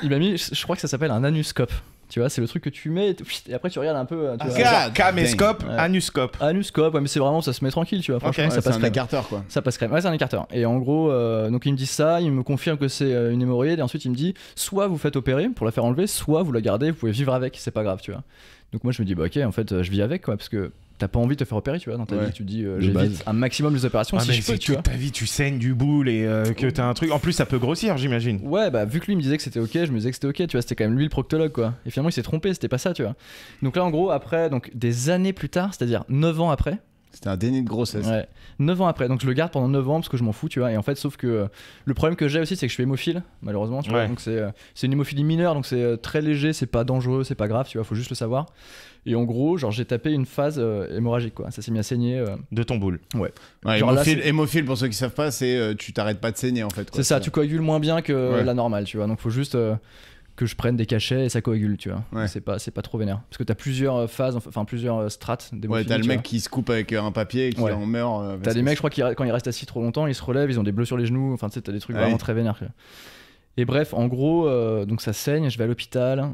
Il m'a mis, je crois que ça s'appelle un anuscope. Tu vois, c'est le truc que tu mets et après tu regardes un peu. Tu vois. God Genre caméscope, dang. Ouais. anuscope. Anuscope, ouais, mais c'est vraiment, ça se met tranquille, tu vois. Franchement, Ok. ça Ouais, c'est passe un crème. écarteur quoi. Ça passe crème. Ouais, c'est un écarteur. Et en gros, donc il me dit ça, il me confirme que c'est une hémorroïde, et ensuite il me dit soit vous faites opérer pour la faire enlever, soit vous la gardez, vous pouvez vivre avec, c'est pas grave, tu vois. Donc moi je me dis, bah ok, en fait, je vis avec, quoi, parce que t'as pas envie de te faire opérer, tu vois, dans ta Ouais. vie. Tu te dis, De j'évite base. un maximum les opérations Ah, si mais je peux, c'est tu vois. toute ta vie, tu saignes du boule et que t'as un truc. En plus, ça peut grossir, j'imagine. Ouais, bah vu que lui me disait que c'était ok, je me disais que c'était ok, tu vois, c'était quand même lui le proctologue, quoi. Et finalement il s'est trompé, c'était pas ça, tu vois. Donc là en gros, après, donc des années plus tard, c'est-à-dire 9 ans après, C'était un déni de grossesse. ouais, 9 ans après, donc je le garde pendant 9 ans parce que je m'en fous, tu vois. Et en fait, sauf que le problème que j'ai aussi, c'est que je suis hémophile, malheureusement, tu vois. Ouais. Donc c'est une hémophilie mineure, donc c'est très léger, c'est pas dangereux, c'est pas grave, tu vois, faut juste le savoir. Et en gros, genre j'ai tapé une phase hémorragique, quoi. Ça s'est mis à saigner. De ton boule. Ouais, Genre là, hémophile, pour ceux qui savent pas, c'est tu t'arrêtes pas de saigner en fait. quoi. C'est ça, tu coagules moins bien que Ouais. la normale, tu vois. Donc faut juste que je prenne des cachets et ça coagule, tu vois. Ouais. C'est pas trop vénère. Parce que t'as plusieurs phases, enfin plusieurs strates Ouais, d'hémophilie. t'as le tu mec vois. qui se coupe avec un papier et qui Ouais. en meurt. T'as parce des que mecs, je crois, quand ils restent assis trop longtemps, ils se relèvent, ils ont des bleus sur les genoux, enfin tu sais, t'as des trucs Ah vraiment oui. très vénères. quoi. Et bref, en gros, donc ça saigne, je vais à l'hôpital,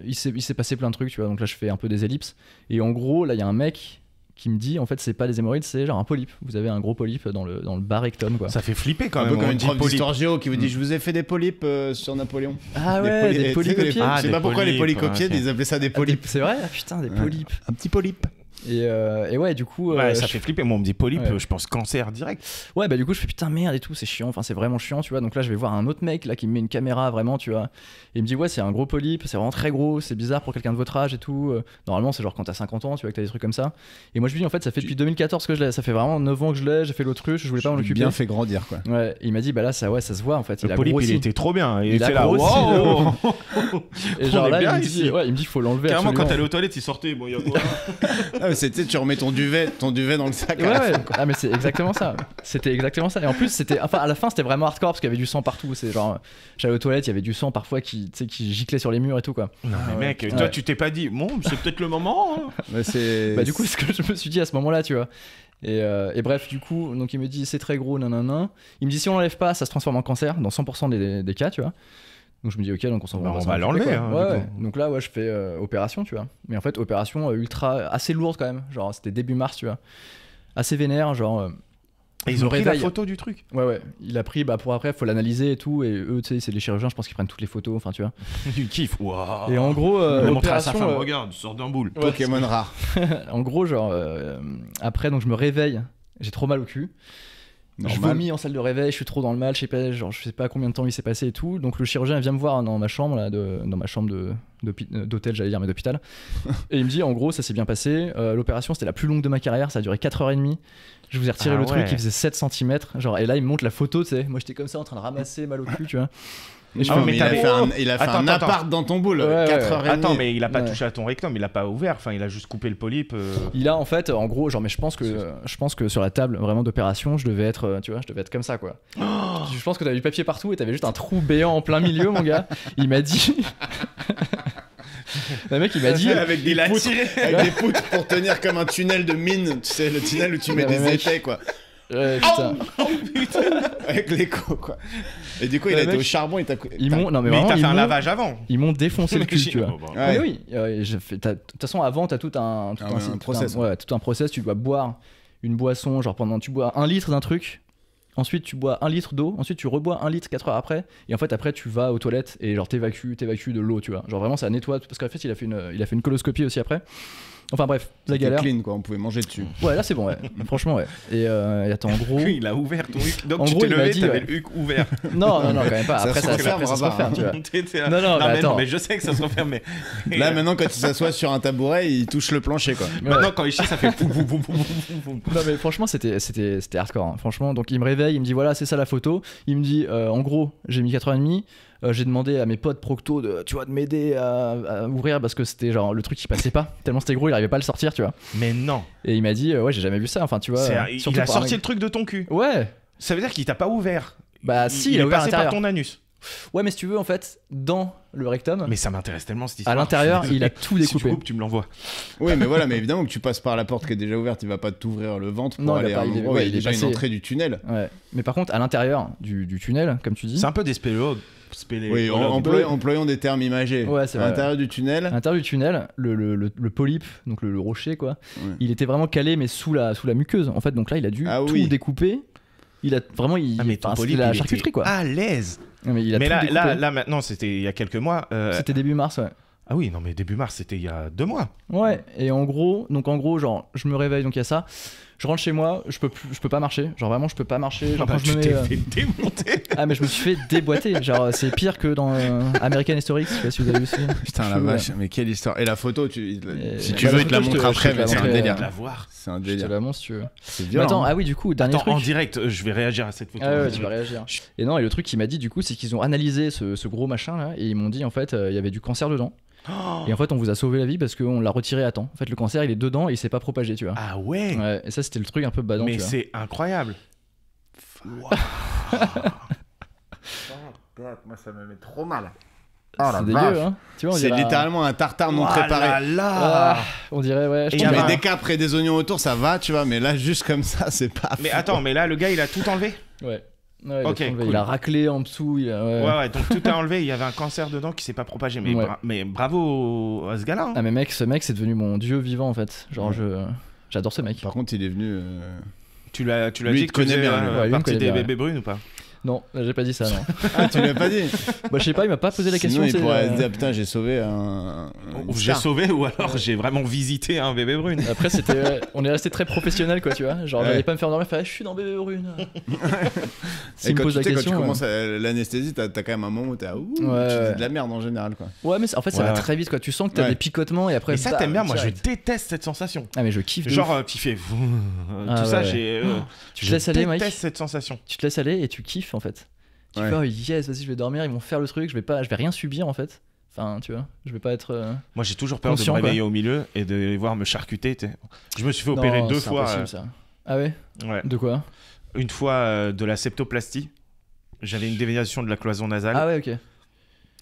il s'est passé plein de trucs, tu vois, donc là je fais un peu des ellipses. Et en gros, là il y a un mec qui me dit, en fait, c'est pas des hémorroïdes, c'est genre un polype. Vous avez un gros polype dans le bas rectum, quoi. Ça fait flipper quand un même. peu comme on une dit prof polype. d'histoire géo qui vous dit je vous ai fait des polypes sur Napoléon. Ah ouais, des polycopiers. Ah, Je sais des pas pourquoi les polypes, polycopiers ok. ils appelaient ça des Ah, polypes. c'est vrai, ah, putain, des Ouais. polypes. Un petit polype. Et ouais, du coup. Ouais, je ça fait flipper. Moi, on me dit polype, Ouais. je pense cancer direct. Ouais, bah du coup, je fais putain merde et tout, c'est chiant, enfin c'est vraiment chiant, tu vois. Donc là, je vais voir un autre mec là qui me met une caméra vraiment, tu vois. Et il me dit, ouais, c'est un gros polype, c'est vraiment très gros, c'est bizarre pour quelqu'un de votre âge et tout. Normalement, c'est genre quand t'as 50 ans, tu vois, que t'as des trucs comme ça. Et moi, je lui dis, en fait, ça fait depuis 2014 que je l'ai, ça fait vraiment 9 ans que je l'ai, j'ai fait l'autruche, je voulais pas m'en occuper. Bien fait grandir quoi. Ouais, et il m'a dit, bah là, ça, ouais, ça se voit en fait. Le Il a polype, grossi. il était trop bien. Il Il a était là. grossi, Wow. Et genre On est là, bien il me dit, ici. ouais, il me dit, faut l'enlever. Carrément, quand absolument. t'allais aux toilettes, il sortait. Bon, il y a quoi? Ah, mais c'était tu remets ton duvet dans le sac. Ouais, ouais. Ah mais c'est exactement ça. C'était exactement ça. Et en plus c'était, enfin à la fin c'était vraiment hardcore parce qu'il y avait du sang partout. C'est genre, j'allais aux toilettes, il y avait du sang parfois qui, tu sais, qui giclait sur les murs et tout quoi. Non, mais ouais. mec, Ouais. toi, tu t'es pas dit, bon, c'est peut-être le moment. hein. Mais c'est Bah du coup c'est ce que je me suis dit à ce moment-là, tu vois. Et bref, du coup, donc il me dit c'est très gros, nanana. Il me dit si on l'enlève pas, ça se transforme en cancer dans 100% des cas, tu vois. Donc je me dis ok, donc on Bah, on s'en va occuper, l'enlever, quoi. hein, Ouais, du ouais. coup. Donc là ouais, je fais opération, tu vois. Mais en fait opération ultra assez lourde quand même. Genre c'était début mars, tu vois. Assez vénère, genre. Et je ils me ont pris la réveille. photo du truc. Ouais, ouais. Il a pris, bah pour après, faut l'analyser et tout. Et eux, tu sais, c'est les chirurgiens, je pense qu'ils prennent toutes les photos, enfin, tu vois. Du kiff. Waouh. Et en gros, Il a montré à sa opération, femme, regarde, sort d'un boule. ouais, Pokémon rare. en gros, genre, après, donc je me réveille, j'ai trop mal au cul. Je Normal. vomis en salle de réveil, je suis trop dans le mal, je sais pas, genre, je sais pas combien de temps il s'est passé et tout. Donc le chirurgien vient me voir dans ma chambre, là, dans ma chambre d'hôtel, j'allais dire, mais d'hôpital. Et il me dit, en gros, ça s'est bien passé. L'opération, c'était la plus longue de ma carrière, ça a duré 4h30. Je vous ai retiré Ah le truc, ouais. il faisait 7 cm. Genre, et là, il me montre la photo, tu sais. Moi, j'étais comme ça en train de ramasser mal au cul, tu vois. Et je Ah, fais, mais il a t'avais- fait il a fait Attends, un attends. appart dans ton boule, Ouais, 4h30. Attends, mais il a pas Ouais. touché à ton rectum, il a pas ouvert, enfin il a juste coupé le polype. Il a en fait, en gros, genre, mais je pense que sur la table vraiment d'opération, je devais être, tu vois, je devais être comme ça, quoi. Je pense que t'avais du papier partout et t'avais juste un trou béant en plein milieu, mon gars. Il m'a dit. Le mec, il m'a dit. avec des Il a poutres, tiré. avec des poutres pour tenir comme un tunnel de mine, tu sais, le tunnel où tu mets Ouais, des mec. épais, quoi. Ouais, putain. Avec l'écho, quoi. Et du coup, il Le a été mec, au charbon, il t'a. Non, mais Mais il vraiment, t'a fait un m'ont- lavage avant. Ils m'ont défoncé le cul, tu vois. Bon, Ouais. Oui, j'ai fait- de toute façon, avant, t'as tout un process, tout un process. Tu dois boire une boisson, genre tu bois 1 litre d'un truc. Ensuite, tu bois 1 litre d'eau. Ensuite, tu rebois 1 litre 4 heures après. Et en fait, après, tu vas aux toilettes et genre t'évacues de l'eau, tu vois. Genre vraiment, ça nettoie. Parce qu'en fait, il a fait une coloscopie aussi après. Enfin bref, la C'était galère. clean, quoi. On pouvait manger dessus. Ouais, là c'est bon, ouais. Franchement, ouais. Et attends, en gros. Il a ouvert ton huc. Donc En tu gros, t'es il m'a levé, dit, t'avais ouais. le huc ouvert. Non, quand même pas. Ça Après, se ça referme, après, ça se Rabat, referme, tu vois. T'étais là. Non, non, mais attends. mais je sais que ça se referme. Mais Là, maintenant, quand il s'assoit sur un tabouret, il touche le plancher, quoi. Ouais. maintenant, quand il chie, ça fait poum, poum, poum, poum, poum, poum. Non mais franchement c'était hardcore, hein. Franchement. Donc il me réveille, il me dit voilà c'est ça la photo. Il me dit en gros j'ai mis 4h30. J'ai demandé à mes potes procto de m'aider à ouvrir parce que c'était genre le truc qui passait pas tellement c'était gros, il arrivait pas à le sortir, tu vois. Mais non. Et il m'a dit ouais j'ai jamais vu ça, enfin tu vois. Il a sorti le truc de ton cul. Ouais. Ça veut dire qu'il t'a pas ouvert. Bah si, il a est ouvert à passé par l'intérieur. ton anus. Ouais mais si tu veux en fait dans le rectum Mais ça m'intéresse tellement cette histoire. à l'intérieur Je suis il a désolé. tout Si tu découpé. coupes, tu me l'envoies. Oui, mais voilà, mais évidemment que tu passes par la porte qui est déjà ouverte, il va pas t'ouvrir le ventre pour Non, il a aller pas- à un il est- endroit où ouais, il y a il est déjà une passé. entrée du tunnel. Ouais. Mais par contre à l'intérieur du tunnel comme tu dis. C'est un peu des spéléologues. Oui, employons des termes imagés. Ouais, c'est à vrai, l'intérieur du tunnel. À l'intérieur du tunnel, le polype, donc le rocher, quoi, Ouais. il était vraiment calé, mais sous la muqueuse. En fait, donc là, il a dû Ah tout oui. découper. Il a vraiment. Ah, mais ton enfin, polype, c'était la il charcuterie, était quoi. à l'aise. Non, mais il a Mais tout découpé. là, maintenant, c'était il y a quelques mois. C'était début mars, ouais. Ah oui, non, mais début mars, c'était il y a 2 mois. Ouais, et en gros, genre, je me réveille, donc il y a ça. Je rentre chez moi, je peux pas marcher. Genre vraiment, je peux pas marcher. Genre, quand je tu me t'es mets, fait démonter. Ah, mais je me suis fait déboîter. Genre, c'est pire que dans American History X. Je sais pas si vous avez vu ça. Putain, la Fou, vache, mais quelle histoire. Et la photo, si Et- tu bah, veux, la il te la photo, je montre te- après, je te la mais c'est un montrerai, délire. De la voir. C'est un Je te délire. la montre si tu veux. C'est Mais violent. attends, hein. ah oui, du coup, dernier Attends, truc. en direct, je vais réagir à cette photo. Ah ouais, tu vas réagir. Et non, et le truc qu'il m'a dit du coup, c'est qu'ils ont analysé ce gros machin là, et ils m'ont dit en fait, il y avait du cancer dedans. Oh. Et en fait, on vous a sauvé la vie parce qu'on l'a retiré à temps. En fait, le cancer, il est dedans et il s'est pas propagé, tu vois. Ah ouais. Ouais, et ça, c'était le truc un peu badant, Mais tu vois. c'est incroyable. Moi, ça me met trop mal. C'est dégueu, hein. Tu vois, on C'est dirait littéralement un tartare non Oh préparé. là là. Ah, on dirait, ouais. Je Et Tu y a pense mets un- des capres et des oignons autour, ça va, tu vois, mais là, juste comme ça, c'est pas. Mais fou, attends, quoi. mais là, le gars, il a tout enlevé. Ouais. Ouais, Ok, il a, cool. il a raclé en dessous. Ouais. Ouais, donc tout est enlevé. Il y avait un cancer dedans qui s'est pas propagé. Mais, Ouais. mais bravo à ce gars-là. hein. Ah, mais mec, ce mec, c'est devenu mon dieu vivant en fait. Genre, j'adore ce mec. Par contre, il est venu. Tu l'as Lui, dit il que te connaît tu faisais, bien, lui. Ouais, lui, il me partie connaît des bien, ouais. bébés brunes ou pas? Non, j'ai pas dit ça, non. Ah, tu lui as pas dit. Bah, je sais pas, il m'a pas posé la question. Sinon, il c'est, pourrait se dire putain, j'ai sauvé un. une J'ai star. sauvé ou alors j'ai vraiment visité un bébé brune. Après, on est resté très professionnel, quoi, tu vois. Genre, Ouais. j'allais pas me faire dormir, faire, je suis dans Bébé Brune. Et S'il me quand pose tu la sais, quand tu question. commences l'anesthésie, t'as quand même un moment où t'es ouh, tu Ouais. dis de la merde en général, quoi. Ouais, mais en fait, ça Ouais. va très vite, quoi. Tu sens que t'as Ouais. des picotements et après. Et ça, bam, t'aimes bien. Moi, je direct. déteste cette sensation. Ah, mais je kiffe. de Genre, ouf. qui fait. Ah, tout ouais, ça, ouais. j'ai. Tu te laisses aller, Je Mike. déteste cette sensation. Tu te laisses aller et tu kiffes, en fait. Tu Ouais. fais, oh yes, vas-y, je vais dormir, ils vont faire le truc, je vais rien subir, en fait. Enfin, tu vois, je vais pas être. Moi, j'ai toujours peur Conscient, de me réveiller au milieu et de les voir me charcuter. T'sais. Je me suis fait Non, opérer 2 c'est fois. impossible, ça. Ah ouais Ouais. De quoi Une fois de la septoplastie. J'avais une déviation de la cloison nasale. Ah ouais, ok.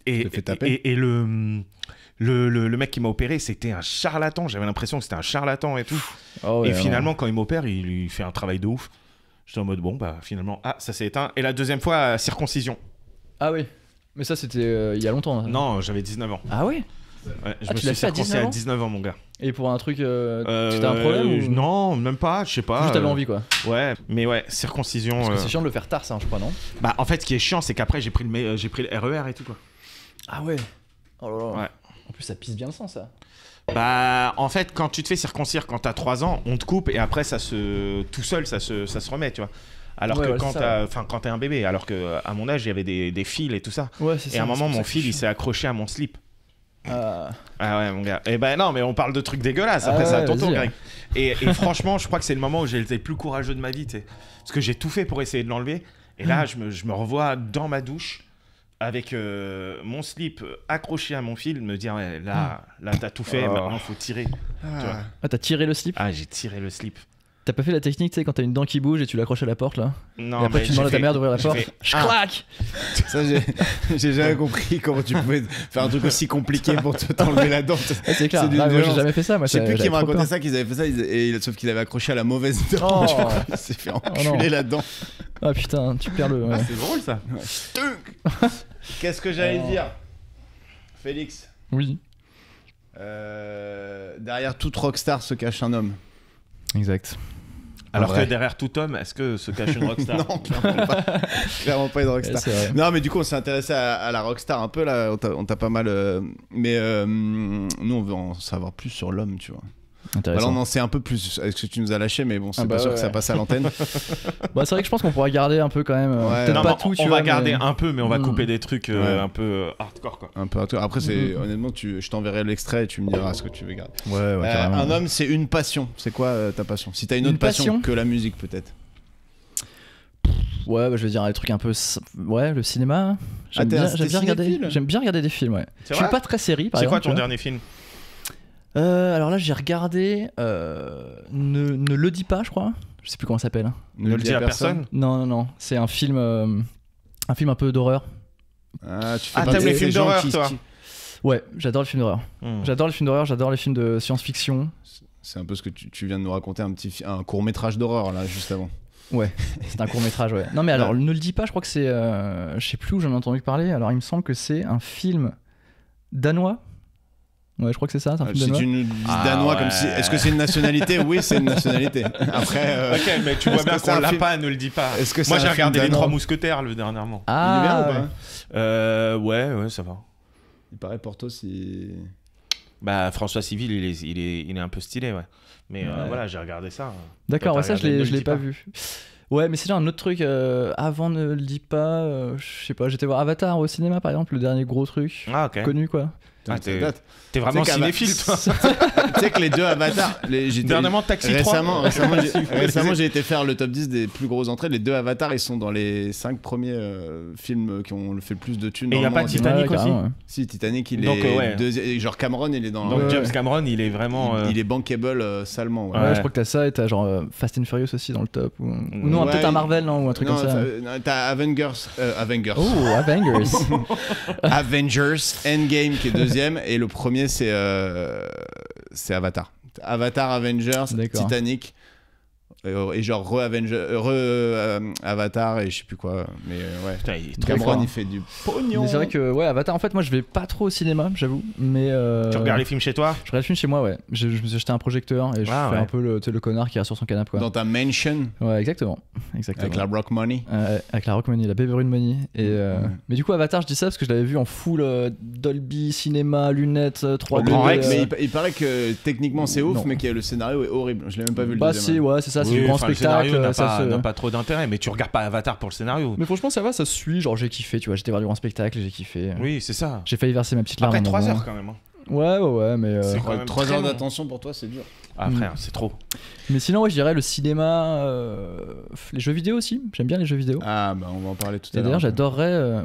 Et, t'es fait taper. et le mec qui m'a opéré, c'était un charlatan. J'avais l'impression que c'était un charlatan et tout. Oh, ouais, et non. finalement, quand il m'opère, il fait un travail de ouf. J'étais en mode, bon, bah finalement, ça s'est éteint. Et la deuxième fois, circoncision. Ah oui. Mais ça, c'était il y a longtemps. hein. Non, j'avais 19 ans. Ah ouais Ouais, je Ah, me tu l'as suis fait à circoncis 19 ans 19 ans, mon gars. Et pour un truc. C'était un problème ou... Non, même pas, je sais pas. Juste t'avais envie, quoi. Ouais, mais ouais, circoncision. Parce que c'est chiant de le faire tard, ça, je crois, non Bah, en fait, ce qui est chiant, c'est qu'après, j'ai pris le RER et tout, quoi. Ah ouais. Oh là là. Ouais. En plus, ça pisse bien le sang, ça. Bah, en fait, quand tu te fais circoncire quand t'as 3 ans, on te coupe et après, tout seul, ça se remet, tu vois. Alors Ouais, que ouais, quand c'est ça, quand t'es un bébé, alors que à mon âge, il y avait des fils et tout ça. Ouais, c'est ça. Et à un moment, c'est pour mon ça que fil, je il suis s'est accroché à mon slip. Ah. Ah ouais, mon gars. Et ben non, mais on parle de trucs dégueulasses. Ah Après, c'est à ouais, ton tour, vas-y. Greg. Et franchement, je crois que c'est le moment où j'ai été le plus courageux de ma vie, tu sais. Parce que j'ai tout fait pour essayer de l'enlever. Et là, je me revois dans ma douche, avec mon slip accroché à mon fil, me dire ouais, là t'as tout fait, maintenant faut tirer. Tu vois. Ah, t'as tiré le slip? Ah, j'ai tiré le slip. T'as pas fait la technique, tu sais, quand t'as une dent qui bouge et tu l'accroches à la porte là? Non, Et après mais tu demandes à ta mère d'ouvrir la j'ai porte. fait Je claque! Ça, j'ai jamais compris comment tu pouvais faire un truc aussi compliqué pour t'enlever la dent. Ouais, c'est clair. C'est d'une Ah, moi j'ai violence. jamais fait ça. Moi, Je sais plus qui j'avais me trop racontait peur. ça, qu'ils avaient fait ça, sauf qu'ils avaient accroché à la mauvaise dent. Oh. Du coup, il s'est fait non. enculer la dent. Ah putain, tu perds le. Ouais. C'est drôle ça. Qu'est-ce que j'allais dire, Félix? Oui. Derrière toute rockstar se cache un homme. Exact. Alors vrai. que derrière tout homme, est-ce que se cache une rockstar? Non, clairement pas. Clairement pas une rockstar. Ouais, c'est vrai. Non, mais du coup, on s'est intéressé à la rockstar un peu là. On t'a pas mal. Mais nous, on veut en savoir plus sur l'homme, tu vois. Intéressant. Alors, on en sait un peu plus avec ce que tu nous as lâché, mais bon, c'est pas sûr que ça passe à l'antenne. Bah, c'est vrai que je pense qu'on pourra garder un peu quand même. Ouais. Peut-être Non, pas mais tout, tu on vois. va garder mais- un peu, mais on va couper des trucs Ouais. un peu hardcore quoi. Un peu. Après, c'est honnêtement, je t'enverrai l'extrait et tu me diras ce que tu veux garder. Ouais, carrément. Un homme, c'est une passion. C'est quoi ta passion? Si t'as une autre Une passion passion que la musique, peut-être. Ouais, bah, je vais dire des trucs un peu. Ouais, le cinéma. Ah, t'es cinéphile? J'aime bien regarder des films, ouais. C'est Je suis vrai pas très série, par C'est quoi exemple. ton tu vois. dernier film? Alors là, j'ai regardé. Ne le dis pas, je crois. Je sais plus comment ça s'appelle. Ne le dis à personne. Non. C'est un film un peu d'horreur. Ah, tu fais Ah, partie t'aimes les de ces films gens d'horreur, qui- toi? Ouais, j'adore les films d'horreur. J'adore les films d'horreur, j'adore les films de science-fiction. C'est un peu ce que tu viens de nous raconter, un court-métrage d'horreur, là, juste avant. Ouais, c'est un court-métrage, ouais. Non, mais alors, ne le dis pas, je crois que c'est. Je sais plus où j'en ai entendu parler. Alors, il me semble que c'est un film danois. Ouais, je crois que c'est ça, c'est un film Si danois. tu nous dis Ah, danois ouais. comme si. Est-ce que c'est une nationalité? Oui, c'est une nationalité. Après. Ok, mais tu vois est-ce bien que c'est qu'on un l'a film- pas, ne le dis pas. Est-ce que c'est Moi un j'ai film regardé Les danois? Trois Mousquetaires le dernièrement. Il est Ah, bien ou ouais. pas? Ouais, ça va. Il paraît Portos, il. Bah François Civil, il est un peu stylé, ouais. Mais Ouais. Voilà, j'ai regardé ça. D'accord, Toi, ouais, t'as ça, je regardé Ne l'ai le dis pas vu. Ouais, mais c'est déjà un autre truc. Avant, ne le dis pas. Je sais pas, j'étais voir Avatar au cinéma, par exemple, le dernier gros truc. Ah ok. Connu, quoi. Ah, Ça date. t'es vraiment Tu sais cinéphile toi. Tu sais que les deux avatars. Dernièrement Taxi 3. Récemment, j'ai été faire le top 10 des plus grosses entrées. Les deux avatars, ils sont dans les 5 premiers films qui ont fait le plus de thunes. Et dans y a le pas monde. Titanic Ouais, aussi carrément, ouais. Si, Titanic, il Donc, est ouais. deuxième. Genre Cameron, il est dans. Donc Ouais. James Cameron, il est vraiment. Il est bankable salement. Ouais. Ouais, Ouais. je crois que t'as ça et t'as genre Fast and Furious aussi dans le top. Ou non, Ouais, peut-être un Marvel, non, ou un truc Non, comme ça. T'as Avengers. Oh, Avengers. Avengers Endgame qui est deuxième et le premier c'est Avatar. Avatar, Avengers, D'accord. Titanic et genre Avatar et je sais plus quoi. Mais ouais. Putain, il est trop Cameron fort. il fait du pognon. Mais c'est vrai que, ouais, Avatar, en fait, moi je vais pas trop au cinéma, j'avoue. Mais. Tu regardes les films chez toi? Je regarde le film chez moi, ouais. Je me suis acheté un projecteur et je Ah, fais ouais. un peu le connard qui est sur son canapé, quoi. Dans ta mansion Ouais, exactement. avec la Rock Money. Avec la Rock Money, la Baby Rune Money. Et, Ouais. Mais du coup, Avatar, je dis ça parce que je l'avais vu en full Dolby, cinéma, lunettes, 3D. Grand Rex. Mais il paraît que techniquement c'est ouf Non. mais que le scénario est horrible. Je l'ai même pas vu le Bah, deuxième. c'est ouais, c'est ça, c'est Oui, du grand enfin, le spectacle. scénario n'a ça pas, se- n'a pas trop d'intérêt, mais tu regardes pas Avatar pour le scénario. Mais franchement, ça va, ça se suit. Genre, j'ai kiffé, tu vois. J'étais voir du grand spectacle, j'ai kiffé. Oui, c'est ça. J'ai failli verser ma petite larme. Après à un 3 moment. heures quand même. Hein. Ouais, mais. C'est quand même 3 très heures long. d'attention pour toi c'est dur. Ah frère, c'est trop. Mais sinon, ouais, je dirais le cinéma, les jeux vidéo aussi. J'aime bien les jeux vidéo. Ah bah on va en parler tout à Et l'heure. d'ailleurs,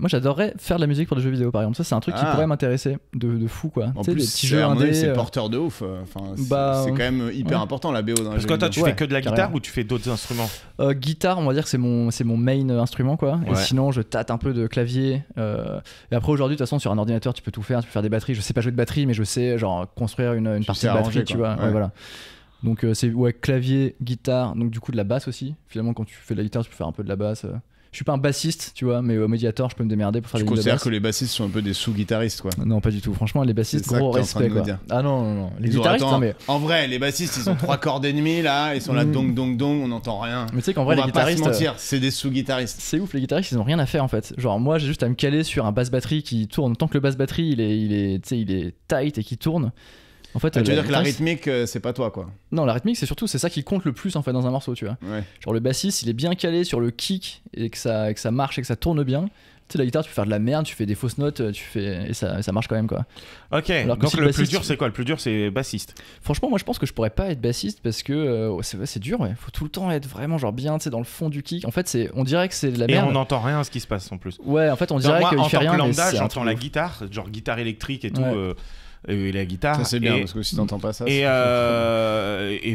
j'adorerais faire de la musique pour des jeux vidéo, par exemple. Ça, c'est un truc qui Ah. pourrait m'intéresser de fou, quoi. En Tu sais, plus, des petits jeux à mon avis, indés. c'est porteur de ouf. Enfin, Bah, c'est quand même hyper ouais. important la BO dans Parce les que jeux toi, tu vidéo. fais que de la guitare carrément. ou tu fais d'autres instruments? Guitare, on va dire que c'est mon main instrument, quoi. Et Ouais. sinon, je tâte un peu de clavier. Et après, aujourd'hui, de toute façon, sur un ordinateur, tu peux tout faire. Tu peux faire des batteries. Je sais pas jouer de batterie, mais je sais genre construire une partie sais de batterie, arranger, tu quoi. vois. Ouais. Ouais, voilà. Donc c'est ouais, clavier, guitare, donc du coup de la basse aussi. Finalement, quand tu fais de la guitare, tu peux faire un peu de la basse. Je suis pas un bassiste, tu vois, mais au Mediator, je peux me démerder pour faire Tu des lignes de considères basse. que les bassistes sont un peu des sous-guitaristes quoi. Non, pas du tout. Franchement, les bassistes, C'est ça gros que t'es en train de respect, nous quoi. dire. Ah non. Les Ils ont- guitaristes, attends, non, mais. En vrai, les bassistes ils ont 3 cordes et demi là, ils sont là dong dong dong, on n'entend rien. Mais tu sais qu'en On vrai, va les pas se guitaristes. mentir, c'est des sous-guitaristes. C'est ouf, les guitaristes, ils ont rien à faire en fait. Genre, moi, j'ai juste à me caler sur un basse batterie qui tourne. Tant que le basse batterie, tu sais, il est tight et qui tourne. En fait, Tu veux dire que la guitariste- rythmique c'est pas toi quoi. Non, la rythmique, c'est ça qui compte le plus en fait dans un morceau, tu vois. Ouais. Genre le bassiste, il est bien calé sur le kick et que ça marche et que ça tourne bien. sais, la guitare, tu peux faire de la merde, tu fais des fausses notes, et ça marche quand même, quoi. Ok, Alors que donc si le le plus bassiste- dur, c'est quoi? Le plus dur, c'est bassiste. Franchement, moi, je pense que je pourrais pas être bassiste parce que c'est dur, ouais. Faut tout le temps être vraiment genre bien, tu sais, dans le fond du kick. En fait, on dirait que c'est de la Et merde. on n'entend rien à ce qui se passe en plus. Ouais, en fait, on Genre, dirait moi, qu'il en fait tant rien, que mais lambda, c'est un j'entends truc la ouf. guitare, genre guitare électrique et tout, Ouais. et la guitare. Ça c'est bien et, parce que si t'entends pas ça. et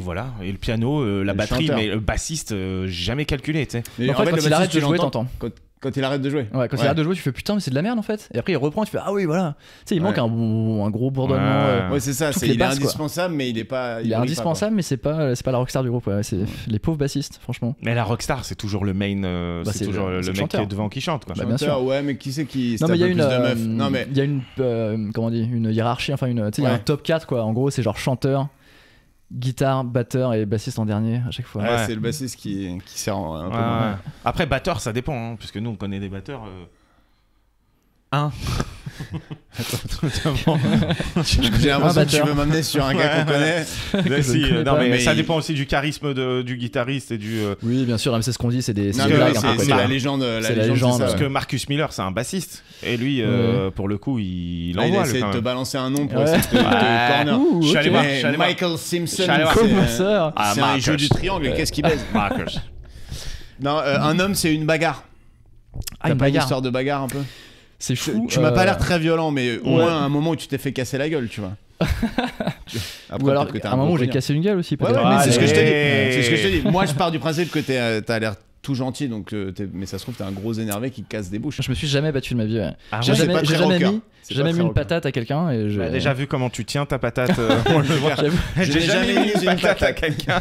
voilà, et le piano, la Le batterie, chanteur. mais le bassiste, jamais calculé, tu sais. Mais En fait, quand le il arrête bassiste, de tu jouer, l'entends t'entends. quand il arrête de jouer. Ouais, quand il arrête de jouer, tu fais putain, mais c'est de la merde en fait. Et après, il reprend, tu fais ah oui, voilà. Tu sais, il manque Ouais. un gros bourdonnement. Ouais. Ouais, c'est ça. Toutes C'est les il est basses, quoi. indispensable, mais il est pas. Il est brille pas, indispensable, mais c'est pas la rockstar du groupe. Ouais. C'est les pauvres bassistes, franchement. Mais la rockstar, c'est toujours le main, c'est c'est toujours le le mec chanteur. qui est devant qui chante, quoi. Bah, quoi. bien Chanteur, sûr. Ouais, mais qui c'est qui Non, mais il y a se tape le plus de une, meufs. Non, mais il y a une, comment on dit, une hiérarchie, enfin tu sais, il y a Ouais. un top 4 quoi. En gros, c'est genre chanteur, guitare, batteur et bassiste en dernier à chaque fois. ouais, Ouais. c'est le bassiste qui sert un peu Ouais, moins. ouais. Après, batteur, ça dépend, hein, puisque nous, on connaît des batteurs. Un. J'ai l'impression que tu batteur. veux m'amener sur un gars qu'on connaît. Mais je ne connais non, pas, mais mais ça il- dépend aussi du charisme du guitariste et du. Oui, bien sûr, mais c'est ce qu'on dit, c'est des Non, des mais blagues ouais, un peu, c'est quoi. la légende. C'est la légende, c'est ça, Parce ouais. que Marcus Miller, c'est un bassiste. Et lui, pour le coup, il Ah, il a envoie. essayé quand de te même. balancer un nom pour Ouais. essayer de te corner. Ouh, Je suis allé ok. voir, Mais je suis allé voir. Michael Simpson, Je suis allé voir. Comment ça Ah, c'est un Marcus. jeu du triangle. Qu'est-ce qu'il baise Marcus. Non, un homme, c'est une bagarre. Ah, T'as une pas une bagarre. histoire de bagarre un peu C'est fou. Tu m'as pas l'air très violent, mais au ouais. moins un moment où tu t'es fait casser la gueule, tu vois. Après, Ou alors, peut-être que t'as à un moment où j'ai bon cassé une gueule aussi. Ouais, peut-être. ouais, mais c'est ce que je te dis. Allez. C'est ce que je te dis. Moi, je pars du principe que t'as l'air tout gentil, donc mais ça se trouve, t'es un gros énervé qui casse des bouches. Je me suis jamais battu de ma vie. Ouais. Ah J'ai ouais, c'est jamais, pas j'ai très jamais rocker. mis, C'est j'ai pas jamais très mis une rocker. patate à quelqu'un et je. J'ai déjà vu comment tu tiens ta patate. On le voit. J'avoue. J'ai jamais mis une patate à claque. quelqu'un.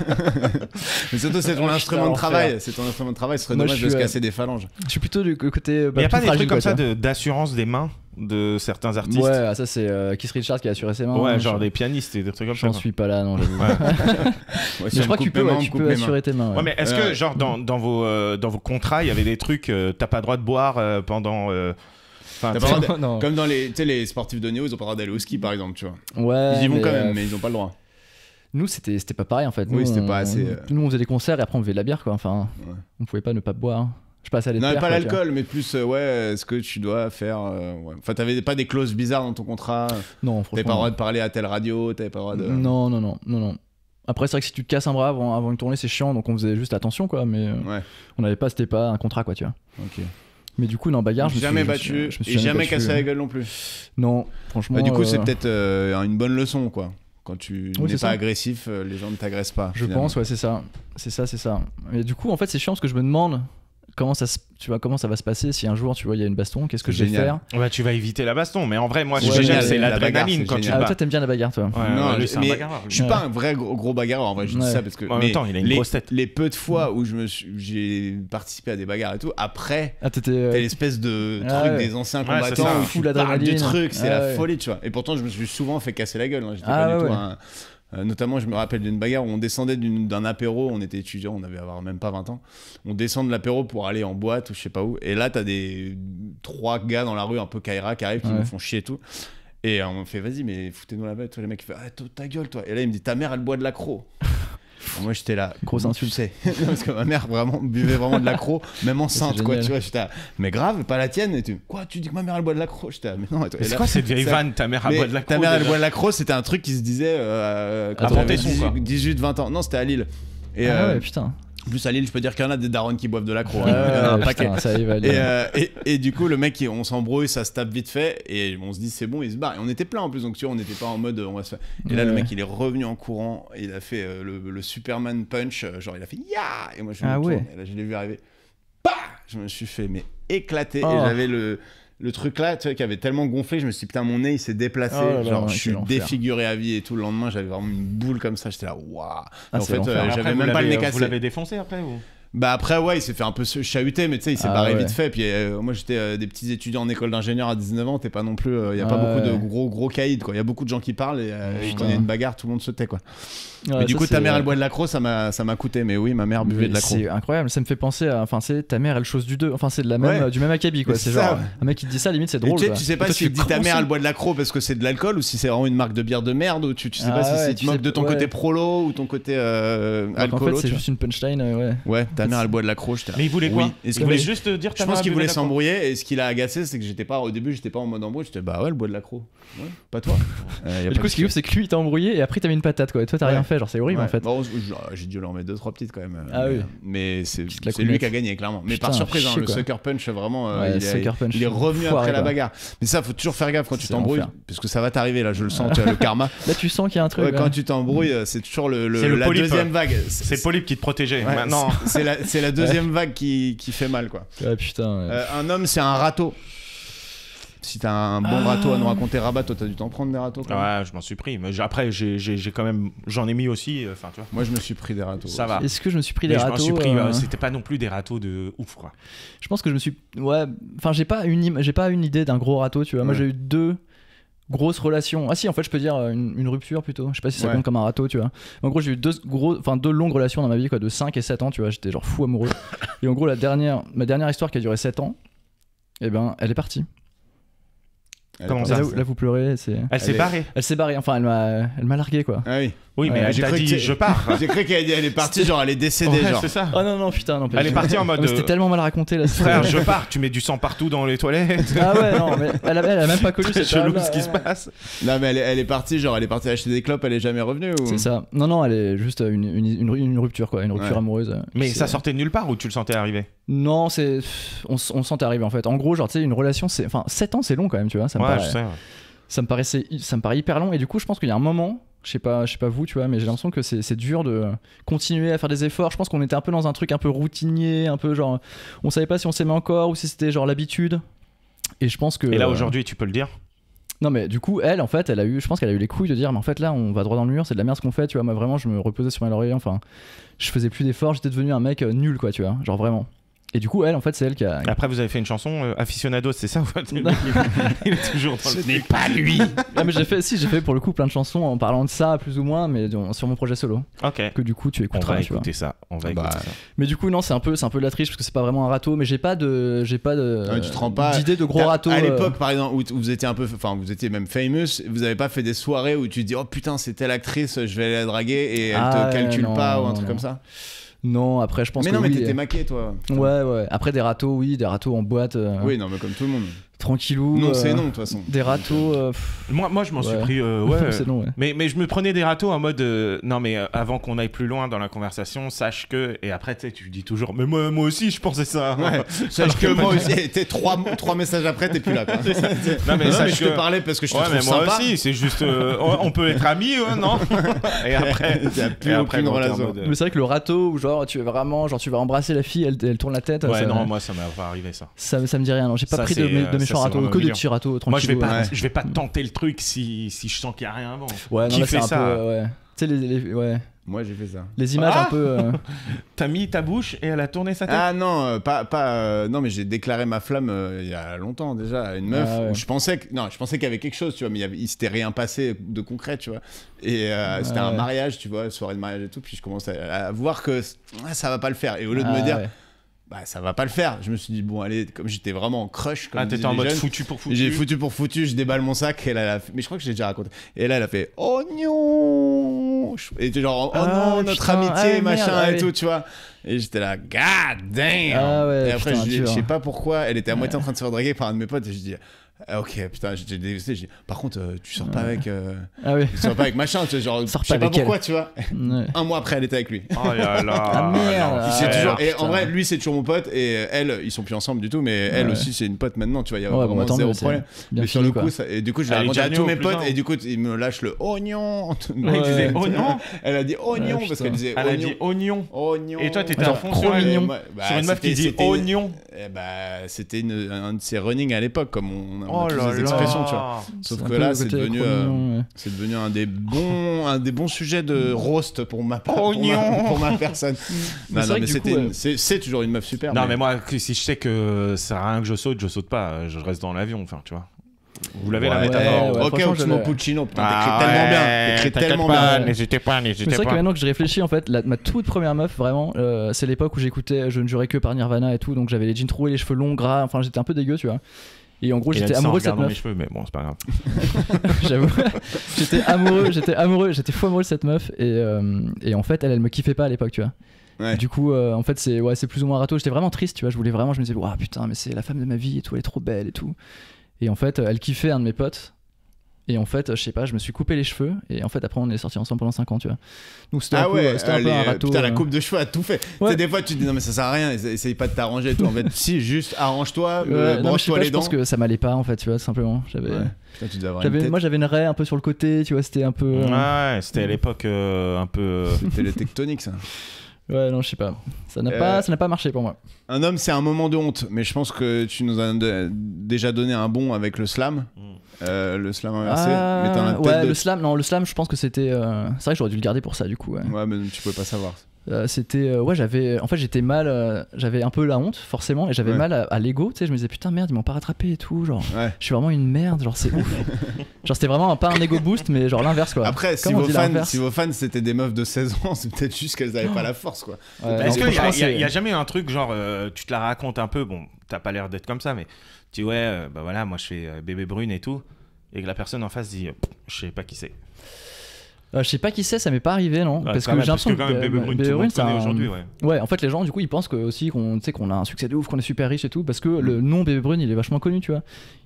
Mais surtout, c'est ton Putain, instrument de l'enfer. travail. C'est ton instrument de travail. Ce serait Moi, dommage je de se suis, casser des phalanges. Je suis plutôt du côté. Mais y a pas plus des fragile, trucs comme quoi, ça tu vois. d'assurance des mains de certains artistes? Ouais, ça c'est Keith Richards qui a assuré ses mains. Ouais, hein, genre je- des pianistes et des trucs comme ça. J'en quoi. suis pas là, non. j'avoue. Ouais. Ouais, Mais si je on crois me que tu coupe mes mains, peux, on me tu coupe peux mes mains. assurer tes mains. Ouais, mais est-ce que, Ouais. genre, dans vos contrats, il y avait des trucs, t'as pas le droit de boire pendant. Enfin, T'as tu pas le sais- droit de- Non. Comme dans les, tu sais, les sportifs de haut niveau, ils ont pas le droit d'aller au ski, par exemple, tu vois. Ouais. Ils y vont quand mais, même, mais ils ont pas le droit. Nous, c'était pas pareil en fait. Oui, Nous, c'était on- pas assez, Nous, on faisait des concerts et après on buvait de la bière quoi. Enfin, Ouais. on pouvait pas ne pas boire. Je passe à Non, l'éther. mais pas quoi, tu vois. l'alcool, mais plus, est-ce que tu dois faire. Ouais. Enfin, t'avais pas des clauses bizarres dans ton contrat. Non, T'avais pas le franchement. droit de parler à telle radio, t'avais pas le droit de. Non. Après, c'est vrai que si tu te casses un bras avant une tournée, c'est chiant, donc on faisait juste attention quoi. Mais Ouais, on n'avait pas, c'était pas un contrat quoi, tu vois. ok. Mais du coup, dans bagarre, je me suis Jamais je me battu suis- je me suis et jamais battu. cassé la gueule non plus. Non, franchement. Bah, du coup, c'est euh, peut-être une bonne leçon, quoi. Quand tu Oui, n'es c'est pas ça. agressif, les gens ne t'agressent pas. Je finalement. pense, ouais, c'est ça. C'est ça. Et du coup, en fait, c'est chiant parce que je me demande comment ça va se passer si un jour, tu vois, il y a une baston, qu'est-ce que C'est je vais génial. faire. Ouais, tu vas éviter la baston, mais en vrai, moi, C'est ce que j'aime, génial, c'est la bagarre, l'adrénaline c'est quand tu génial. te bats. Toi, t'aimes bien la bagarre, toi. Ouais, Non, lui, c'est un mais bagarreur, lui. je suis pas un vrai gros bagarreur en vrai, je dis Ouais. ça parce que. En même mais temps, il a une les, grosse tête. Les peu de fois où j'ai participé à des bagarres et tout, après, Ah, t'étais. t'as l'espèce de Ah truc ouais. des anciens Ouais, c'est combattants ça. où Fou tu parles du l'adrénaline. truc, c'est Ah la ouais. folie, tu vois. Et pourtant, je me suis souvent fait casser la gueule. Hein. J'étais Ah pas du ouais, tout ouais. notamment, je me rappelle d'une bagarre où on descendait d'un apéro, on était étudiants, on avait avoir même pas 20 ans. On descend de l'apéro pour aller en boîte ou je sais pas où. Et là, t'as des 3 gars dans la rue un peu Kaira qui arrivent, qui Ouais. me font chier et tout. Et on me fait, vas-y, mais foutez-nous la bête. Les mecs, ils font, ta gueule, toi. Et là, il me dit, ta mère, elle boit de l'accro. Et moi, j'étais là. Grosse comment insulte. tu sais Non, parce que ma mère vraiment buvait vraiment de l'accro, même enceinte, C'est quoi. génial. Tu vois, j'étais là, mais grave, pas la tienne. Et tu, quoi, tu dis que ma mère, elle boit de l'accro? J'étais là, mais non. Et toi, Mais et c'est là- quoi cette vieille ça- vanne, ta mère mais boit de la ta mère, elle boit de l'accro, c'était un truc qui se disait quand Avant j'avais tes sons, quoi. 18, 20 ans. Non, c'était à Lille. Et Ah ouais, putain. en plus, à Lille, je peux dire qu'il y en a des darons qui boivent de l'accro. Ouais, Il y en a un paquet. putain, ça arrive à lire. Et du coup, le mec, on s'embrouille, ça se tape vite fait, et on se dit c'est bon, il se barre. Et on était plein en plus, donc tu vois, on n'était pas en mode on va se faire. Et là, le Ouais. mec, il est revenu en courant, et il a fait le Superman punch, genre il a fait ya, et moi je me Ah tourne, ouais. et là je l'ai vu arriver. Bah, je me suis fait mais éclater, Oh. et j'avais le truc là, tu vois, qui avait tellement gonflé, je me suis dit putain, mon nez il s'est déplacé, Oh là là, genre ouais, je suis quel enfer. défiguré à vie et tout. Le lendemain, j'avais vraiment une boule comme ça, j'étais là waouh. Ah, En c'est fait, l'enfer. Après, j'avais vous même pas le nez l'avez- cassé. Vous l'avez défoncé après ou... Bah après ouais, il s'est fait un peu chahuter, mais tu sais, il s'est Ah barré ouais. vite fait. Puis moi j'étais des petits étudiants en école d'ingénieur à 19 ans, t'es pas non plus, il y a pas Ah beaucoup de ouais. gros caïds quoi. Il y a beaucoup de gens qui parlent et Putain. quand il y a une bagarre, tout le monde se tait quoi. Ouais, Mais du ça, coup ta c'est- mère elle boit de l'accro, ça m'a coûté. Mais oui, ma mère buvait de l'accro. C'est incroyable, ça me fait penser à. Enfin, c'est ta mère, elle chose du 2. Enfin, c'est de la même, Ouais. du même acabit, quoi. Mais C'est c'est ça, genre. ouais. Un mec qui te dit ça, limite, c'est Et drôle. tu sais, quoi. tu sais Et pas toi, si tu dit fais, ta comment mère ça elle boit de l'accro parce que c'est de l'alcool ou si c'est vraiment une marque de bière de merde ou tu sais Ah pas si ouais, c'est tu tu moques sais- de ton ouais. côté prolo ou ton côté Donc, en alcoolo. fait, c'est juste une punchline, ouais. Ouais, ta mère elle boit de l'accro, j'étais là. Mais il voulait quoi? Oui. Il voulait juste dire ta Je mère pense qu'il buvait voulait de l'accro. s'embrouiller et ce qui l'a agacé c'est que au début j'étais pas en mode embrouille, j'étais bah ouais elle boit de l'accro. Ouais, pas toi. Et du coup, ce qui est ouf, c'est que lui il t'a embrouillé et après t'as mis une patate quoi. Et toi t'as rien fait, genre c'est horrible en fait. Bon, j'ai dû leur mettre 2-3 petites quand même. Ah oui. Mais c'est Petite la lui coulette. qui a gagné clairement. Mais Putain, par surprise, chier, le quoi. sucker punch vraiment Ouais, sucker punch. il est revenu Foiré, après la quoi. bagarre. Mais ça faut toujours faire gaffe quand tu C'est t'embrouilles l'enfer. parce que ça va t'arriver là, je le sens, tu vois le karma. Là tu sens qu'il y a un truc. Ouais, là. quand tu t'embrouilles, c'est toujours C'est le la polype. deuxième vague. C'est Polype qui te protégeait. Ouais, Maintenant. c'est la deuxième vague qui fait mal quoi. Ah putain. Ouais. Un homme c'est un râteau. Si t'as un bon râteau à nous raconter, Rabat, toi t'as dû t'en prendre des râteaux quand même. Ouais, je m'en suis pris. Mais après, j'ai quand même, j'en ai mis aussi. Enfin, tu vois. Moi je me suis pris des râteaux. Ça va. Est-ce que je me suis pris Mais des je m'en râteaux suis pris. C'était pas non plus des râteaux de ouf, quoi. Je pense que je me suis. Ouais. Enfin, j'ai pas une idée d'un gros râteau, tu vois. Moi, Ouais. j'ai eu 2 grosses relations. Ah si, en fait, je peux dire une rupture plutôt. Je sais pas si ça Ouais. compte comme un râteau, tu vois. En gros, j'ai eu 2 longues relations dans ma vie, quoi, de 5 et 7 ans, tu vois. J'étais genre fou amoureux. Et en gros, ma dernière histoire qui a duré 7 ans, eh ben, elle est partie. Comment Et ça, là, vous pleurez. Elle s'est est- barrée. Elle s'est barrée. Enfin, elle m'a largué, quoi. Ah oui. Oui, mais Ouais, elle j'ai t'a cru que dit, c'est- je pars. J'ai cru qu'elle est partie, genre elle est décédée, Ouais, genre. c'est ça. Oh non, putain, non. pas Elle du est tout. partie en Non, mode. mais c'était tellement mal raconté là. Frère, je pars. Tu mets du sang partout dans les toilettes. Ah ouais, non, mais elle a même pas connu C'est cette chelou période-là, ce qui se ouais. passe. Non mais elle est partie, genre elle est partie acheter des clopes, elle est jamais revenue ou... C'est ça. Non, elle est juste une rupture, quoi. Une rupture Ouais. amoureuse. Mais C'est- ça sortait de nulle part ou tu le sentais arriver? Non, on se sentait arriver en fait. En gros, genre, tu sais, une relation, c'est. Enfin, 7 ans, c'est long quand même, tu vois. Ça me Ouais, paraît- je sais. ça me paraît hyper long. Et du coup, je pense qu'il y a un moment, je sais pas vous, tu vois, mais j'ai l'impression que c'est dur de continuer à faire des efforts. Je pense qu'on était un peu dans un truc un peu routinier, un peu genre. On savait pas si on s'aimait encore ou si c'était genre l'habitude. Et je pense que. Et là, aujourd'hui, tu peux le dire? Non, mais du coup, elle, en fait, je pense qu'elle a eu les couilles de dire, mais en fait, là, on va droit dans le mur, c'est de la merde ce qu'on fait, tu vois. Moi, vraiment, je me reposais sur mes lauriers, enfin, je faisais plus d'efforts, j'étais devenu un mec nul, quoi, tu vois, genre vraiment. Et du coup, elle, en fait, c'est elle qui a. Après, vous avez fait une chanson, Aficionados, c'est ça? Il est toujours dans le. Ce n'est pas lui! Ah, mais j'ai fait pour le coup plein de chansons en parlant de ça, plus ou moins, mais sur mon projet solo. Ok. Que du coup, tu On écouteras, va tu vois. écouter ça. On va Bah, écouter ça. Mais du coup, non, c'est un peu de la triche parce que c'est pas vraiment un râteau, mais j'ai pas de tu te rends pas- d'idée de gros râteau. À l'époque, par exemple, où vous étiez un peu, enfin, vous étiez même famous, vous avez pas fait des soirées où tu te dis, oh putain, c'est telle actrice, je vais aller la draguer et elle Ah te ouais, calcule non, pas ou un non, truc non. comme ça. Non, après, je pense Mais que non, mais oui. t'étais maqué, toi. Ouais. Après, des râteaux, oui, des râteaux en boîte, Oui, non, mais comme tout le monde. tranquillou. Non, c'est non, de toute façon. Des râteaux. Moi, je m'en suis Ouais. pris. Ouais. c'est non, ouais. Mais je me prenais des râteaux en mode non mais avant qu'on aille plus loin dans la conversation, sache que et après tu sais tu dis toujours mais moi aussi je pensais ça. Ouais. Sache que moi aussi, t'es trois messages après, t'es plus là. Quoi. Non mais Non, sache mais je te que parlais parce que je te ouais trouve mais moi sympa. aussi c'est juste on peut être amis non. Et après Il y a plus et après, aucune bon, t'es en relation. mode, Mais c'est vrai que le râteau, où genre, tu vas embrasser la fille, elle tourne la tête. ouais ça, non moi ça m'est pas arrivé ça. ça me dit rien. Non, j'ai pas Ça, pris c'est, de méchants ça, c'est râteaux, vraiment que des humiliant. petits râteaux. Moi je vais tranquillou, pas ouais. je vais pas tenter le truc si je sens qu'il y a rien avant. Ouais, non, Qui là, fait c'est un ça peu. Ouais. Tu sais, Moi, j'ai fait ça. les images Ah un peu. T'as mis ta bouche et elle a tourné sa tête. Ah non, non, mais j'ai déclaré ma flamme il y a longtemps déjà à une meuf. Ah ouais. Où je pensais qu'il y avait quelque chose, tu vois, mais il s'était rien passé de concret, tu vois. Et c'était un ouais. mariage, tu vois, soirée de mariage et tout. Puis je commençais à voir que ça va pas le faire. Et au lieu de me dire, ouais. bah ça va pas le faire, je me suis dit bon allez, comme j'étais vraiment en crush, comme T'étais disaient en les mode jeunes, foutu pour foutu. j'ai foutu pour foutu, je déballe mon sac et là, mais je crois que j'ai déjà raconté. Et là elle a fait oh non, et t'es genre oh Ah, non notre putain, amitié ah, machin merde, ah, et oui. tout, tu vois. Et j'étais là god damn. Ah ouais, Et après putain, je dur. sais pas pourquoi, elle était à moitié en train de se faire draguer par un de mes potes et je dis ah, ok putain j'ai dévasté, j'ai dit par contre tu sors pas avec Ah oui. tu sors pas avec machin, tu sais, genre je Sors sais pas pas avec pourquoi tu vois. Ouais. Un mois après elle était avec lui. Oh là là. Ah, merde. non, Ah, C'est ouais, toujours... Et putain. en vrai, lui, c'est toujours mon pote. Et elle, ils sont plus ensemble du tout. Mais elle Ouais. aussi, c'est une pote maintenant. Tu vois, il y a Ouais, vraiment bon, tant zéro mieux, c'est problème. bien Mais sur fini, le coup, quoi. et du coup, je l'ai Elle est raconté à déjà tous mes née au plus potes. un. Et du coup, ils me lâchent le oignon. Ouais, il disait Ouais. oignon. Elle a dit oignon Ouais, parce putain. qu'elle disait Elle a oignon. dit oignon. Oignon. Et toi, t'étais Genre, à fond trop sur elle. mignon. Sur une meuf qui dit oignon. Eh bah, c'était un de ses running à l'époque, comme on Oh a tous là des expressions, tu vois. là. Sauf un que peu là, le c'est côté devenu, trop mignon, ouais. c'est devenu un des bons sujets de roast pour ma Oignon. pour ma personne. Mais c'est vrai que du coup, C'est toujours une meuf super. Non mais moi si je sais que ça sert à rien que je saute pas, je reste dans l'avion, enfin tu vois. Vous l'avez la Ouais, métaphore. ouais, ok, franchement, Oxmo je l'ai. Puccino, putain, Ah, t'écris tellement bien. ouais, T'écris t'inquiète tellement pas, bien. N'hésitez pas, Mais c'est vrai que maintenant que je réfléchis, en fait, ma toute première meuf, vraiment, c'est l'époque où j'écoutais Je ne jurais que par Nirvana et tout, donc j'avais les jeans troués, les cheveux longs, gras, enfin j'étais un peu dégueu, tu vois. Et en gros, j'étais amoureux de cette mes meuf. cheveux, mais bon, c'est pas grave. J'avoue. j'étais fou amoureux de cette meuf. Et en fait, elle me kiffait pas à l'époque, tu vois. Ouais. Du coup, en fait, c'est plus ou moins râteau. J'étais vraiment triste, tu vois. Je me disais, waouh, putain, mais c'est la femme de ma vie et tout, elle est trop belle et tout. Et en fait, elle kiffait un de mes potes. Et en fait, je sais pas, je me suis coupé les cheveux. Et en fait, après, on est sortis ensemble pendant 5 ans, tu vois. Donc c'était un peu un râteau. Putain, la coupe de cheveux a tout fait. Tu sais, des fois, tu te dis non, mais ça sert à rien, essaye pas de t'arranger et tout. En fait, si, juste arrange-toi, branche-toi les dents. Je pense que ça m'allait pas, en fait, tu vois, simplement. Putain, tu devais avoir une tête. Moi, j'avais une raie un peu sur le côté, tu vois, c'était un peu. Ouais, c'était à l'époque un peu. C'était les tectoniques, ça. Ouais, non, je sais pas. Ça n'a pas marché pour moi. Un homme, c'est un moment de honte, mais je pense que tu nous as déjà donné un bon avec le slam. Le slam inversé. Mais t'en as peut-être le slam, je pense que c'était. C'est vrai que j'aurais dû le garder pour ça, du coup. Ouais, mais tu pouvais pas savoir. C'était j'étais mal, j'avais un peu la honte forcément, et j'avais mal à l'ego, tu sais, je me disais putain merde, ils m'ont pas rattrapé et tout, genre je suis vraiment une merde, genre c'est ouf. Genre c'était vraiment pas un ego boost, mais genre l'inverse quoi. Après, si vos fans c'était des meufs de 16 ans, c'est peut-être juste qu'elles avaient pas la force quoi. Est-ce qu'il y a jamais un truc genre tu te la racontes un peu, bon t'as pas l'air d'être comme ça, mais tu dis bah voilà, moi je fais bébé brune et tout, et que la personne en face dit je sais pas qui c'est. Je sais pas qui c'est, ça m'est pas arrivé, non. Parce que j'ai l'impression que Bébé Brune, c'est aujourd'hui, ouais. Ouais, en fait, les gens, du coup, ils pensent aussi qu'on a un succès de ouf, qu'on est super riche et tout, parce que le nom Bébé Brune, il est vachement connu, tu vois.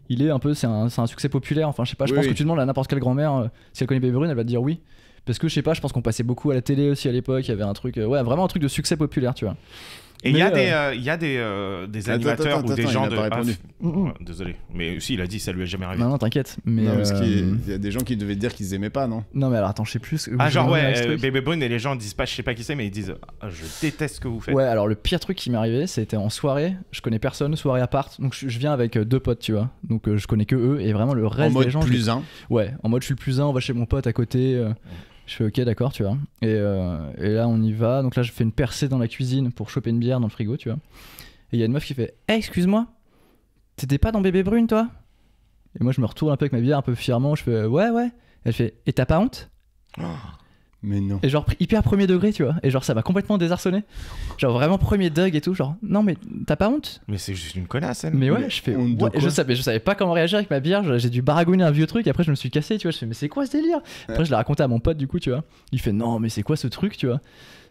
Il est un peu, c'est un succès populaire. Enfin, je sais pas, je pense que tu demandes à n'importe quelle grand-mère si elle connaît Bébé Brune, elle va te dire oui. Parce que je sais pas, je pense qu'on passait beaucoup à la télé aussi à l'époque. Il y avait un truc, vraiment un truc de succès populaire, tu vois. Et il y a des animateurs ou des gens de. Désolé, mais aussi il a dit ça lui est jamais arrivé. Non, t'inquiète. Mais non, parce qu'il y a des gens qui devaient dire qu'ils aimaient pas, non? Non, mais alors attends, je sais plus. Bébé Brune, et les gens disent pas je sais pas qui c'est, mais ils disent je déteste ce que vous faites. Ouais, alors le pire truc qui m'est arrivé, c'était en soirée. Je connais personne, soirée à part. Donc je viens avec 2 potes, tu vois. Donc je connais que eux, et vraiment le reste des gens. En mode plus un. Ouais, en mode je suis le plus un, on va chez mon pote à côté. Je fais ok, d'accord, tu vois. Et là, on y va. Donc là, je fais une percée dans la cuisine pour choper une bière dans le frigo, tu vois. Et il y a une meuf qui fait hey, excuse-moi, t'étais pas dans Bébé Brune, toi? Et moi, je me retourne un peu avec ma bière, un peu fièrement. Je fais ouais. Elle fait et t'as pas honte? Mais non. Et genre hyper premier degré, tu vois. Et genre ça m'a complètement désarçonné. Genre vraiment premier dog et tout. Genre non, mais t'as pas honte? Mais c'est juste une connasse, elle. Mais ouais, je fais ouais. Et je savais pas comment réagir avec ma bière. J'ai dû baragouiner un vieux truc. Après, je me suis cassé, tu vois. Je fais mais c'est quoi ce délire? Après, je l'ai raconté à mon pote, du coup, tu vois. Il fait non, mais c'est quoi ce truc, tu vois.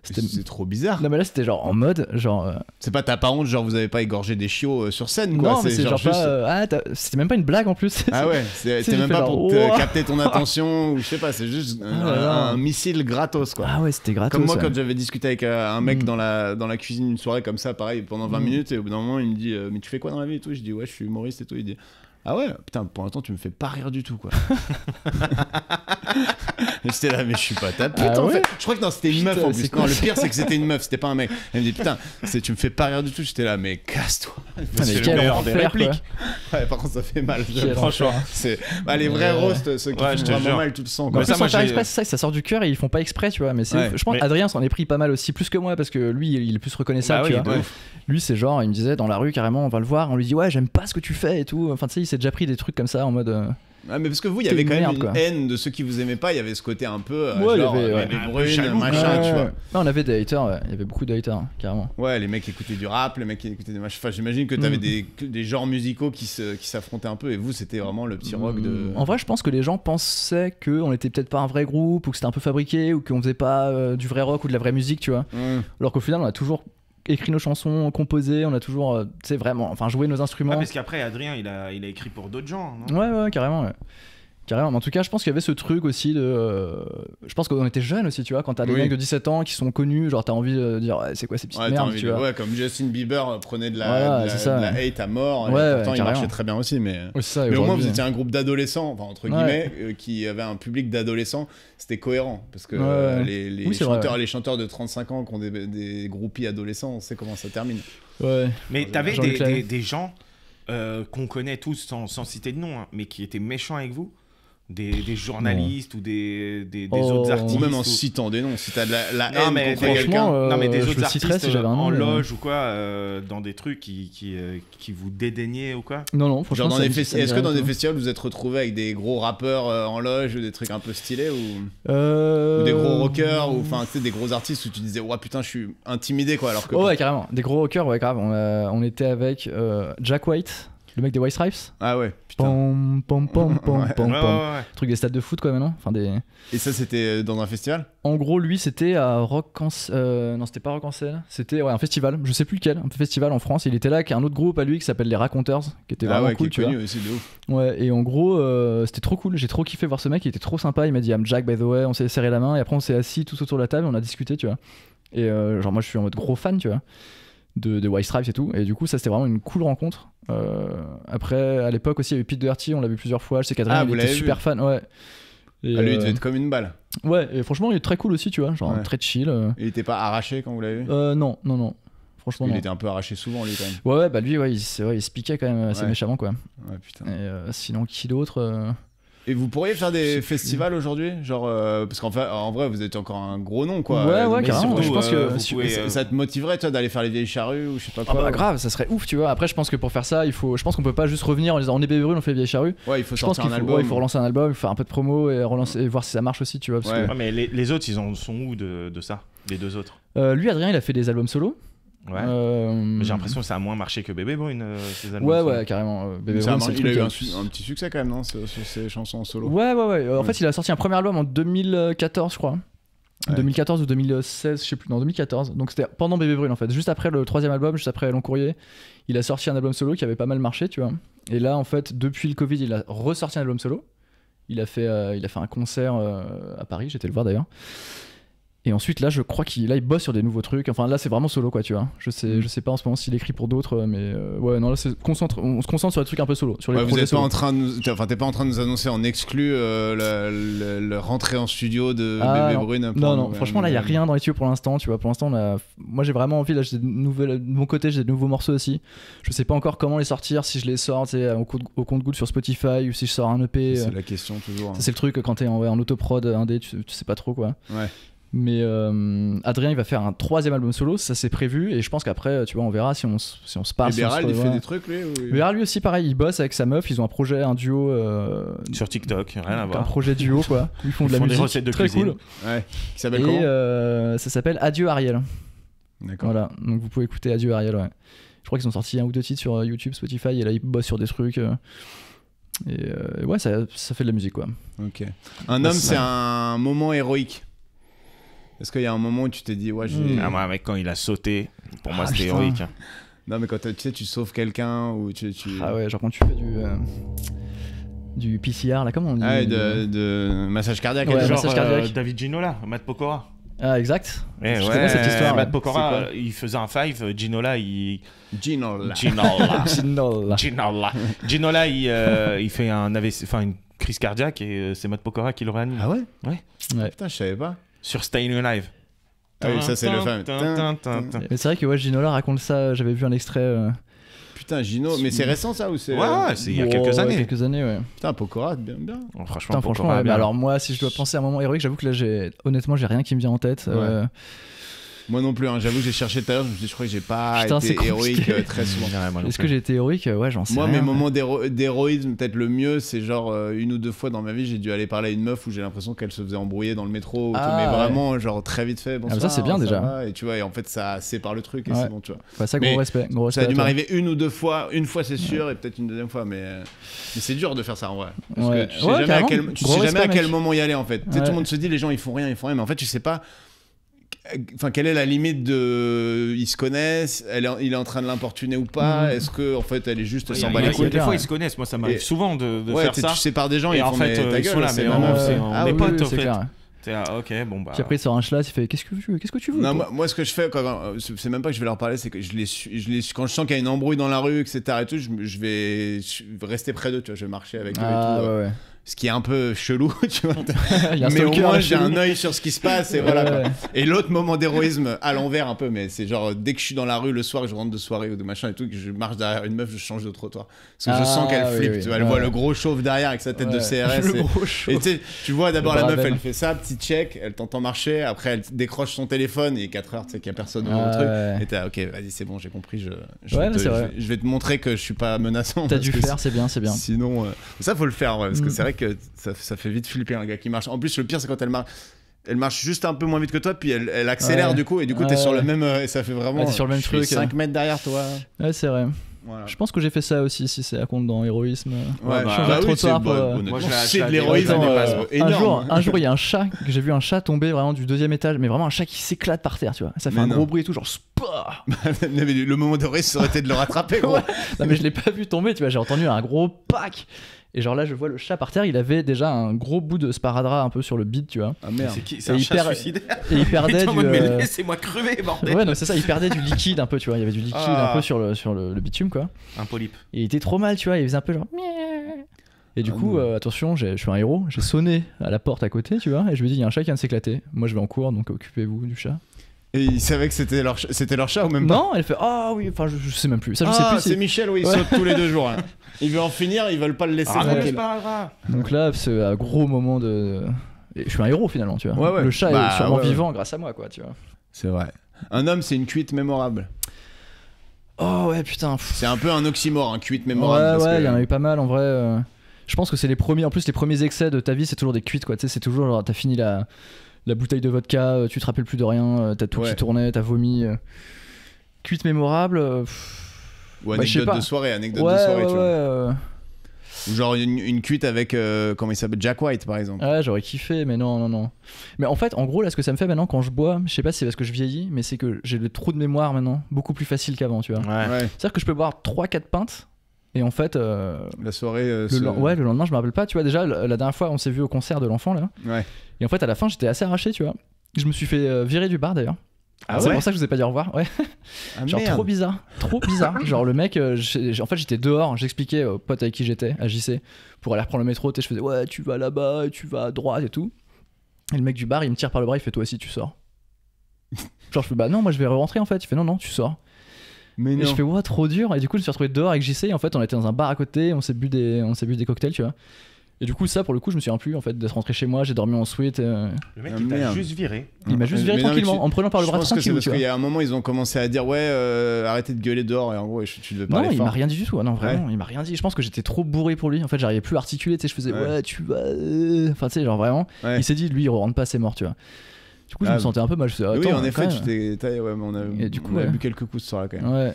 C'est trop bizarre. Non, mais là, c'était genre en mode genre. C'est pas t'as pas honte, genre vous avez pas égorgé des chiots sur scène, quoi. Non, mais c'est genre juste... pas. C'était même pas une blague en plus. Ah ouais, c'était même pas pour capter ton attention ou je sais pas, c'est juste un missile gratos, quoi. Ah ouais, c'était gratos. Comme moi, quand j'avais discuté avec un mec dans la cuisine une soirée comme ça, pareil, pendant 20 minutes, et au bout d'un moment, il me dit mais tu fais quoi dans la vie et tout? Je dis ouais, je suis humoriste et tout. Il dit ah ouais, putain, pour l'instant, tu me fais pas rire du tout, quoi. J'étais là, mais je suis pas ta pute, en fait. Je crois que non, c'était une meuf en plus. Non, le pire, c'est que c'était une meuf, c'était pas un mec. Elle me dit, putain, tu me fais pas rire du tout. J'étais là, mais casse-toi. C'est le meilleur des répliques. Ouais, par contre, ça fait mal. Franchement. Les vrais roasts, ceux qui font vraiment mal, tu le sens. Mais ça, sans faire exprès, c'est ça, ça sort du cœur et ils font pas exprès, tu vois. Mais je pense qu'Adrien s'en est pris pas mal aussi, plus que moi, parce que lui, il est plus reconnaissable, tu vois. Lui, c'est genre, il me disait dans la rue, carrément, on va le voir, on lui dit, ouais, j'aime pas ce que tu fais et tout. Enfin, tu sais, il s'est déjà pris des trucs comme ça en mode. Ah, mais parce que vous, il y avait quand même une haine de ceux qui vous aimaient pas, il y avait ce côté un peu genre les brunes, machin, tu vois. Non, on avait des haters, il y avait beaucoup de haters, carrément. Ouais, les mecs qui écoutaient du rap, les mecs qui écoutaient des machins. Enfin, j'imagine que t'avais des genres musicaux qui s'affrontaient un peu, et vous, c'était vraiment le petit rock de. En vrai, je pense que les gens pensaient qu'on était peut-être pas un vrai groupe, ou que c'était un peu fabriqué, ou qu'on faisait pas du vrai rock ou de la vraie musique, tu vois. Alors qu'au final, on a toujours écrit nos chansons, composé, on a toujours, tu sais, vraiment, enfin, joué nos instruments. Ah, parce qu'après, Adrien, il a écrit pour d'autres gens, non? Ouais, carrément, ouais. Carrément, mais en tout cas, je pense qu'il y avait ce truc aussi de. Je pense qu'on était jeunes aussi, tu vois, quand t'as des mecs de 17 ans qui sont connus, genre t'as envie de dire c'est quoi ces petites merdes, tu vois. Ouais, comme Justin Bieber prenait de la hate à mort, et pourtant il marchait très bien aussi, mais au moins vous étiez un groupe d'adolescents, enfin entre guillemets, qui avait un public d'adolescents, c'était cohérent, parce que les chanteurs de 35 ans qui ont des groupies adolescents, on sait comment ça termine. Ouais. Mais t'avais des gens qu'on connaît tous sans citer de nom, mais qui étaient méchants avec vous? Des journalistes ou des autres artistes, ou même en citant des noms, si t'as de la haine contre quelqu'un. Non, mais des autres artistes si en loge ou quoi, dans des trucs qui vous dédaignaient ou quoi. Non, franchement. Est-ce que dans des festivals vous êtes retrouvés avec des gros rappeurs en loge ou des trucs un peu stylés ou des gros rockers ou enfin tu sais des gros artistes où tu disais ouais putain je suis intimidé quoi alors que. Ouais, carrément. Des gros rockers, ouais, grave. On était avec Jack White. Le mec des White Stripes. Ah ouais, putain. Pom, pom, pom, pom, Ouais. pom, Ouais, pom. ouais. Truc des stades de foot, quoi, maintenant. Enfin, Et ça, c'était dans un festival? En gros, lui, c'était à Rock en... non, c'était pas Rock en Seine. C'était un festival, je sais plus lequel, un festival en France. Il était là avec un autre groupe à lui qui s'appelle Les Raconteurs, qui était vraiment cool, qui est connu aussi de ouf. Ouais, et en gros, c'était trop cool. J'ai trop kiffé voir ce mec, il était trop sympa. Il m'a dit I'm Jack, by the way. On s'est serré la main et après, on s'est assis tous autour de la table, on a discuté, tu vois. Et genre, moi, je suis en mode gros fan, tu vois, de White Stripes et tout. Et du coup, ça, c'était vraiment une cool rencontre. Après, à l'époque aussi, il y avait Pete Doherty, on l'a vu plusieurs fois. Je sais qu'Adrien, il était super fan, ouais. Et lui, il devait être comme une balle. Ouais, et franchement, il est très cool aussi, tu vois, genre très chill. Il était pas arraché quand vous l'avez vu? Non. Franchement, il était un peu arraché souvent, lui, quand même. Ouais, bah lui, il se piquait quand même assez méchamment, quoi. Ouais, putain. Et sinon, qui d'autre Et vous pourriez faire des festivals aujourd'hui? Genre, parce qu'en fait, en vrai, vous êtes encore un gros nom, quoi. Ouais, carrément. surtout, Je pense que ça te motiverait, toi, d'aller faire les vieilles charrues ou je sais pas Ah quoi? bah grave, ça serait ouf, tu vois. Après, je pense que pour faire ça, je pense qu'on peut pas juste revenir en disant on est Bébé Brûle, on fait les vieilles charrues. Ouais, il faut Je pense sortir qu'il un faut, album. il faut relancer un album, faire un peu de promo et relancer et voir si ça marche aussi, tu vois. Parce Ouais. Ouais, mais les autres, ils en sont où de ça? Les deux autres? que, lui, Adrien, il a fait des albums solo. Ouais. Mais j'ai l'impression que ça a moins marché que Bébé Brune, ces albums. Ouais, carrément. Bébé Ça a Brûle, c'est il a le eu truc, un petit succès quand même, non, sur ses chansons en solo. Ouais. En fait, il a sorti un premier album en 2014, je crois. Ouais. 2014 ou 2016, je sais plus. Non, 2014. Donc c'était pendant Bébé Brûle, en fait. Juste après le troisième album, juste après Long Courrier, il a sorti un album solo qui avait pas mal marché, tu vois. Et là, en fait, depuis le Covid, il a ressorti un album solo. Il a fait un concert à Paris, j'étais le voir d'ailleurs. Et ensuite, là, je crois qu'il bosse sur des nouveaux trucs. Enfin, là, c'est vraiment solo, quoi, tu vois. Je sais pas en ce moment s'il écrit pour d'autres, mais ouais, non, là, on se concentre sur des trucs un peu solo. Sur les vous projets êtes pas solo. en train de nous... t'es pas en train de nous annoncer en exclu le rentrée en studio de Bébé Brune? Non, franchement, là, il y a rien dans les tuyaux pour l'instant, tu vois. Pour l'instant, moi, j'ai vraiment envie, là, de mon côté, j'ai de nouveaux morceaux aussi. Je sais pas encore comment les sortir, si je les sors, tu sais, au compte-gouttes sur Spotify ou si je sors un EP. C'est la question, toujours. Ça, c'est le truc, quand t'es en autoprod indé, tu sais pas trop, quoi. Ouais. Mais Adrien, il va faire un troisième album solo, ça c'est prévu, et je pense qu'après, tu vois, on verra si on se parle. Et Béral, il fait des trucs, lui? Béral, lui aussi, pareil, il bosse avec sa meuf, ils ont un projet, un duo. Sur TikTok, rien à voir. Un projet duo, quoi. Ils font de la musique. des recettes de très cuisine. cool. Ouais. Qui s'appelle Et comment? ça s'appelle Adieu Ariel. D'accord. Voilà, donc vous pouvez écouter Adieu Ariel, ouais. Je crois qu'ils ont sorti un ou deux titres sur YouTube, Spotify, et là ils bossent sur des trucs. Et ouais, ça fait de la musique, quoi. Ok. Un homme, c'est un moment héroïque. Est-ce qu'il y a un moment où tu t'es dit, ouais, Moi, mec, quand il a sauté, pour moi, c'était putain. héroïque. Non, mais quand tu sais, tu sauves quelqu'un ou tu... Ah ouais, genre quand tu fais du PCR, là, comment on dit? Ah, de massage cardiaque. Ouais, genre, massage cardiaque. David Ginola, Matt Pokora. Ah, exact. Ouais, Je connais cette histoire. Matt Ouais. Pokora, il faisait un five. Ginola, Ginola. Ginola, il fait une crise cardiaque et c'est Matt Pokora qui le réanime. Ah ouais? Ouais. Putain, je savais pas. Sur Staying Alive. Ah oui, ça, c'est le fameux. Mais c'est vrai que ouais, Ginola raconte ça, j'avais vu un extrait. Putain, Gino, mais c'est récent ça ou c'est. Ouais, c'est il y a quelques années. Quelques années, ouais. Putain, Pokora, bien. Franchement, Franchement, ouais, mais alors moi, si je dois penser à un moment héroïque, j'avoue que là, honnêtement, j'ai rien qui me vient en tête. Ouais. Moi non plus, hein. J'avoue que j'ai cherché tout à l'heure, je crois que j'ai pas Putain, c'est été héroïque compliqué. très souvent. Est-ce que j'ai été héroïque? Ouais, j'en sais Moi, rien. mes moments d'héroïsme, peut-être le mieux, c'est genre une ou deux fois dans ma vie, j'ai dû aller parler à une meuf où j'ai l'impression qu'elle se faisait embrouiller dans le métro. Mais vraiment, genre très vite fait. Bonsoir, ça, c'est bien déjà. va, et tu vois, et en fait, ça sépare le truc et c'est bon, tu vois. Ouais, ça, gros respect. Ça a dû m'arriver une ou deux fois. Une fois, c'est sûr, et peut-être une deuxième fois, mais c'est dur de faire ça en vrai. Parce que tu sais jamais à quel moment y aller en fait. Tout le monde se dit, les gens ils font rien, mais en fait, tu sais pas. Enfin, quelle est la limite de. Ils se connaissent, il est en train de l'importuner ou pas? Est-ce que en fait elle est juste sans bat les couilles? Des fois ils se connaissent, moi ça m'arrive souvent de faire ça. Tu sépares des gens, et ils en font fait ta ils gueule, sont là, mais on est potes en fait. T'es là, ok, bon bah. Puis après il sort un schlass, il fait qu'est-ce que tu veux? Non, moi ce que je fais, c'est même pas que je vais leur parler, c'est que quand je sens qu'il y a une embrouille dans la rue, etc. et tout, je vais rester près d'eux, tu vois, je vais marcher avec eux et tout. Ouais. Ce qui est un peu chelou, tu vois. Mais au moins j'ai un œil sur ce qui se passe et voilà quoi. Et l'autre moment d'héroïsme à l'envers un peu, mais c'est genre dès que je suis dans la rue le soir, que je rentre de soirée ou de machin et tout, que je marche derrière une meuf, je change de trottoir parce que je sens qu'elle flippe, tu vois, elle voit le gros chauve derrière avec sa tête de CRS. Et tu vois d'abord la meuf, elle fait ça, petit check, elle t'entend marcher, après elle décroche son téléphone et 4 heures, tu sais qu'il y a personne au truc. Et t'es ok, vas-y c'est bon, j'ai compris, je vais te montrer que je suis pas menaçant. T'as dû faire, c'est bien. Sinon, ça faut le faire, parce que c'est vrai que ça fait vite flipper un gars qui marche. En plus, le pire, c'est quand elle marche juste un peu moins vite que toi, puis elle accélère du coup, et du coup, t'es sur le même. Et ça fait vraiment. T'es sur le même truc. 5 mètres derrière toi. Ouais, c'est vrai. Voilà. Je pense que j'ai fait ça aussi, si c'est à compte dans héroïsme. Ouais, changer de trottoir pour, Moi, je c'est la de l'héroïsme énorme. un jour, il y a un chat, j'ai vu un chat tomber vraiment du 2e étage, mais vraiment un chat qui s'éclate par terre, tu vois. Ça fait un gros bruit et tout, genre spah. Mais le moment de risque, ça aurait été de le rattraper, gros. Ouais. Non, mais je l'ai pas vu tomber, tu vois. J'ai entendu un gros pack. Et genre là, je vois le chat par terre, il avait déjà un gros bout de sparadrap un peu sur le bide, tu vois. Ah merde. C'est un chat suicidaire. Et il perdait en du. mode, mais laissez-moi crever, bordel. Ouais, non, c'est ça, il perdait du liquide un peu, tu vois. Il y avait du liquide un peu sur le bitume, quoi. Un polype. Et il était trop mal, tu vois. Il faisait un peu genre. Et du coup, attention, je suis un héros. J'ai sonné à la porte à côté, tu vois. Et je lui ai dit, il y a un chat qui vient de s'éclater. Moi, je vais en cours, donc occupez-vous du chat. Et ils savaient que c'était leur chat ou même pas? Non, elle fait ah oui, enfin je sais même plus. Ça je sais plus. C'est Michel, oui, il saute tous les 2 jours. Hein. Il veut en finir, ils veulent pas le laisser tranquille. Donc là, c'est un gros moment de. Et je suis un héros finalement, tu vois. Ouais. Le chat est sûrement vivant grâce à moi, quoi, tu vois. C'est vrai. Un homme, c'est une cuite mémorable. Oh ouais, putain. C'est un peu un oxymore, un cuite mémorable. Ouais, il y en a eu pas mal en vrai. Je pense que c'est les premiers. En plus, les premiers excès de ta vie, c'est toujours des cuites, quoi. Tu sais, c'est toujours genre, t'as fini la bouteille de vodka, tu te rappelles plus de rien, t'as tout qui tournait, t'as vomi. Cuite mémorable. Ou anecdote de soirée, tu vois. Ou genre une cuite avec, comment il s'appelle, Jack White par exemple. Ouais, j'aurais kiffé, mais non. Mais en fait, en gros, là, ce que ça me fait maintenant quand je bois, je sais pas si c'est parce que je vieillis, mais c'est que j'ai le trou de mémoire maintenant, beaucoup plus facile qu'avant, tu vois. Ouais. C'est-à-dire que je peux boire 3-4 pintes. Et en fait, la soirée. le lendemain, je me rappelle pas. Tu vois, déjà, la dernière fois, on s'est vu au concert de l'enfant là. Ouais. Et en fait, à la fin, j'étais assez arraché, tu vois. Je me suis fait virer du bar d'ailleurs. Ah c'est ouais pour ça que je vous ai pas dit au revoir. Ouais. Genre merde. trop bizarre. Genre le mec, en fait, j'étais dehors. J'expliquais aux potes avec qui j'étais, à JC, pour aller reprendre le métro. Je faisais ouais, tu vas là-bas, et tu vas à droite et tout. Et le mec du bar, il me tire par le bras, il fait toi aussi, tu sors. Genre je fais bah non, moi je vais rentrer en fait. Il fait non, tu sors. Mais non. Et je fais ouais, trop dur. Et du coup, je me suis retrouvé dehors avec JC. Et en fait, on était dans un bar à côté. On s'est bu des cocktails, tu vois. Et du coup, ça, pour le coup, je me souviens plus en fait d'être rentré chez moi. J'ai dormi en suite. Le mec, il t'a juste viré. Il m'a juste viré tranquillement, en me prenant par le bras tranquille. Je pense que c'est parce qu'il y a un moment, ils ont commencé à dire ouais, arrêtez de gueuler dehors. Et en gros, tu devais parler fort. Non, il m'a rien dit du tout. Non, vraiment, il m'a rien dit. Je pense que j'étais trop bourré pour lui. En fait, j'arrivais plus à articuler. Tu sais, je faisais ouais, tu vas. Enfin, tu sais, genre vraiment. Il s'est dit, lui, il rentre pas, c'est mort, tu vois. Du coup, je me sentais un peu mal. Je faisais, oui, en effet, tu t'es taillé. Ouais, mais on a bu quelques coups ce soir-là quand même. Ouais.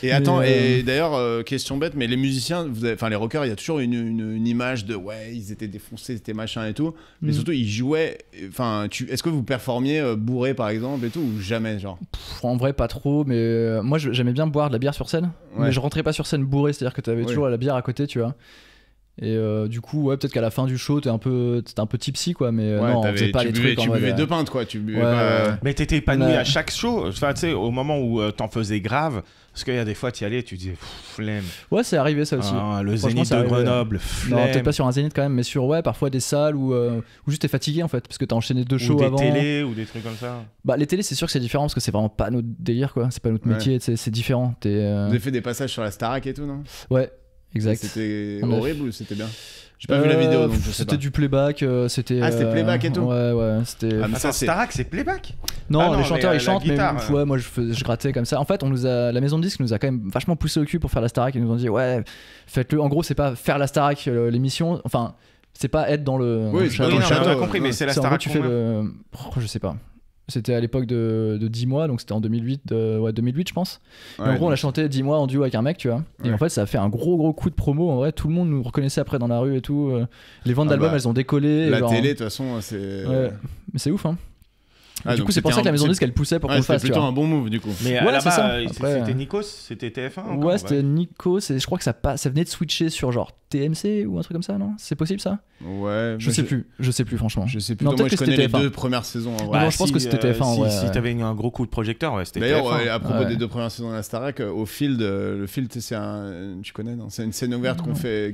Et attends, et d'ailleurs, question bête, mais les musiciens, enfin les rockers, il y a toujours une image de ouais, ils étaient défoncés, c'était machin et tout. Mais surtout, ils jouaient. Enfin, est-ce que vous performiez bourré par exemple et tout ou jamais genre? En vrai, pas trop. Mais moi, j'aimais bien boire de la bière sur scène. Mais je rentrais pas sur scène bourré, c'est-à-dire que t'avais toujours la bière à côté, tu vois. Et du coup, ouais, peut-être qu'à la fin du show, t'étais un peu tipsy, quoi. Mais non, on faisait pas les trucs en mode. Tu buvais 2 pintes, quoi. Tu buvais pas. Mais t'étais épanoui à chaque show. Enfin, tu sais, au moment où t'en faisais grave. Parce qu'il y a des fois, t'y allais, tu disais flemme. Ouais, c'est arrivé ça aussi. Le Zénith de Grenoble, flemme. Non, peut-être pas sur un Zénith quand même, mais sur parfois des salles où juste t'es fatigué en fait, parce que t'as enchaîné 2 shows avant. Ou des télés ou des trucs comme ça. Bah, les télés, c'est sûr que c'est différent parce que c'est vraiment pas notre délire, quoi. C'est pas notre métier, c'est différent. Vous avez fait des passages sur la Starac et tout, non? Ouais, exact. C'était horrible ou c'était bien? J'ai pas vu la vidéo, donc je sais pas. C'était du playback, c'était. Ah, c'était playback et tout. Ouais, c'était. Ah, mais ça, Starac, c'est playback? Non, les chanteurs ils chantent, mais ouais, moi je grattais comme ça. En fait, la maison de disques nous a quand même vachement poussé au cul pour faire la Starac. Ils nous ont dit ouais, faites-le. En gros, c'est pas faire la Starac l'émission. Enfin, c'est pas être dans le. Oui, château. On a compris, mais c'est la Starac. Tu fais le. Je sais pas. C'était à l'époque de 10 mois, donc c'était en 2008, 2008 je pense. Et en gros, on a chanté 10 mois en duo avec un mec, tu vois. Et en fait, ça a fait un gros coup de promo. En vrai, tout le monde nous reconnaissait après dans la rue et tout. Les ventes d'albums, elles ont décollé. La télé, de toute façon, c'est. Ouais. Mais c'est ouf, hein. Du coup, c'est pour ça que la maison de disque elle poussait pour qu'on le fasse. C'était plutôt un bon move du coup. Mais là-bas, c'était Nikos, c'était TF1. Ouais, c'était Nikos. Et je crois que ça venait de switcher sur genre TMC ou un truc comme ça, non? C'est possible ça? Ouais. Je sais plus, franchement. Je sais plus. Moi, je connais les 2 premières saisons. Non, je pense que c'était TF1. Si t'avais un gros coup de projecteur, ouais, c'était TF1. D'ailleurs, à propos des 2 premières saisons de la Starac, au Field, le Field, c'est tu connais, non? C'est une scène ouverte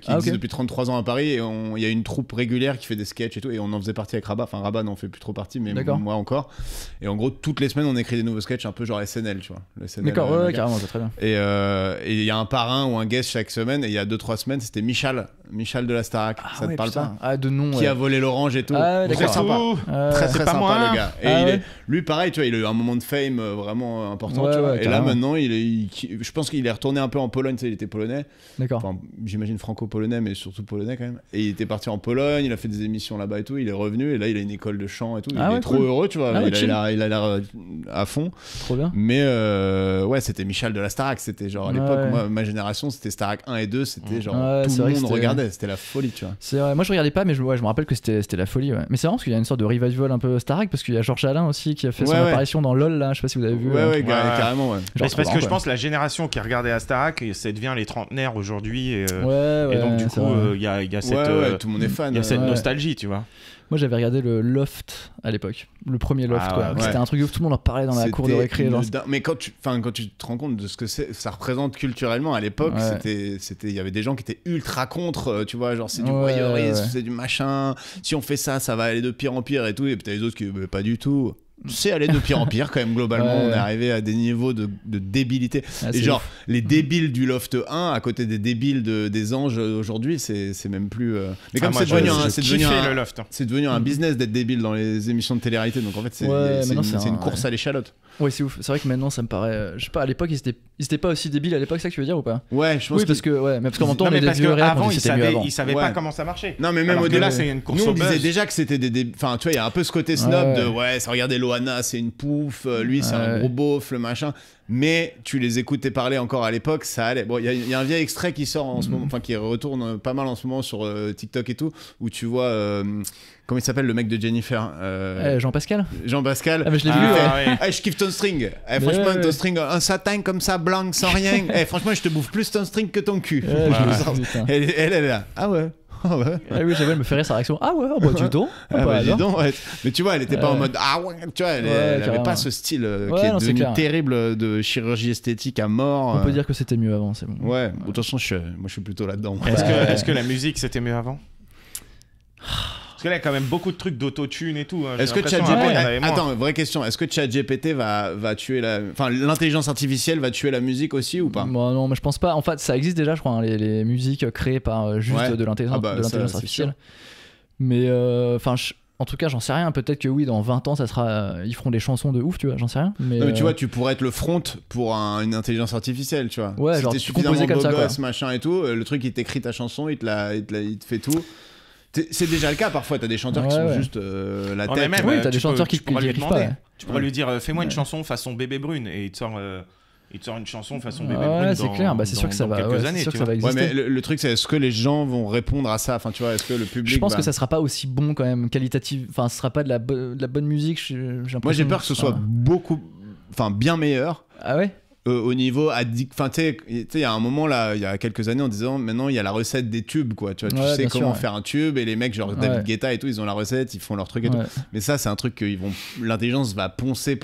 qui existe depuis 33 ans à Paris. Et il y a une troupe régulière qui fait des sketchs et tout. Et on en faisait partie avec Rabat. Enfin, Rabat n'en fait plus trop partie, mais moi encore. Et en gros, toutes les semaines, on écrit des nouveaux sketchs un peu genre SNL, tu vois. D'accord, ouais, carrément, c'est très bien. Et il y a un parrain ou un guest chaque semaine. Et il y a 2-3 semaines, c'était Michal de la Starac. Ça te parle pas? Ah, de nom. Qui a volé l'orange et tout. Très sympa. Très sympa, le gars. Et lui, pareil, tu vois, il a eu un moment de fame vraiment important. Tu vois. Et là, maintenant, je pense qu'il est retourné un peu en Pologne. Tu sais, il était polonais. D'accord. Enfin, j'imagine franco-polonais, mais surtout polonais quand même. Et il était parti en Pologne. Il a fait des émissions là-bas et tout. Il est revenu. Et là, il a une école de chant et tout. Il est trop heureux, tu vois. ouais, il a l'air à fond. Trop bien. Mais ouais, c'était Michel de la Starac. C'était genre à l'époque, moi, ma génération, c'était Starac 1 et 2. C'était genre tout le monde regardait. C'était la folie, tu vois. C'est vrai. Moi, je regardais pas, mais je me rappelle que c'était la folie. Ouais. Mais c'est marrant parce qu'il y a une sorte de revival un peu Starac parce qu'il y a Georges Alain aussi qui a fait son apparition dans LOL là. Je sais pas si vous avez vu. Ouais, carrément. Ouais. C'est parce que je pense que la génération qui regardait à Starac, ça devient les trentenaires aujourd'hui. Et donc, du coup, il y a cette. Tout le monde est fan. Il y a cette nostalgie, tu vois. Moi j'avais regardé le Loft à l'époque, le premier Loft quoi. C'était un truc où tout le monde en parlait dans la cour de récré. Mais quand tu te rends compte de ce que ça représente culturellement à l'époque, il y avait des gens qui étaient ultra contre, tu vois, genre c'est du voyeurisme, c'est du machin, si on fait ça va aller de pire en pire et tout, et puis t'as les autres qui pas du tout. C'est aller de pire en pire quand même globalement. On est arrivé à des niveaux de débilité et genre les débiles du Loft 1 à côté des débiles des Anges aujourd'hui, c'est même plus mais comme c'est devenu un business d'être débile dans les émissions de télé-réalité, donc en fait c'est une course à l'échalote. Ouais, c'est ouf. C'est vrai que maintenant ça me paraît je sais pas, à l'époque ils étaient pas aussi débiles à l'époque, c'est ça que tu veux dire ou pas? Ouais, je pense parce que mais parce qu'en même temps on est des vieux réels, avant ils savaient pas comment ça marchait. Non mais même au-delà, c'est une course nous au on disait déjà que c'était enfin tu vois, il y a un peu ce côté snob de ça, regardez Loana, c'est une pouffe, lui c'est un gros beauf, le machin. Mais tu les écoutais parler encore à l'époque, ça allait. Bon, il y a un vieil extrait qui sort en ce moment, enfin qui retourne pas mal en ce moment sur TikTok et tout, où tu vois comment il s'appelle le mec de Jennifer, Jean-Pascal. Jean-Pascal. Ah mais je l'ai vu. Je kiffe ton string. Franchement, ton string, un satin comme ça, blanc, sans rien. Franchement, je te bouffe plus ton string que ton cul. Elle est là. Ah ouais. Ah ouais. Oui, j'avais me fait rire sa réaction. Ah ouais, bah dis donc. Dis donc, ouais. Mais tu vois, elle était pas en mode ah ouais, tu vois, elle avait pas ce style qui est devenu terrible de chirurgie esthétique à mort. On peut dire que c'était mieux avant, c'est bon. Ouais, de toute façon, moi je suis plutôt là-dedans. Est-ce que la musique c'était mieux avant? Parce que là, il y a quand même beaucoup de trucs d'autotune et tout. Hein. Est-ce que ChatGPT... Attends, vraie question. Est-ce que ChatGPT va tuer Enfin, l'intelligence artificielle va tuer la musique aussi ou pas? Bon, non, mais je pense pas. En fait, ça existe déjà, je crois, hein, les musiques créées par juste de l'intelligence artificielle. Mais, enfin, en tout cas, j'en sais rien. Peut-être que oui, dans 20 ans, ça sera... ils feront des chansons de ouf, tu vois, j'en sais rien. Mais, non, mais tu vois, tu pourrais être le front pour une intelligence artificielle, tu vois. Ouais, si genre, t'es tu suffisamment comme beau ça, gosse, machin et tout, le truc, il t'écrit ta chanson, il te fait tout. C'est déjà le cas parfois, t'as des chanteurs qui sont juste la tête. Même, t'as des chanteurs qui n'y arrivent pas. Tu pourrais lui dire fais-moi une chanson façon Bébé Brune et il te sort une chanson façon Bébé Brune. C'est clair, c'est sûr que ça va exister. Mais le truc c'est est-ce que les gens vont répondre à ça, enfin tu vois, est-ce que le public. Je pense que ça sera pas aussi bon quand même, qualitatif, enfin ce sera pas de la bonne musique, j'ai l'impression. Moi j'ai peur que ce soit bien meilleur. Ah ouais? Au niveau addict, enfin tu sais il y a un moment là, il y a quelques années en disant maintenant il y a la recette des tubes quoi, tu vois, tu sais comment faire un tube et les mecs genre David Guetta et tout, ils ont la recette, ils font leur truc et tout. Mais ça c'est un truc que l'intelligence va poncer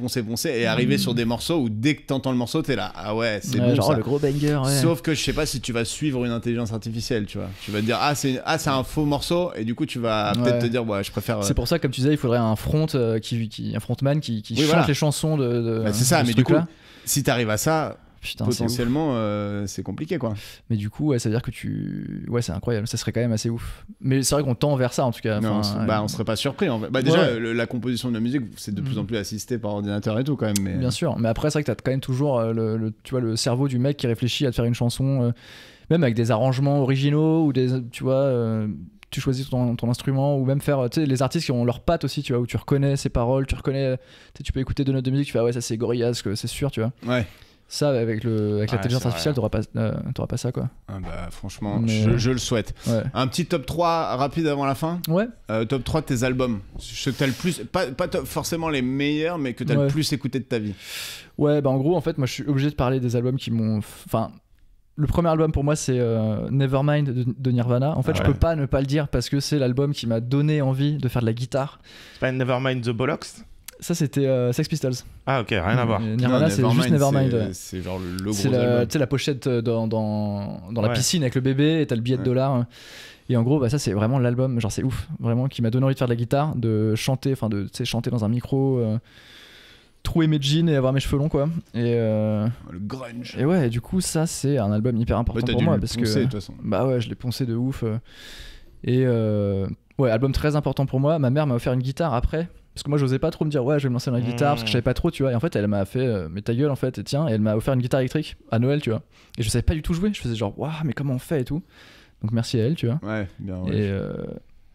et arriver sur des morceaux où dès que t'entends le morceau t'es là ah ouais c'est bon genre ça. Le gros banger. Sauf que je sais pas si tu vas suivre une intelligence artificielle, tu vois, tu vas te dire c'est un faux morceau et du coup tu vas peut-être te dire je préfère. C'est pour ça comme tu disais il faudrait un frontman qui chante les chansons de c'est ça, mais du coup si t'arrives à ça, putain, potentiellement c'est compliqué quoi. Mais du coup ça veut dire que c'est incroyable, ça serait quand même assez ouf. Mais c'est vrai qu'on tend vers ça en tout cas. Non, on serait pas surpris en fait. Déjà la composition de la musique c'est de plus en plus assisté par ordinateur et tout quand même. Mais... Bien sûr, mais après c'est vrai que t'as quand même toujours tu vois, le cerveau du mec qui réfléchit à te faire une chanson même avec des arrangements originaux ou des tu vois tu choisis ton instrument ou même faire tu sais les artistes qui ont leurs pattes aussi tu vois où tu reconnais ses paroles, tu peux écouter 2 notes de musique, tu fais ouais ça c'est Gorillaz, c'est sûr tu vois. Ouais. Ça avec l'intelligence artificielle t'auras pas ça quoi. Franchement je le souhaite. Un petit top 3 rapide avant la fin. Top 3 de tes albums, ce que t'as le plus pas forcément les meilleurs mais que t'as le plus écouté de ta vie. En gros en fait moi je suis obligé de parler des albums qui m'ont le premier album pour moi c'est Nevermind de Nirvana. En fait je peux pas ne pas le dire parce que c'est l'album qui m'a donné envie de faire de la guitare. C'est pas Nevermind the Bollocks? Ça c'était Sex Pistols. Ah ok, rien à voir. Nirvana c'est juste Nevermind. C'est genre le gros album. Tu sais la pochette dans la piscine avec le bébé et t'as le billet de $. Et en gros ça c'est vraiment l'album, genre c'est ouf, vraiment qui m'a donné envie de faire de la guitare, de chanter, enfin de chanter dans un micro. Trouer mes jeans et avoir mes cheveux longs quoi et le grunge et du coup ça c'est un album hyper important pour moi parce que de toute façon. Je l'ai poncé de ouf album très important pour moi. Ma mère m'a offert une guitare après parce que moi j'osais pas trop me dire je vais me lancer dans la guitare parce que je savais pas trop tu vois et en fait elle m'a fait mais ta gueule en fait et tiens et elle m'a offert une guitare électrique à Noël tu vois et je savais pas du tout jouer, je faisais genre mais comment on fait et tout donc merci à elle tu vois.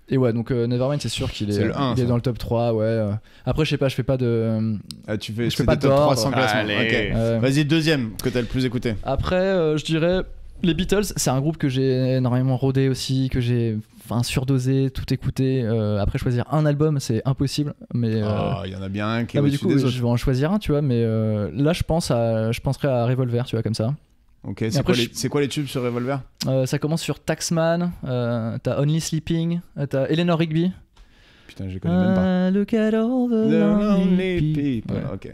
Et ouais, donc Nevermind, c'est sûr qu'il est, C'est le 1, il est ça. dans le top 3, ouais. Après, je sais pas, je fais pas de. Ah, tu fais, Je fais c'est pas des top d'ordre. 300 classements. Allez. Ok. Vas-y, deuxième que t'as le plus écouté. Après, je dirais les Beatles, c'est un groupe que j'ai énormément rodé aussi, que j'ai surdosé, tout écouté. Après, choisir un album, c'est impossible. Mais Il y en a bien un qui est non, mais du au-dessus coup, des je autres. vais en choisir un, tu vois. Mais là, je penserais à Revolver, tu vois, comme ça. Ok, après, c'est quoi les tubes sur Revolver? Ça commence sur Taxman, t'as Only Sleeping, t'as Eleanor Rigby. Putain, je les connais même pas. Look at all the The lonely Lonely people. People. Ouais. Ok.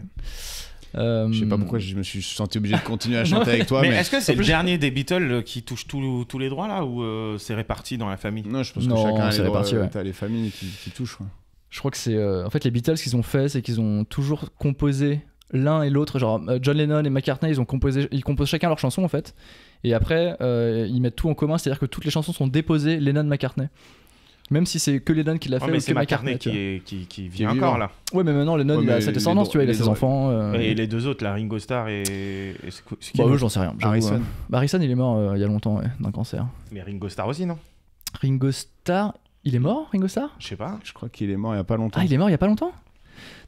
Je sais pas pourquoi je me suis senti obligé de continuer à chanter avec toi, Mais mais. est-ce que c'est le dernier des Beatles qui touche tous les droits là ou c'est réparti dans la famille? Non, je pense que Non, chacun a c'est les droits, réparti, ouais. t'as les familles qui touchent. Ouais. Je crois que c'est. En fait, les Beatles, ce qu'ils ont fait, c'est qu'ils ont toujours composé l'un et l'autre. Genre, John Lennon et McCartney, ils composent chacun leur chanson, en fait. Et après, ils mettent tout en commun, c'est-à-dire que toutes les chansons sont déposées Lennon-McCartney. Même si c'est que Lennon qui l'a fait, Ouais, mais ou c'est que McCartney. McCartney qui Qui vient est encore vivant. là. Ouais, mais maintenant, Lennon, Ouais, il a mais sa les descendance, droits- tu vois, il a les ses droits- enfants. Et les deux autres, la Ringo Starr et c'est qui Bah, l'autre eux, j'en sais rien. j'avoue, Harrison. Harrison, il est mort il y a longtemps, ouais, d'un cancer. Mais Ringo Starr aussi, non? Ringo Starr, il est mort, Ringo Starr? Je sais pas. Je crois qu'il est mort il y a pas longtemps. Ah, il est mort il y a pas longtemps?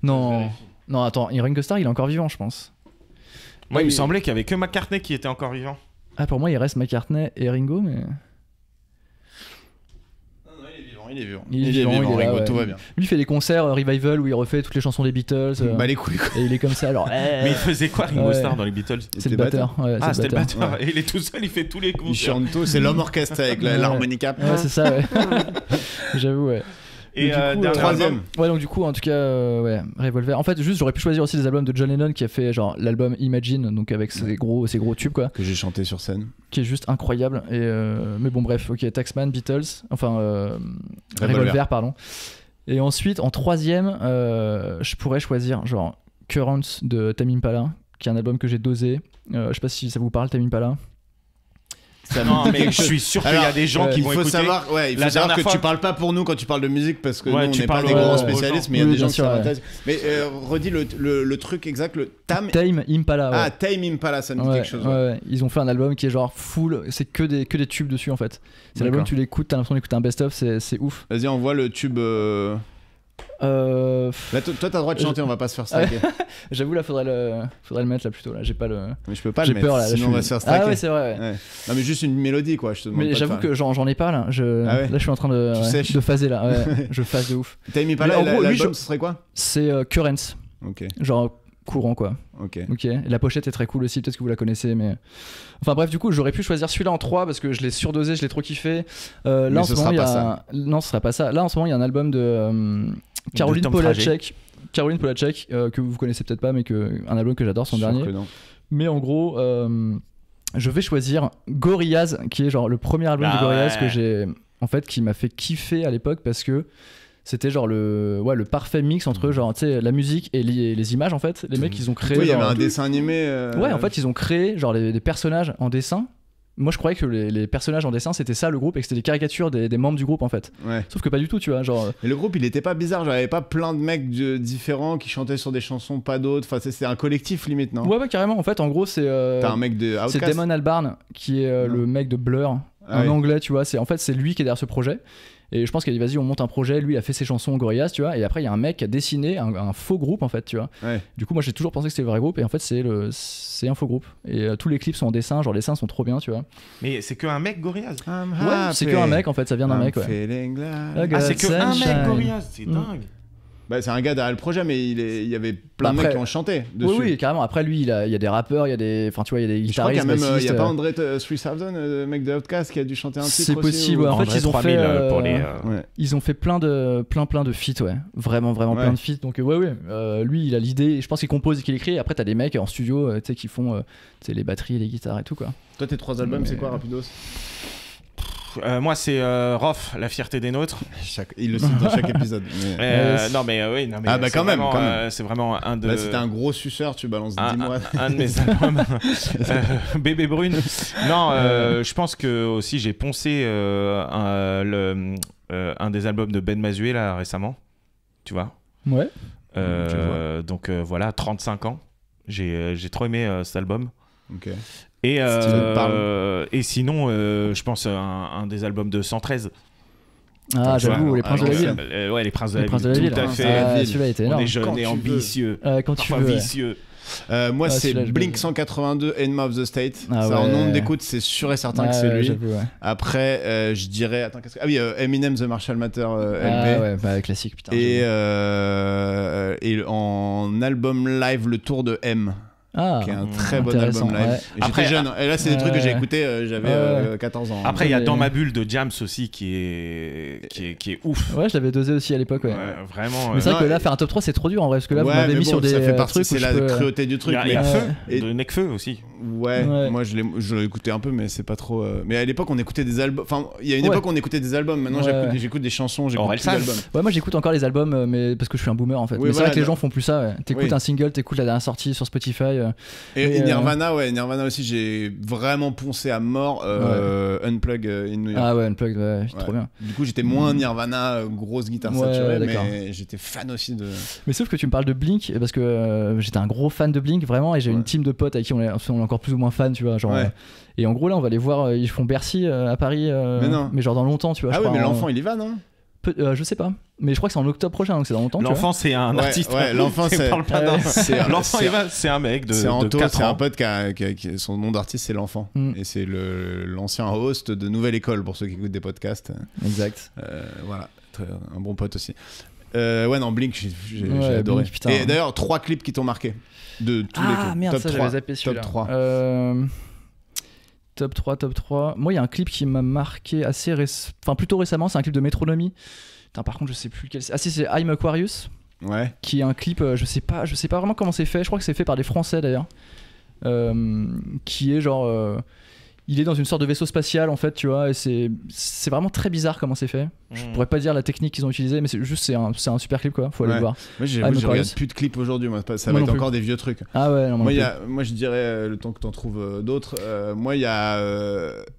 Non. Non, attends, Ringo Starr, il est encore vivant, je pense. Moi, il me il- semblait qu'il y avait que McCartney qui était encore vivant. Ah, pour moi, il reste McCartney et Ringo, mais. Non, il est vivant, il est vivant. Il est vivant, il est là, Ringo, ouais. tout va bien. Lui, il fait des concerts revival où il refait toutes les chansons des Beatles. Bah les couilles, quoi. Et il est comme ça, alors. Mais il faisait quoi Ringo Ouais. Starr dans les Beatles? C'est le était batteur. Ouais, Ah, c'est c'était le batteur. Ouais. Et il est tout seul, il fait tous les Il concerts. chante tout, c'est l'homme orchestre avec Ouais. l'harmonica. Ouais, c'est ça, ouais. J'avoue, ouais. Et Mais du coup, dernier troisième. album. Ouais, donc du coup, en tout cas, ouais, Revolver. En fait, juste, j'aurais pu choisir aussi des albums de John Lennon qui a fait genre l'album Imagine, donc avec ses gros tubes, quoi, Que j'ai chanté sur scène. qui est juste incroyable. Et mais bon, bref, ok, Taxman, Beatles, enfin Revolver. Revolver, pardon. Et ensuite, en troisième, je pourrais choisir genre Currents de Tame Impala, qui est un album que j'ai dosé. Je sais pas si ça vous parle, Tame Impala. Non, mais je suis sûr qu'il y a Alors, des gens qui Il vont faut écouter. savoir, ouais, il faut La savoir dernière que fois- tu parles pas pour nous quand tu parles de musique parce que Ouais, nous on tu n'est pas parles des aux- grands aux spécialistes, gens. mais il y a Oui, des bien gens qui sûr, ouais. s'intéressent. Mais redis le truc exact, le Tam. Tame Impala, ouais. Ah, Tame Impala, ça me dit Ouais, quelque chose. ouais, ouais. Ils ont fait un album qui est genre full, c'est que des tubes dessus en fait. C'est l'album, D'accord. tu l'écoutes, t'as l'impression d'écouter un best-of, c'est ouf. Vas-y, envoie le tube. Là, toi, t'as le droit de chanter, on va pas se faire striker. J'avoue, là, faudrait le mettre là plutôt. Là, j'ai pas le. Mais je peux pas le J'ai mettre, peur là. sinon on va se faire striker. Ah ouais, c'est vrai. Ouais. Ouais. Non, mais juste une mélodie, quoi. Je te demande Mais pas de j'avoue faire- que j'en ai pas là. Ah ouais Là, je suis en train de, Tu sèches. de phaser là. Ouais. Je phase de ouf. Tame Impala, Mais en gros, lui, l'album, ce serait quoi? C'est Currents, Ok, genre courant quoi. ok. Ok. Et la pochette est très cool aussi. Peut-être que vous la connaissez, mais. Enfin bref, du coup, j'aurais pu choisir celui-là en 3 parce que je l'ai surdosé, je l'ai trop kiffé. Là, Mais en ce ce moment, sera il y a. pas ça. Non, ce sera pas ça. Là, en ce moment, il y a un album de Caroline Tom Polachek. Caroline Polachek, que vous connaissez peut-être pas, mais un album que j'adore, son Sûr dernier. que non. Mais en gros, je vais choisir Gorillaz, qui est genre le premier album Ah de Gorillaz ouais. que j'ai, en fait, qui m'a fait kiffer à l'époque parce que c'était genre le parfait mix entre genre, tu sais, la musique et les images en fait. Les mecs, ils ont créé. Oui, il y avait genre, un dessin animé. Ouais, en fait, ils ont créé genre des personnages en dessin. Moi, je croyais que les personnages en dessin, c'était ça le groupe et que c'était des caricatures des membres du groupe en fait. Ouais. Sauf que pas du tout, tu vois. Genre, Et le groupe, il était pas bizarre. J'avais pas plein de mecs différents qui chantaient sur des chansons, pas d'autres. Enfin, c'était un collectif limite, non? ouais, carrément. En fait, en gros, c'est. T'as un mec de C'est Outkast. Damon Albarn qui est Non. le mec de Blur, Ah un ouais. anglais, tu vois. En fait, c'est lui qui est derrière ce projet. Et je pense qu'il a dit, vas-y, on monte un projet. Lui, il a fait ses chansons Gorillaz, tu vois. Et après, il y a un mec qui a dessiné un faux groupe, en fait, tu vois. Ouais. Du coup, moi, j'ai toujours pensé que c'était le vrai groupe. Et en fait, c'est un faux groupe. Et tous les clips sont en dessin. Genre, les dessins sont trop bien, tu vois. Mais c'est que un mec Gorillaz. Ouais, c'est qu'un mec, en fait. Ça vient d'un mec, ouais. Feeling glad. Ah, Ah, c'est que un Sunshine. mec Gorillaz, c'est Mm. dingue. Bah, c'est un gars derrière le projet, mais il y avait plein de Après- mecs qui ont chanté dessus. Oui, oui, carrément. Après, lui, il y a des rappeurs, il y a des. Enfin, tu vois, il y a des Je crois qu'il y guitaristes. a même, il y a bassistes, pas André 3000, le mec de Outkast, qui a dû chanter un titre C'est aussi, possible, ou- ouais. En fait, André ils ont 3000 fait, pour les. Ouais. Ils ont fait plein de feats, ouais. Vraiment Ouais. plein de feats. Donc, ouais. Lui, il a l'idée. Je pense qu'il compose et qu'il écrit. Et après, t'as des mecs en studio, tu sais, qui font tu sais, les batteries, les guitares et tout, quoi. Toi, tes 3 albums, Mais- c'est quoi, Rapidos? Moi, c'est Rof, La fierté des nôtres. Il le cite dans chaque épisode. mais- Ouais. Non, mais oui, non, mais Ah, bah, c'est quand même, vraiment, quand même. c'est vraiment un de. Là, c'était un gros suceur, tu balances 10 mois. un de mes albums. Bébé Brune. Non, je pense que aussi j'ai poncé un des albums de Ben Mazué là récemment. Tu vois. Ouais. Donc voilà, 35 ans. J'ai trop aimé cet album. Ok. Et, te parle. et sinon, je pense un des albums de 113. Ah, j'avoue, les Princes de la Ville. Ouais, les Princes de la Les Princes de Ville, la tout Ville. à fait. Ah, celui-là était On énorme. est jeunes Quand et tu ambitieux. Quand tu Parfois veux. vicieux. Moi, c'est celui-là, je Blink l'ai. 182, Enema of the State. Ah Ça, en ouais. nombre d'écoutes, c'est sûr et certain que c'est lui. J'avoue, ouais. Après, je dirais. Attends, qu'est-ce que. Ah oui, Eminem, The Marshall Matter LP. Ah ouais, bah, classique, putain. Et, j'avoue. et en album live, le Tour de M, Ah, qui est un très bon intéressant, album live. ouais. Et Après, j'étais jeune, et là c'est des trucs que j'ai ouais. écouté, j'avais Ouais. 14 ans. Après, il y a Mais- Dans ma bulle de Jams aussi qui est ouf. Ouais, je l'avais dosé aussi à l'époque, ouais. Ouais, vraiment. Mais c'est vrai que Non, là, et- faire un top 3, c'est trop dur en vrai, parce que là, vous Ouais, m'avez mais mis bon, sur des ça fait partie, trucs où c'est je la peux... cruauté du truc. Il y a mais- Feu, Et- de Nekfeu aussi. Ouais, Ouais. moi je l'ai écouté un peu, mais c'est pas trop. Mais à l'époque, on écoutait des albums. Enfin, il y a une Ouais. époque où on écoutait des albums. Maintenant, Ouais. j'écoute des chansons, j'écoute Aurel plus San. d'albums. Ouais, moi j'écoute encore les albums, mais parce que je suis un boomer en fait. Oui, Mais c'est voilà, vrai que les non. gens font plus ça. Ouais. T'écoutes Oui. un single, t'écoutes la dernière sortie sur Spotify. Et Mais, Nirvana, Nirvana aussi, j'ai vraiment poncé à mort Unplug in New York. Ah ouais, Unplugged, ouais, Ouais. trop bien. Du coup, j'étais moins Nirvana, grosse guitare Ouais, saturée, d'accord. mais j'étais fan aussi de. Mais sauf que tu me parles de Blink, parce que j'étais un gros fan de Blink vraiment, et j'ai Ouais. une team de potes avec qui on est encore plus ou moins fan, tu vois. Genre, Ouais. et en gros, là, on va les voir, ils font Bercy à Paris, Mais non. mais genre dans longtemps, tu vois. Ah je oui, crois, mais en- l'enfant, il y va, non? Je sais pas, mais je crois que c'est en octobre prochain, donc c'est dans longtemps. tu vois. L'enfant, c'est un Ouais, artiste. ouais, l'enfant, c'est- parle pas Ouais. d'un. C'est- L'enfant, c'est- c'est un mec de C'est Anto, 4 c'est un ans. pote son nom d'artiste, c'est l'enfant. Mm. Et c'est l'ancien host de Nouvelle École, pour ceux qui écoutent des podcasts. Exact. Voilà, un bon pote aussi. Ouais, non, Blink, j'ai Ouais, adoré. Blink, putain. Et d'ailleurs, 3 clips qui t'ont marqué. De tous les Ah clips. merde, top ça 3. j'avais zappé Top celui-là. 3. Top 3. Moi, il y a un clip qui m'a marqué plutôt récemment, c'est un clip de Métronomie. Putain, par contre, je sais plus lequel c'est. Ah si, c'est I'm Aquarius, Ouais. qui est un clip, je sais pas vraiment comment c'est fait. Je crois que c'est fait par des Français d'ailleurs. Qui est genre... il est dans une sorte de vaisseau spatial en fait, tu vois, et c'est vraiment très bizarre comment c'est fait. Je pourrais pas dire la technique qu'ils ont utilisée, mais c'est un super clip quoi, faut aller Ouais. le voir. Moi, je Aquarius. regarde plus de clips aujourd'hui. Moi, ça Moi va non être plus. encore des vieux trucs. Ah ouais, non, Moi, plus. moi, je dirais, le temps que t'en trouves d'autres, moi, il y a.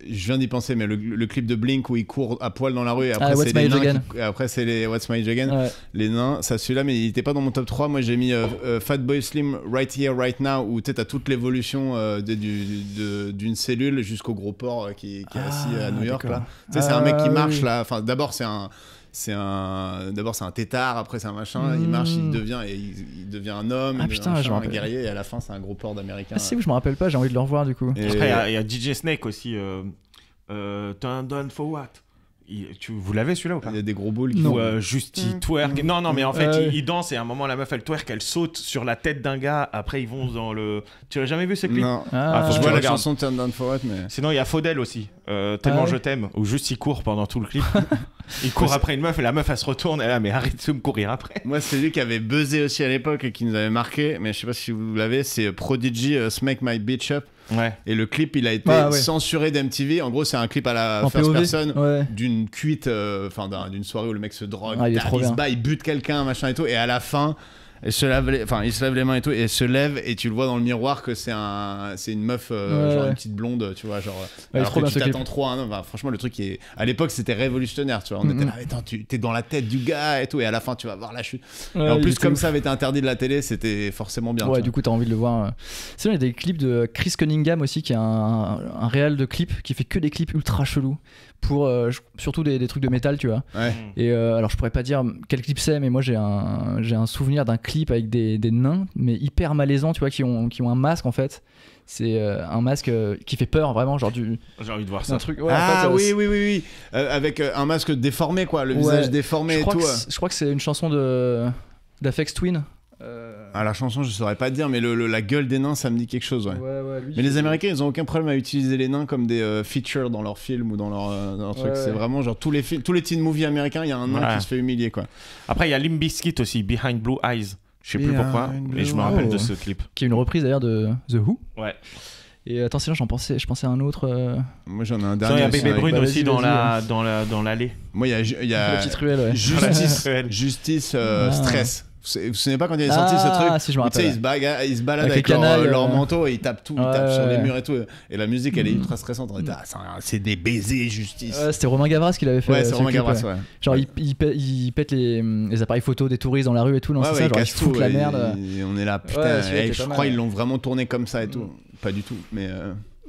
Je viens d'y penser, mais le clip de Blink où il court à poil dans la rue et après, What's c'est les My Age nains. Again. Après, c'est les What's My Age Again. Ouais. Les nains, ça celui-là, mais il était pas dans mon top 3. Moi, j'ai mis Fatboy Slim Right Here, Right Now, où tu sais, t'as toute l'évolution d'une cellule jusqu'au gros porc qui est assis à New York. d'accord. Là. Tu sais, c'est un mec qui Ah, marche oui. là. Enfin, d'abord, c'est un tétard, après c'est un machin, il marche, il devient un homme, Ah, il devient putain, un, je machin, me un rappelle. guerrier, et à la fin c'est un gros porc d'américain. Ah si, je me rappelle pas, j'ai envie de le revoir du coup. Et- Après, il y a DJ Snake aussi. Turn down for what? Vous l'avez celui-là ou pas? il y a des gros boules qui Non. Ou juste il twerk. Non, mais en fait, Ouais. il danse et à un moment, la meuf elle twerk, elle saute sur la tête d'un gars. Après, ils vont dans le. Tu as jamais vu ces clips? Non. Ah, faut Je que vois tu la regardes. chanson Turn Down For What, mais. Sinon, il y a Faudel aussi. Tellement Ah ouais. je t'aime. Où juste il court pendant tout le clip. Il court après une meuf et la meuf elle se retourne. Elle est là, mais arrête de me courir après. Moi, c'est lui qui avait buzzé aussi à l'époque et qui nous avait marqué, mais je sais pas si vous l'avez, c'est Prodigy Smack My Bitch Up. Ouais. Et le clip, il a été Ah, ouais. censuré d'MTV. En gros, c'est un clip à la En first POV. person. Ouais. D'une cuite, enfin d'une soirée où le mec se drogue, Ah, il est trop se bien. bat, il bute quelqu'un, machin et tout, et à la fin, il se lève les mains et tout, et elle se lève, et tu le vois dans le miroir que c'est une meuf, Ouais. genre une petite blonde, tu vois, genre. il est Alors trop que bien, tu ce clip. t'attends trop à un homme. Enfin, franchement, le truc est. À l'époque, c'était révolutionnaire, tu vois. On était là, attends, t'es dans la tête du gars et tout, et à la fin, tu vas voir la chute. Et en il plus, était comme ouf. ça avait été interdit de la télé, c'était forcément bien. Ouais, tu du coup, t'as envie de le voir. Sinon, il y a des clips de Chris Cunningham aussi, qui est un réal de clips, qui fait que des clips ultra chelous, pour surtout des trucs de métal, tu vois. vois. Ouais. Et alors, je pourrais pas dire quel clip c'est, mais moi, j'ai un souvenir d'un clip avec des nains, mais hyper malaisants, tu vois, qui ont un masque en fait. C'est un masque qui fait peur, vraiment, genre J'ai envie de voir un ça. truc. Ouais, Ah en fait, oui. Avec un masque déformé, quoi, le Ouais. visage déformé je et crois tout. que je crois que c'est une chanson d'Aphex Twin. Ah, la chanson, je saurais pas te dire, mais la gueule des nains, ça me dit quelque chose, ouais. Ouais, lui, Mais les Américains, ils ont aucun problème à utiliser les nains comme des features dans leurs films ou dans leurs trucs. Ouais, C'est ouais. vraiment genre tous les teen movies américains, il y a un nain Ouais. qui se fait humilier, quoi. Après, il y a Limp Bizkit aussi, Behind Blue Eyes. Je sais plus Behind pourquoi, mais je me Blue rappelle de Eyes. ce clip. qui est une reprise d'ailleurs de The Who. Ouais. Et attends, sinon je pensais à un autre. Moi, j'en ai un Sinon, dernier. il y a aussi, Bébé avec- Brune Bah, aussi vas-y, dans l'allée. Moi, il y a La petite ruelle, ouais. Justice, Voilà. Justice Ah. Stress. Vous vous souvenez pas quand il est sorti ce truc? Si, je me Où, tu sais, rappelle. ils se baladent Avec avec les canailles, leur manteau et ils tapent tout, ils tapent sur les ouais. murs et tout. Et la musique, elle est ultra stressante. On était, c'est des baisers, Justice. C'était Romain Gavras qui l'avait fait. Ouais, c'est ce Romain clip, Gavras, ouais. ouais. Genre, il pète les appareils photos des touristes dans la rue et tout. Non, Ouais, c'est ouais, ça, ils genre, ils cassent foutent tout, la et merde. on est là, putain, Ouais, celui-là et était je pas mal, crois ouais. ils l'ont vraiment tourné comme ça et tout. Pas du tout, mais.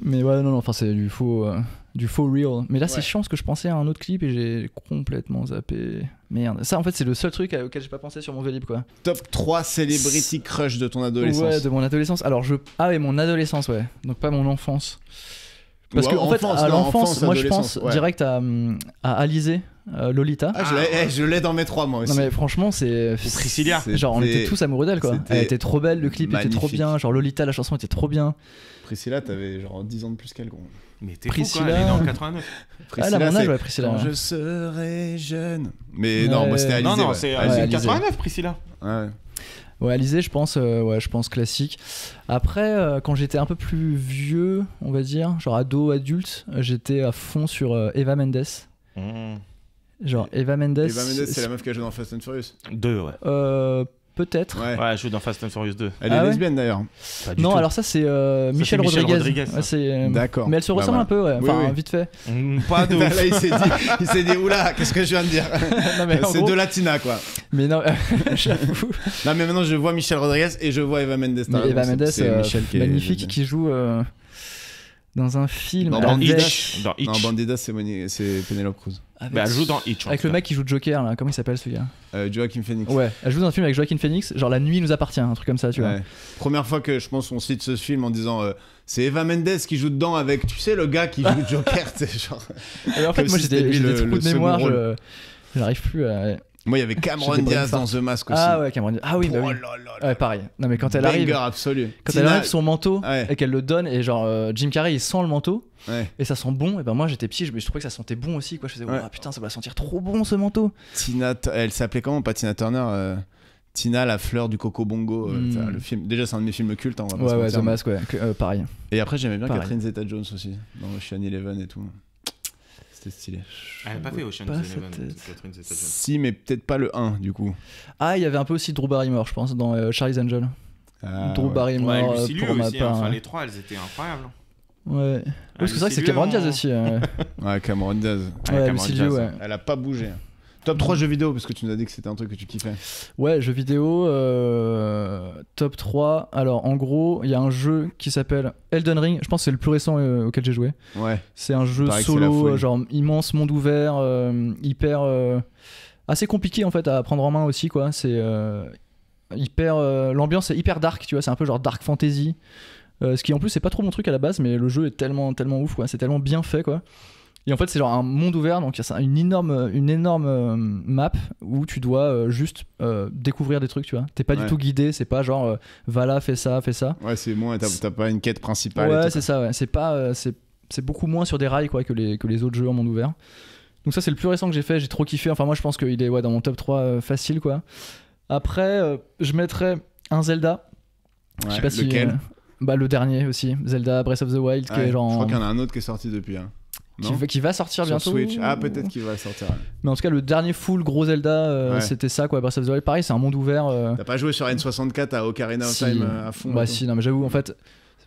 Mais ouais, non, enfin, c'est du faux. Du For Real. Mais là, c'est Ouais. chiant parce que je pensais à un autre clip et j'ai complètement zappé. Merde. Ça, en fait, c'est le seul truc auquel j'ai pas pensé sur mon Vélib, quoi. Top 3 celebrity crush de ton adolescence. Ouais, de mon adolescence. Alors, Ah, ouais, mon adolescence, ouais. Donc, pas mon enfance. Parce que, en fait, à l'enfance, moi, je pense direct à Alizé, Lolita. Ah, je l'ai dans mes 3, moi aussi. Non, mais franchement, c'est. Ou Priscilla. Genre, on était tous amoureux d'elle, quoi. C'était Elle était trop belle, le clip était trop magnifique. bien. Genre, Lolita, la chanson était trop bien. Priscilla, t'avais genre 10 ans de plus qu'elle, gros. Mais t'es fou, quoi. Priscilla. Elle est née en 89. Ah, elle a mon âge, c'est ouais, Priscilla. Quand je serai jeune. Mais Ouais. non, moi c'était Alizé. Non, ouais. c'est Alizé. 89, Priscilla. Ouais. Ouais, Alizé, je pense classique. Après, quand j'étais un peu plus vieux, on va dire, genre ado, adulte, j'étais à fond sur Eva Mendes. Genre Eva Mendes. Eva Mendes, c'est la meuf qui a joué dans Fast and Furious. 2, ouais. Peut-être. Ouais. Ouais, elle joue dans Fast and Furious 2. Elle Ah est ouais lesbienne d'ailleurs. Pas du Non, tout. alors ça c'est Michel c'est Michel Rodriguez. Rodriguez, ça. Ouais, c'est, D'accord. Mais elle se Bah, ressemble voilà. un peu, ouais. Oui, Enfin, oui. vite fait. Pas de Là, ouf. il s'est dit, oula, qu'est-ce que je viens de dire Non, mais en C'est gros- deux latinas, quoi. Mais non, j'avoue. Non, mais maintenant je vois Michel Rodriguez et je vois Eva Mendes. Mais Eva Mendes, c'est Michel qui est magnifique, lesbienne. qui joue dans un film Dans avec, Hitch. Dans Hitch. Non, Bandidas, c'est Penelope Cruz. avec, Bah, elle joue dans Hitch. en avec tout le cas. mec qui joue Joker, là. Comment il s'appelle ce gars? Joaquin Phoenix. Ouais, elle joue dans un film avec Joaquin Phoenix, genre La nuit nous appartient, un truc comme ça, tu vois. Ouais. Première fois que je pense on cite ce film en disant c'est Eva Mendes qui joue dedans avec, tu sais, le gars qui joue Joker, c'est genre. Et en fait, Comme moi si j'ai c'était lui des trous le de mémoire, second j'arrive plus à. Moi, il y avait Cameron J'ai des brain Diaz dans farts. The Mask aussi. Ah ouais, Cameron. Ah oui, bah Oh oui. là là. Ouais, pareil. Non, mais quand elle Banger arrive. absolu. Quand elle enlève son manteau Ouais. et qu'elle le donne, et genre Jim Carrey il sent le manteau Ouais. et ça sent bon, et ben moi j'étais petit, je trouvais que ça sentait bon aussi, quoi. Je faisais, Ouais. oh, putain, ça va sentir trop bon ce manteau. Elle s'appelait comment? Pas Tina Turner. Tina, la fleur du Coco Bongo. Mm. Le film. Déjà, c'est un de mes films cultes. On va pas Ouais, se ouais, mentir, The mais- Mask, ouais, pareil. Et après, j'aimais bien Pareil. Catherine Zeta-Jones aussi, dans Ocean Eleven et tout. C'était stylé. Elle a pas fait Ocean's Pas Eleven, sa tête. Catherine Zeta-Jones. Si, mais peut-être pas le 1 du coup. Ah, il y avait un peu aussi Drew Barrymore, je pense, dans Charlie's Angel. ouais. Drew Barrymore, Ouais, Lucy Liu pour ma aussi, part. enfin ouais. les trois, elles étaient incroyables. Ouais. Parce que c'est vrai que c'est Lucy Cameron Liu, Diaz on- aussi. Ouais, Cameron Diaz. Ouais, Cameron Lucy Diaz, Liu, ouais. Elle a pas bougé. Top 3 jeux vidéo, parce que tu nous as dit que c'était un truc que tu kiffais. Ouais, jeux vidéo, top 3. Alors, en gros, il y a un jeu qui s'appelle Elden Ring. Je pense que c'est le plus récent auquel j'ai joué. Ouais. C'est un jeu Paraît que c'est la solo, folie. genre immense, monde ouvert, hyper. Assez compliqué en fait à prendre en main aussi, quoi. C'est hyper. L'ambiance est hyper dark, tu vois. C'est un peu genre dark fantasy. Ce qui en plus, c'est pas trop mon truc à la base, mais le jeu est tellement ouf, quoi. C'est tellement bien fait, quoi. Et en fait, c'est genre un monde ouvert, donc il y a une énorme map où tu dois juste découvrir des trucs, tu vois. T'es pas du Ouais. tout guidé, c'est pas genre va là, fais ça, fais ça. Ouais, c'est moins, t'as pas une quête principale. et Ouais, tout, c'est ça, ouais. C'est pas, c'est beaucoup moins sur des rails, quoi, que les autres jeux en monde ouvert. Donc ça, c'est le plus récent que j'ai fait, j'ai trop kiffé. Enfin, moi, je pense qu'il est dans mon top 3 facile, quoi. Après, je mettrais un Zelda. Ouais, Je sais pas si. lequel Bah, le dernier aussi, Zelda Breath of the Wild, qui Ouais, est genre. Je crois qu'il y en a un autre qui est sorti depuis. Hein. Non qui va sortir Sur bientôt. Switch. Ah, peut-être qu'il va sortir. Ouais. Mais en tout cas, le dernier full gros Zelda, Ouais. c'était ça, quoi. Breath of the Wild, pareil, c'est un monde ouvert. T'as pas joué sur N64 à Ocarina of Si. Time à fond Bah, et tout si, non, mais j'avoue, en fait.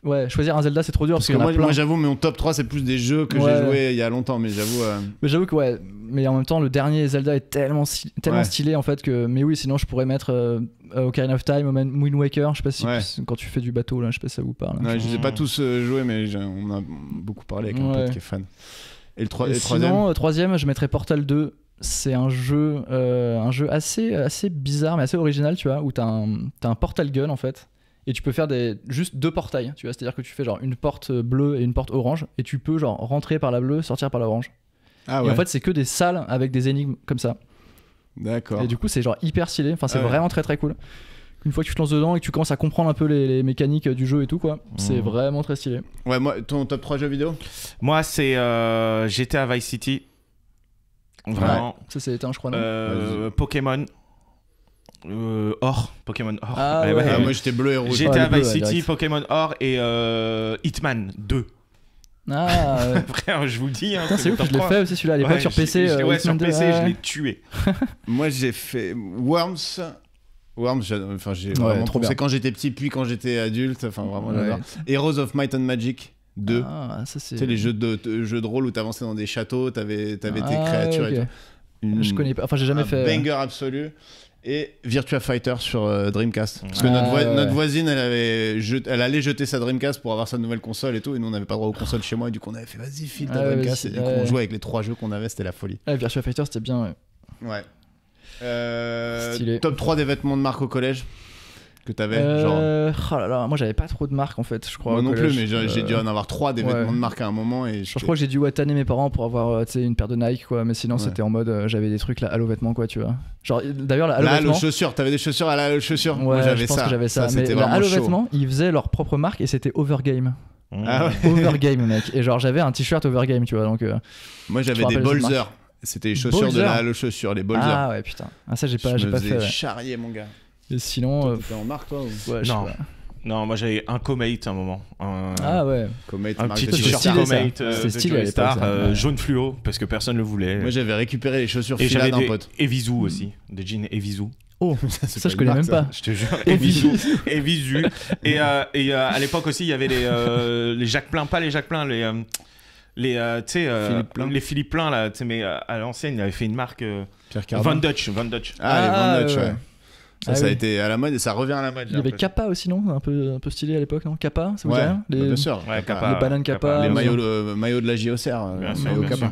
Ouais, choisir un Zelda, c'est trop dur Parce parce, que qu'il y en a plein. moi, j'avoue, mon top 3, c'est plus des jeux que Ouais. j'ai joué il y a longtemps, mais j'avoue. Mais j'avoue que ouais, mais en même temps le dernier Zelda est tellement Ouais. stylé en fait que mais oui, sinon je pourrais mettre Ocarina of Time, Wind Waker, je sais pas si Ouais. quand tu fais du bateau là, je sais pas si ça vous parle. Non, je les ai pas Mm. tous joués, mais on a beaucoup parlé avec un Ouais. pote qui est fan. Et le Et troisième sinon, troisième, je mettrais Portal 2. C'est un jeu assez bizarre mais assez original, tu vois, où t'as un portal gun en fait. Et tu peux faire juste deux portails, tu vois, c'est-à-dire que tu fais genre une porte bleue et une porte orange, et tu peux genre rentrer par la bleue, sortir par la orange. Ah Et ouais, en fait, c'est que des salles avec des énigmes comme ça. d'accord. Et du coup, c'est genre hyper stylé. Enfin, c'est Ah ouais. vraiment très très cool. Une fois que tu te lances dedans et que tu commences à comprendre un peu les mécaniques du jeu et tout, quoi, c'est vraiment très stylé. Ouais, moi, ton top 3 jeux vidéo Moi, c'est GTA Vice City. Vraiment. Ça, c'est éteint, je crois. Non Pokémon. Or. Pokémon Or. Ah Ouais, ouais. Ah, moi, j'étais bleu et rouge. GTA les bleus, Vice ouais, City, direct. Pokémon Or et Hitman 2. Ah, ouais. Frère, je vous le dis. Hein, Putain, c'est ouf, mon je top l'ai 3. fait aussi celui-là à l'époque Ouais, sur PC. ouais, sur Hitman 2, PC, ouais. je l'ai tué. Moi, j'ai fait Worms. Worms, j'ai vraiment trop bien. c'est quand j'étais petit, puis quand j'étais adulte. Enfin, vraiment, Ouais. j'adore. Heroes of Might and Magic 2. Ah, ça c'est. Tu sais, les jeux de rôle où t'avançais dans des châteaux, t'avais tes Ah, créatures ok. et tout. Je connais pas. Enfin, j'ai jamais un fait. banger absolu. et Virtua Fighter sur Dreamcast. Parce que notre voisine, elle allait jeter sa Dreamcast pour avoir sa nouvelle console et tout, et nous on n'avait pas droit aux consoles chez moi, et du coup on avait fait vas-y, file ta Dreamcast, et du coup on jouait avec les 3 jeux qu'on avait, c'était la folie. Virtua Fighter c'était bien. Ouais. Top 3 des vêtements de marque au collège que t'avais Oh là là, moi j'avais pas trop de marques en fait, je crois. Moi non plus, mais j'ai dû en avoir 3 des vêtements de marque à un moment. Et je crois que j'ai dû tanner mes parents pour avoir une paire de Nike, quoi. Mais sinon c'était en mode j'avais des trucs là, Halo vêtements, quoi, tu vois. Genre d'ailleurs la Halo chaussures, t'avais des chaussures à la Halo chaussures. Ouais, moi je pense que j'avais ça. Mais la Halo vêtements, ils faisaient leur propre marque et c'était Overgame. Ah ouais. Overgame, mec. Et genre j'avais un t-shirt Overgame, tu vois. Donc moi j'avais des Bolzer. C'était les chaussures de la Halo chaussures, les Bolzer. Ah ouais, putain. Ah ça j'ai pas fait. Charrier, mon gars. Et sinon. T'étais en marque, toi ou... Ouais, non, moi j'avais un Comate à un moment. Ah ouais. Comate, un petit t-shirt Comate de Joey Star, jaune fluo, parce que personne le voulait. Moi j'avais récupéré les chaussures Fila d'un pote. Et Visu aussi, des jeans et Visu. Oh, ça je connais même pas. Je te jure. Et Visu. Et à l'époque aussi, il y avait les Jacques Plein, pas les Jacques Plein, les Philippe Plein là, mais à l'ancienne, il avait fait une marque Van Dutch. Ah, les Van Dutch, ouais. Ça a été à la mode et ça revient à la mode. Il y avait Kappa aussi, non, un peu stylé à l'époque, non? Kappa, ça vous dit rien? Bien sûr. Les bananes Kappa. Les maillots de la JOCR. Maillot Kappa.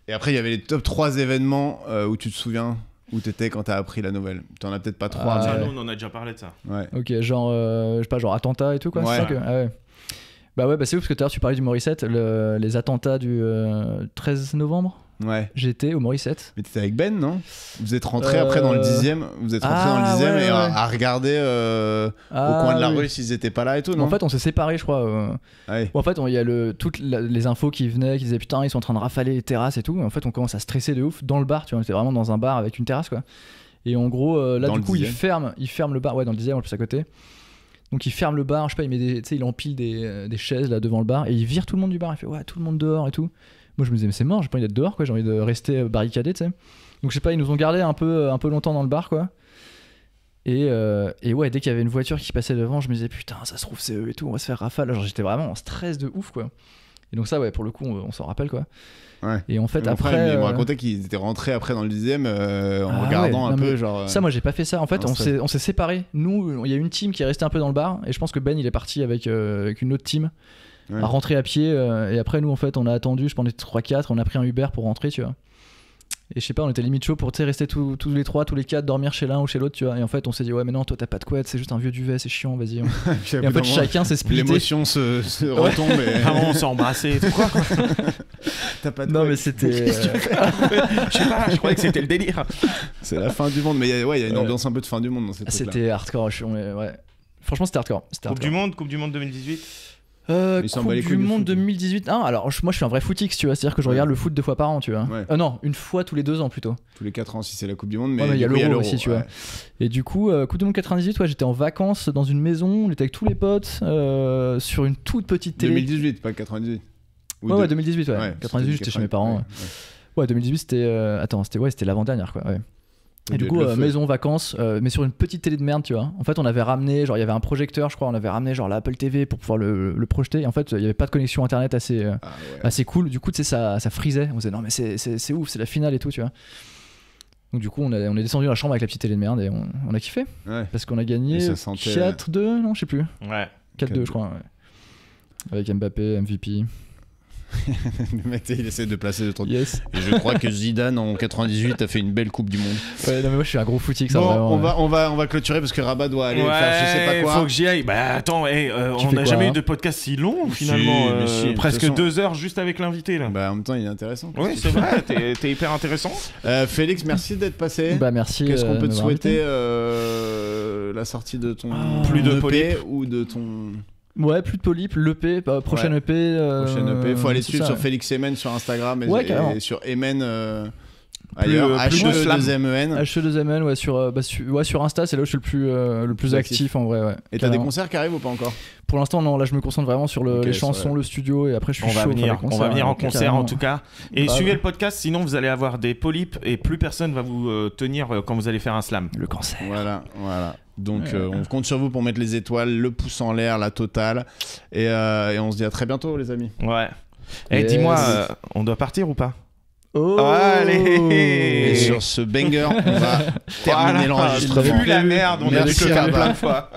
Et après, il y avait les top 3 événements où tu te souviens où t'étais quand t'as appris la nouvelle. T'en as peut-être pas 3. Nous, on en a déjà parlé de ça. Ouais. Ok, genre, je sais pas, genre attentat et tout, quoi. Ouais. C'est ça que... Ah ouais. Bah ouais, c'est ouf parce que tout à l'heure tu parlais du Morissette, les attentats du 13 novembre. Ouais. J'étais au Morissette. Mais t'étais avec Ben, non? Vous êtes rentré après dans le 10e. Vous êtes rentré dans le 10e et à regarder au coin de la rue s'ils étaient pas là et tout, non? En fait, on s'est séparés, je crois. Ouais. En fait, il y a toutes les infos qui venaient, qui disaient putain, ils sont en train de rafaler les terrasses et tout. Et en fait, on commence à stresser de ouf dans le bar. Tu vois, on était vraiment dans un bar avec une terrasse, quoi. Et en gros, là, du coup, ils ferment le bar. Ouais, dans le 10e, en plus à côté. Donc il ferme le bar, je sais pas, il empile des chaises là devant le bar et il vire tout le monde du bar. Il fait ouais, tout le monde dehors et tout. Moi je me disais mais c'est mort, j'ai pas envie d'être dehors, quoi, j'ai envie de rester barricadé, tu sais. Donc je sais pas, ils nous ont gardé un peu longtemps dans le bar, quoi. Et ouais, dès qu'il y avait une voiture qui passait devant, je me disais putain, ça se trouve c'est eux et tout, on va se faire rafale. Genre j'étais vraiment en stress de ouf, quoi. Et donc ça, ouais, pour le coup, on s'en rappelle, quoi. Ouais. Et en fait, après. Ils m'ont raconté qu'ils étaient rentrés après dans le 10e en regardant un peu, genre. Ça, moi, j'ai pas fait ça. En fait, on s'est séparés. Nous, il y a une team qui est restée un peu dans le bar. Et je pense que Ben, il est parti avec une autre team à rentrer à pied. Et après, nous, en fait, on a attendu. Je pense qu'on était 3-4. On a pris un Uber pour rentrer, tu vois. Et je sais pas, on était limite chaud pour rester tous les 3, tous les 4, dormir chez l'un ou chez l'autre, tu vois. Et en fait, on s'est dit, ouais, mais non, toi, t'as pas de couette, c'est juste un vieux duvet, c'est chiant, vas-y. Et en fait, chacun s'est splitté. L'émotion se retombe. Et... Vraiment, on s'est embrassé et tout, quoi. T'as pas de non, couette. mais c'était. Je sais pas, je croyais que c'était le délire. C'est la fin du monde, mais il y a une ambiance un peu de fin du monde dans cette truc-là. C'était hardcore, ouais. Franchement, c'était hardcore. Coupe du monde 2018. Coupe du monde 2018. Ah, alors moi je suis un vrai footix, tu vois, c'est-à-dire que je regarde le foot 2 fois par an, tu vois. Ouais. Non, une fois tous les 2 ans plutôt. Tous les 4 ans si c'est la Coupe du Monde, mais il y a l'Euro aussi, tu ouais. vois. Et du coup, Coupe du monde 98, ouais, j'étais en vacances dans une maison, on était avec tous les potes sur une toute petite télé. 2018, pas 98. Ouais, 2018, ouais. 98, j'étais chez mes parents. Ouais, 2018, c'était l'avant-dernière, quoi. Ouais. Et du coup, maison, vacances, mais sur une petite télé de merde, tu vois. En fait, on avait ramené, genre, il y avait un projecteur, je crois, on avait ramené, genre, l'Apple TV pour pouvoir le projeter. Et en fait, il n'y avait pas de connexion internet assez cool. Du coup, tu sais, ça frisait. On se disait, non, mais c'est ouf, c'est la finale et tout, tu vois. Donc, du coup, on est descendu dans la chambre avec la petite télé de merde et on a kiffé. Ouais. Parce qu'on a gagné 4-2, non, je sais plus. Ouais. 4-2, je crois, ouais. Avec Mbappé, MVP. Le mec, il essaie de placer le truc. Yes. Et je crois que Zidane en 98 a fait une belle Coupe du Monde. Ouais, non mais moi je suis un gros footix. Bon, vraiment, on va clôturer parce que Rabat doit aller faire je sais pas quoi. Faut que j'y aille. Bah attends, on n'a jamais eu de podcast si long finalement. Presque 2 heures juste avec l'invité là. Bah en même temps il est intéressant. Oui c'est vrai, t'es hyper intéressant. Félix, merci d'être passé. Bah merci. Qu'est-ce qu'on peut te souhaiter la sortie de ton plus de EP ou de ton... Ouais, plus de polype, l'EP, prochaine EP. Prochaine EP, faut aller suivre sur Félix Emen sur Instagram et sur Emen ailleurs, H2MEN. H2MEN, ouais, sur Insta, c'est là où je suis le plus actif en vrai. Ouais, et t'as des concerts qui arrivent ou pas encore? Pour l'instant, non, là je me concentre vraiment sur les chansons, le studio, et après je suis chaud. On va venir en concert en tout cas. Et suivez le podcast, sinon vous allez avoir des polypes et plus personne va vous tenir quand vous allez faire un slam. Le cancer. Voilà. Donc on compte sur vous pour mettre les étoiles, le pouce en l'air, la totale. Et on se dit à très bientôt les amis. Ouais. Et dis-moi, on doit partir ou pas? Oh. Allez. Et sur ce banger, on va terminer l'enregistrement. Vu la merde, on a dû Merci le faire Alba. plein de fois.